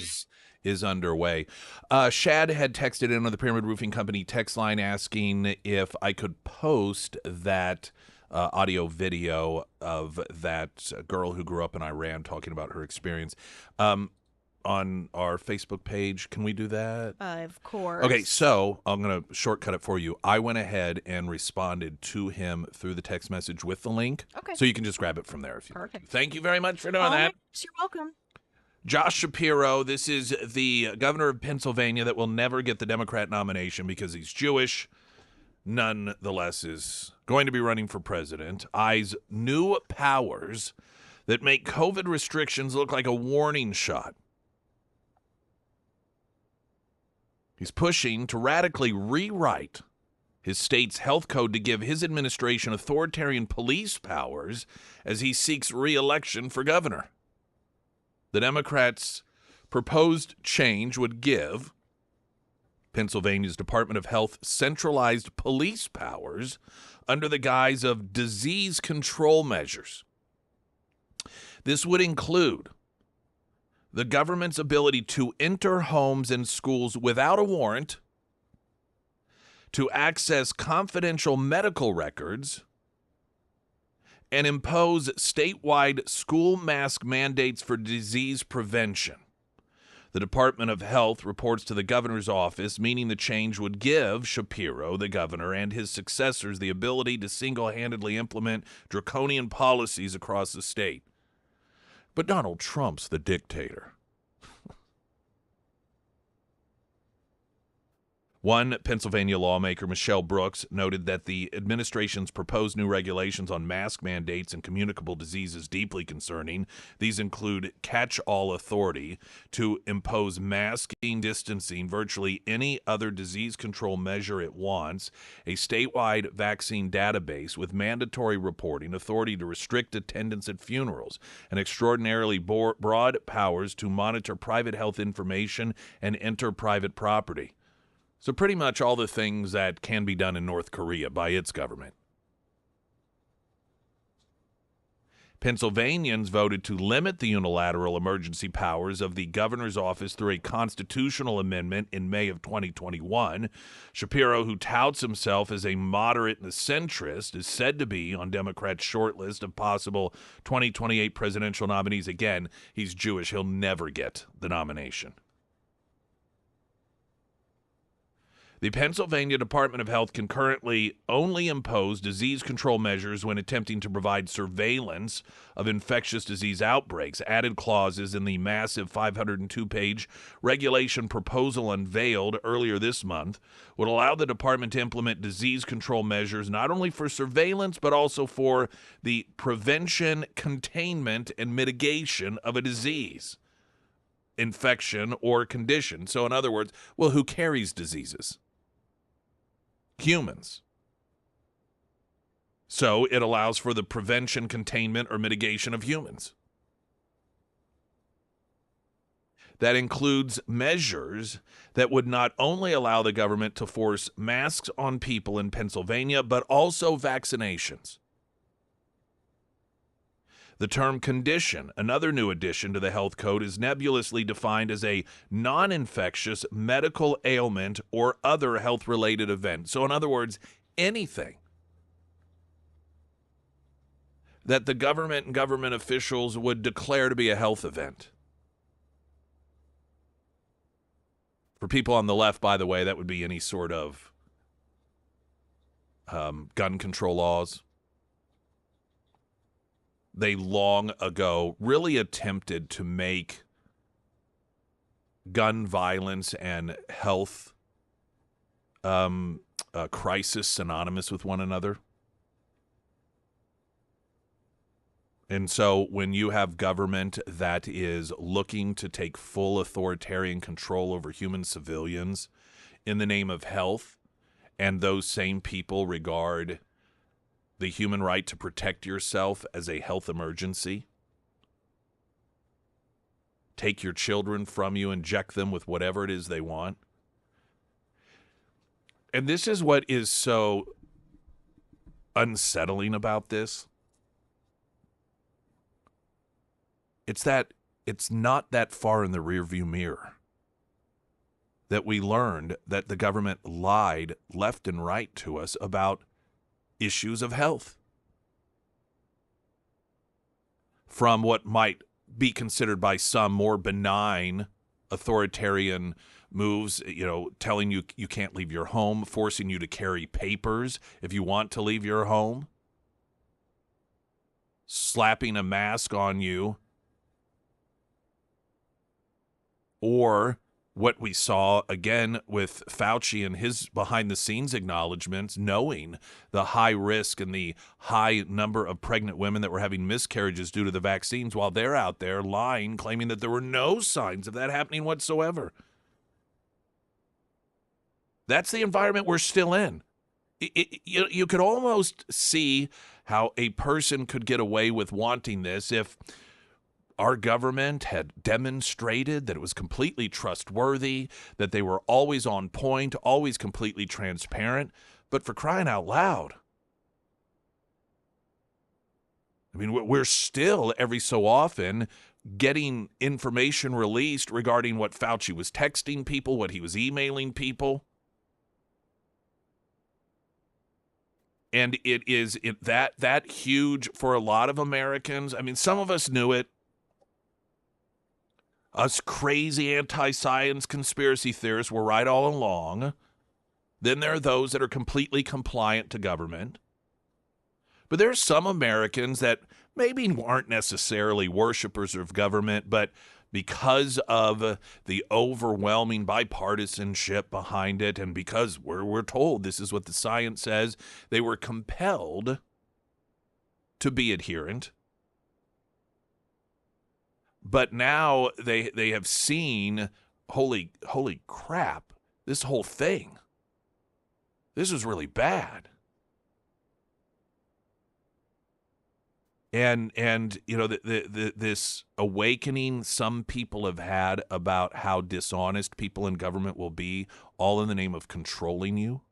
S1: is underway. Shad had texted in on the Pyramid Roofing Company text line asking if I could post that audio video of that girl who grew up in Iran talking about her experience on our Facebook page. Can we do that?
S2: Of course.
S1: Okay, so I'm going to shortcut it for you. I went ahead and responded to him through the text message with the link.
S2: Okay.
S1: So you can just grab it from there if you like.
S2: Perfect.
S1: Thank you very much for doing
S2: All
S1: that.
S2: right, you're welcome.
S1: Josh Shapiro, this is the governor of Pennsylvania that will never get the Democrat nomination because he's Jewish. Nonetheless, is going to be running for president. Eyes new powers that make COVID restrictions look like a warning shot. He's pushing to radically rewrite his state's health code to give his administration authoritarian police powers as he seeks re-election for governor. The Democrats' proposed change would give Pennsylvania's Department of Health centralized police powers under the guise of disease control measures. This would include the government's ability to enter homes and schools without a warrant, to access confidential medical records, and impose statewide school mask mandates for disease prevention. The Department of Health reports to the governor's office, meaning the change would give Shapiro, the governor, and his successors the ability to single-handedly implement draconian policies across the state. But Donald Trump's the dictator. One Pennsylvania lawmaker, Michelle Brooks, noted that the administration's proposed new regulations on mask mandates and communicable diseases deeply concerning. These include catch-all authority to impose masking, distancing, virtually any other disease control measure it wants, a statewide vaccine database with mandatory reporting, authority to restrict attendance at funerals, and extraordinarily broad powers to monitor private health information and enter private property. So pretty much all the things that can be done in North Korea by its government. Pennsylvanians voted to limit the unilateral emergency powers of the governor's office through a constitutional amendment in May of 2021. Shapiro, who touts himself as a moderate and a centrist, is said to be on Democrats' short list of possible 2028 presidential nominees. Again, he's Jewish. He'll never get the nomination. The Pennsylvania Department of Health can currently only impose disease control measures when attempting to provide surveillance of infectious disease outbreaks. Added clauses in the massive 502-page regulation proposal unveiled earlier this month would allow the department to implement disease control measures not only for surveillance but also for the prevention, containment, and mitigation of a disease, infection, or condition. So in other words, well, who carries diseases? Humans. So it allows for the prevention, containment, or mitigation of humans. That includes measures that would not only allow the government to force masks on people in Pennsylvania, but also vaccinations. The term condition, another new addition to the health code, is nebulously defined as a non-infectious medical ailment or other health-related event. So in other words, anything that the government and government officials would declare to be a health event. For people on the left, by the way, that would be any sort of gun control laws. They long ago really attempted to make gun violence and health crisis synonymous with one another. And so when you have government that is looking to take full authoritarian control over human civilians in the name of health, and those same people regard the human right to protect yourself as a health emergency, take your children from you, inject them with whatever it is they want. And this is what is so unsettling about this. It's that it's not that far in the rearview mirror that we learned that the government lied left and right to us about issues of health. From what might be considered by some more benign authoritarian moves, telling you you can't leave your home, forcing you to carry papers if you want to leave your home, slapping a mask on you, or what we saw again with Fauci and his behind-the-scenes acknowledgments, knowing the high risk and the high number of pregnant women that were having miscarriages due to the vaccines, while they're out there lying, claiming that there were no signs of that happening whatsoever. That's the environment we're still in. You could almost see how a person could get away with wanting this if our government had demonstrated that it was completely trustworthy, that they were always on point, always completely transparent. But for crying out loud, I mean, we're still every so often getting information released regarding what Fauci was texting people, what he was emailing people. And it is that huge for a lot of Americans. I mean, some of us knew it. Us crazy anti-science conspiracy theorists were right all along. Then there are those that are completely compliant to government. But there are some Americans that maybe aren't necessarily worshipers of government, but because of the overwhelming bipartisanship behind it, and because we're told this is what the science says, they were compelled to be adherent. But now they have seen, holy crap, this whole thing, this is really bad. And this awakening some people have had about how dishonest people in government will be, all in the name of controlling you.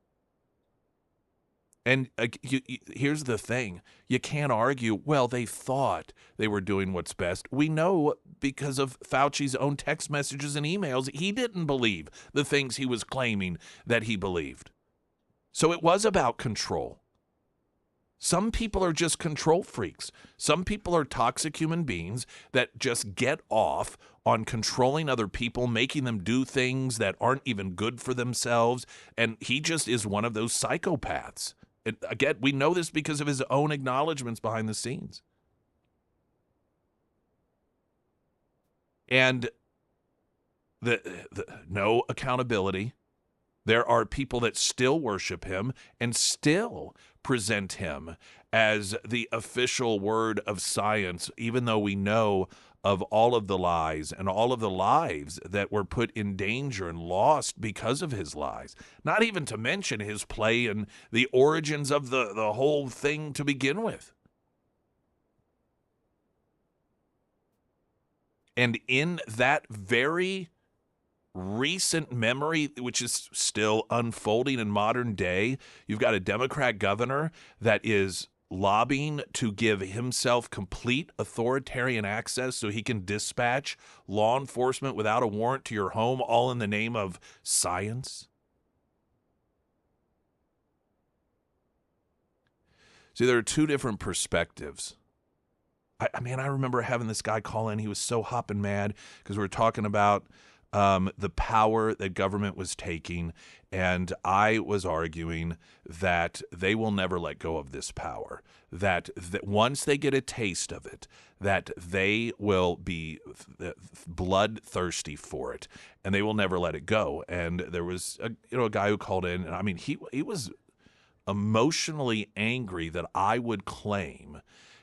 S1: And here's the thing. You can't argue, well, they thought they were doing what's best. We know because of Fauci's own text messages and emails, he didn't believe the things he was claiming that he believed. So it was about control. Some people are just control freaks. Some people are toxic human beings that just get off on controlling other people, making them do things that aren't even good for themselves. And he just is one of those psychopaths. And again, we know this because of his own acknowledgments behind the scenes. And the no accountability. There are people that still worship him and still present him as the official word of science, even though we know of all of the lies and all of the lives that were put in danger and lost because of his lies. Not even to mention his play in the origins of the whole thing to begin with. And in that very recent memory, which is still unfolding in modern day, you've got a Democrat governor that is lobbying to give himself complete authoritarian access so he can dispatch law enforcement without a warrant to your home, all in the name of science. See, there are two different perspectives. I remember having this guy call in. He was so hopping mad because we were talking about the power that government was taking, and I was arguing that they will never let go of this power, that once they get a taste of it, that they will be bloodthirsty for it, and they will never let it go. And there was a guy who called in, and I mean, he was emotionally angry that I would claim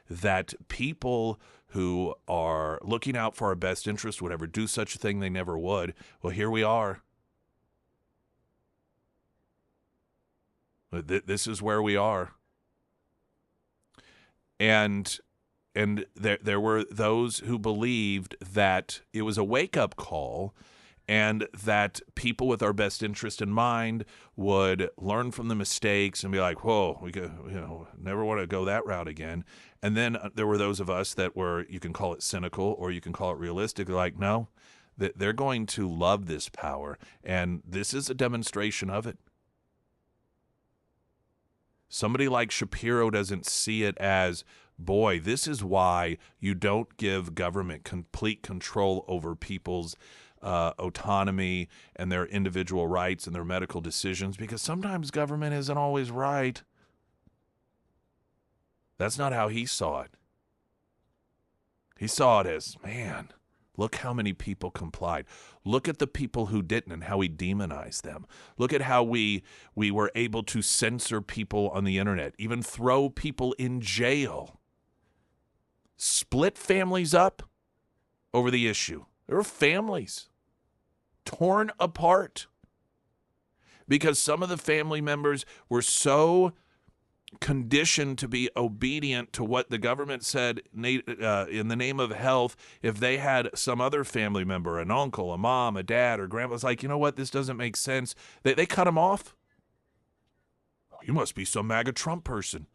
S1: that people who are looking out for our best interest would ever do such a thing. They never would. Well, here we are. This is where we are. And there were those who believed that it was a wake-up call, and that people with our best interest in mind would learn from the mistakes and be like, whoa, we never want to go that route again. And then there were those of us that were, you can call it cynical or you can call it realistic. They're like, no, they're going to love this power. And this is a demonstration of it. Somebody like Shapiro doesn't see it as, boy, this is why you don't give government complete control over people's autonomy and their individual rights and their medical decisions, because sometimes government isn't always right. That's not how he saw it. He saw it as, man, look how many people complied. Look at the people who didn't and how we demonized them. Look at how we were able to censor people on the internet, even throw people in jail, split families up over the issue. There were families torn apart because some of the family members were so conditioned to be obedient to what the government said in the name of health. If they had some other family member, an uncle, a mom, a dad, or grandpa, was like, you know what, this doesn't make sense. They cut them off. Oh, you must be some MAGA Trump person.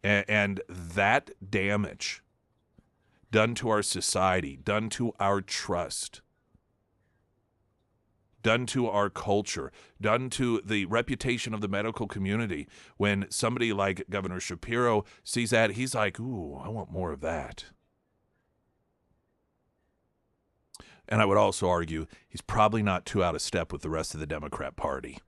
S1: And that damage done to our society, done to our trust, done to our culture, done to the reputation of the medical community. When somebody like Governor Shapiro sees that, he's like, ooh, I want more of that. And I would also argue he's probably not too out of step with the rest of the Democrat Party.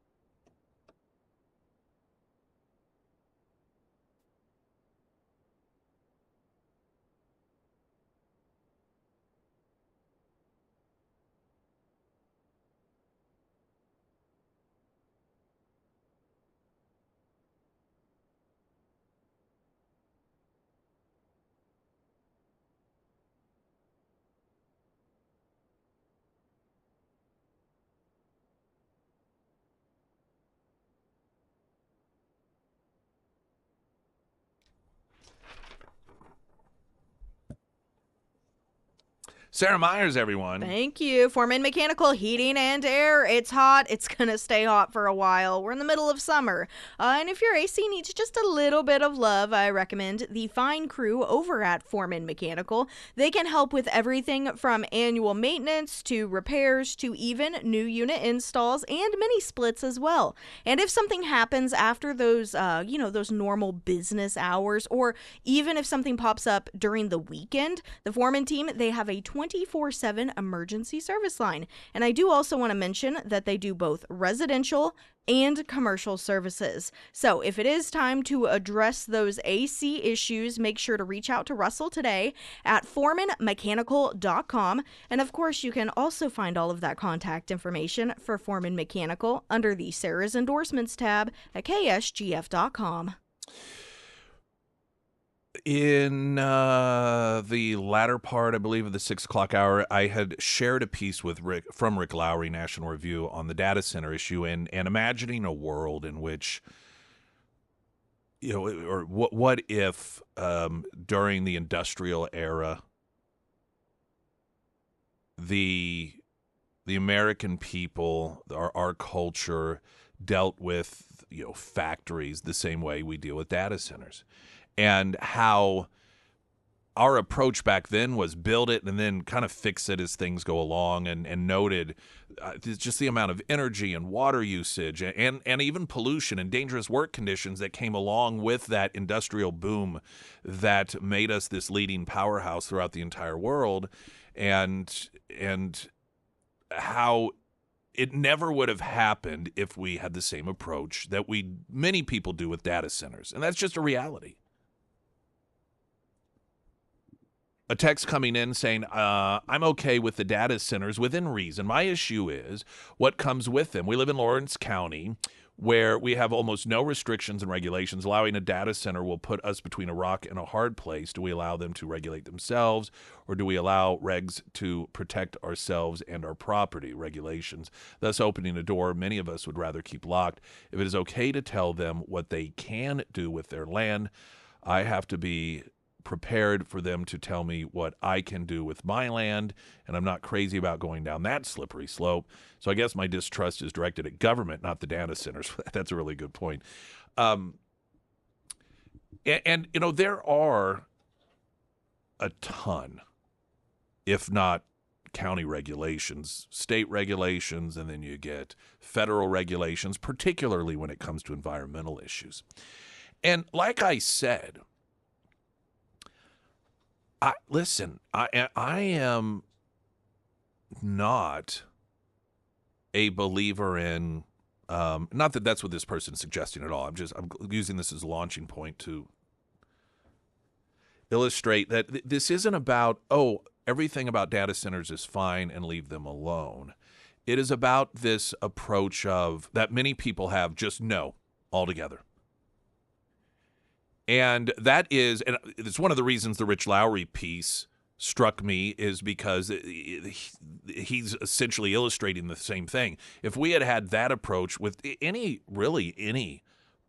S1: Sarah Myers, everyone.
S2: Thank you. Foreman Mechanical Heating and Air. It's hot. It's going to stay hot for a while. We're in the middle of summer. And if your AC needs just a little bit of love, I recommend the fine crew over at Foreman Mechanical. They can help with everything from annual maintenance to repairs to even new unit installs and mini splits as well. And if something happens after those, those normal business hours, or even if something pops up during the weekend, the Foreman team, they have a 24/7 emergency service line. And I do also want to mention that they do both residential and commercial services. So if it is time to address those AC issues, make sure to reach out to Russell today at foremanmechanical.com. And of course, you can also find all of that contact information for Foreman Mechanical under the Sarah's Endorsements tab at ksgf.com.
S1: In the latter part, I believe, of the 6 o'clock hour, I had shared a piece with from Rick Lowry, National Review, on the data center issue, and imagining a world in which, or what if during the industrial era, the American people, our culture, dealt with factories the same way we deal with data centers. And how our approach back then was build it and then kind of fix it as things go along, and noted just the amount of energy and water usage and even pollution and dangerous work conditions that came along with that industrial boom that made us this leading powerhouse throughout the entire world, and how it never would have happened if we had the same approach that many people do with data centers. And that's just a reality. A text coming in saying, I'm okay with the data centers within reason. My issue is what comes with them. We live in Lawrence County, where we have almost no restrictions and regulations. Allowing a data center will put us between a rock and a hard place. Do we allow them to regulate themselves, or do we allow regs to protect ourselves and our property? Regulations, thus opening a door many of us would rather keep locked. If it is okay to tell them what they can do with their land, I have to be prepared for them to tell me what I can do with my land, and I'm not crazy about going down that slippery slope. So I guess my distrust is directed at government, not the data centers. That's a really good point. And there are a ton, if not county regulations, state regulations, and then you get federal regulations, particularly when it comes to environmental issues. And like I said, I am not a believer in, not that that's what this person is suggesting at all. I'm using this as a launching point to illustrate that this isn't about, everything about data centers is fine and leave them alone. It is about this approach that many people have, just no altogether. And and it's one of the reasons the Rich Lowry piece struck me, is because he's essentially illustrating the same thing. If we had had that approach with any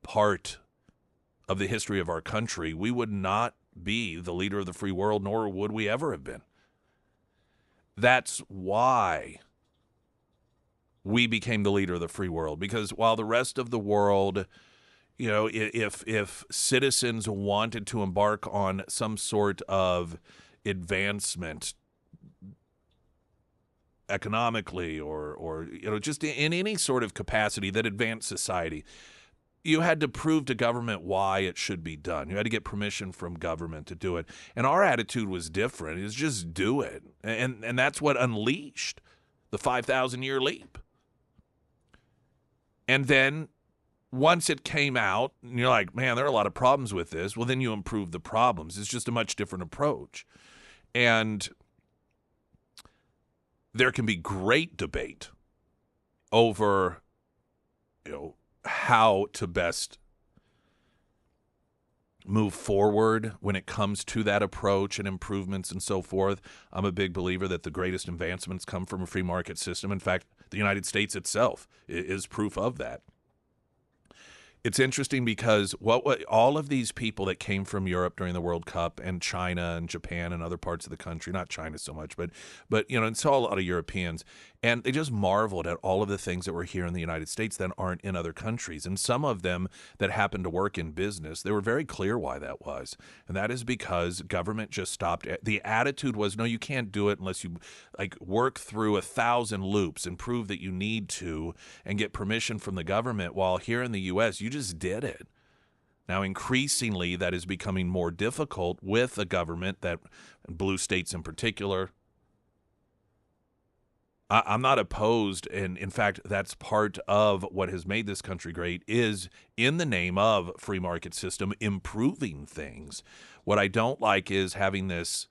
S1: part of the history of our country, we would not be the leader of the free world, nor would we ever have been. That's why we became the leader of the free world, because while the rest of the world, if citizens wanted to embark on some sort of advancement economically or just in any sort of capacity that advanced society, you had to prove to government why it should be done. You had to get permission from government to do it. And our attitude was different. It was just do it. And that's what unleashed the 5,000-year leap. And then once it came out, and you're like, man, there are a lot of problems with this, well, then you improve the problems. It's just a much different approach. And there can be great debate over, how to best move forward when it comes to that approach and improvements and so forth. I'm a big believer that the greatest advancements come from a free market system. In fact, the United States itself is proof of that. It's interesting because what all of these people that came from Europe during the World Cup, and China and Japan and other parts of the country, not China so much, but it's all a lot of Europeans, and they just marveled at all of the things that were here in the United States that aren't in other countries. And some of them that happened to work in business, they were very clear why that was. And that is because government just stopped. The attitude was, no, you can't do it unless you work through 1,000 loops and prove that you need to and get permission from the government. While here in the U.S., you just did it. Now, increasingly, that is becoming more difficult with a government that, blue states in particular. I'm not opposed, and in fact, that's part of what has made this country great, is in the name of free market system, improving things. What I don't like is having this,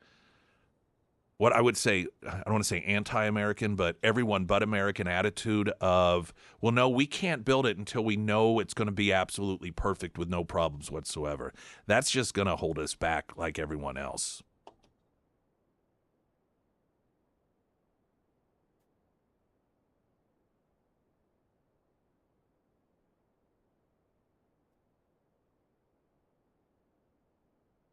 S1: what I would say, I don't want to say anti-American, but everyone but American attitude of, well, no, we can't build it until we know it's going to be absolutely perfect with no problems whatsoever. That's just going to hold us back like everyone else.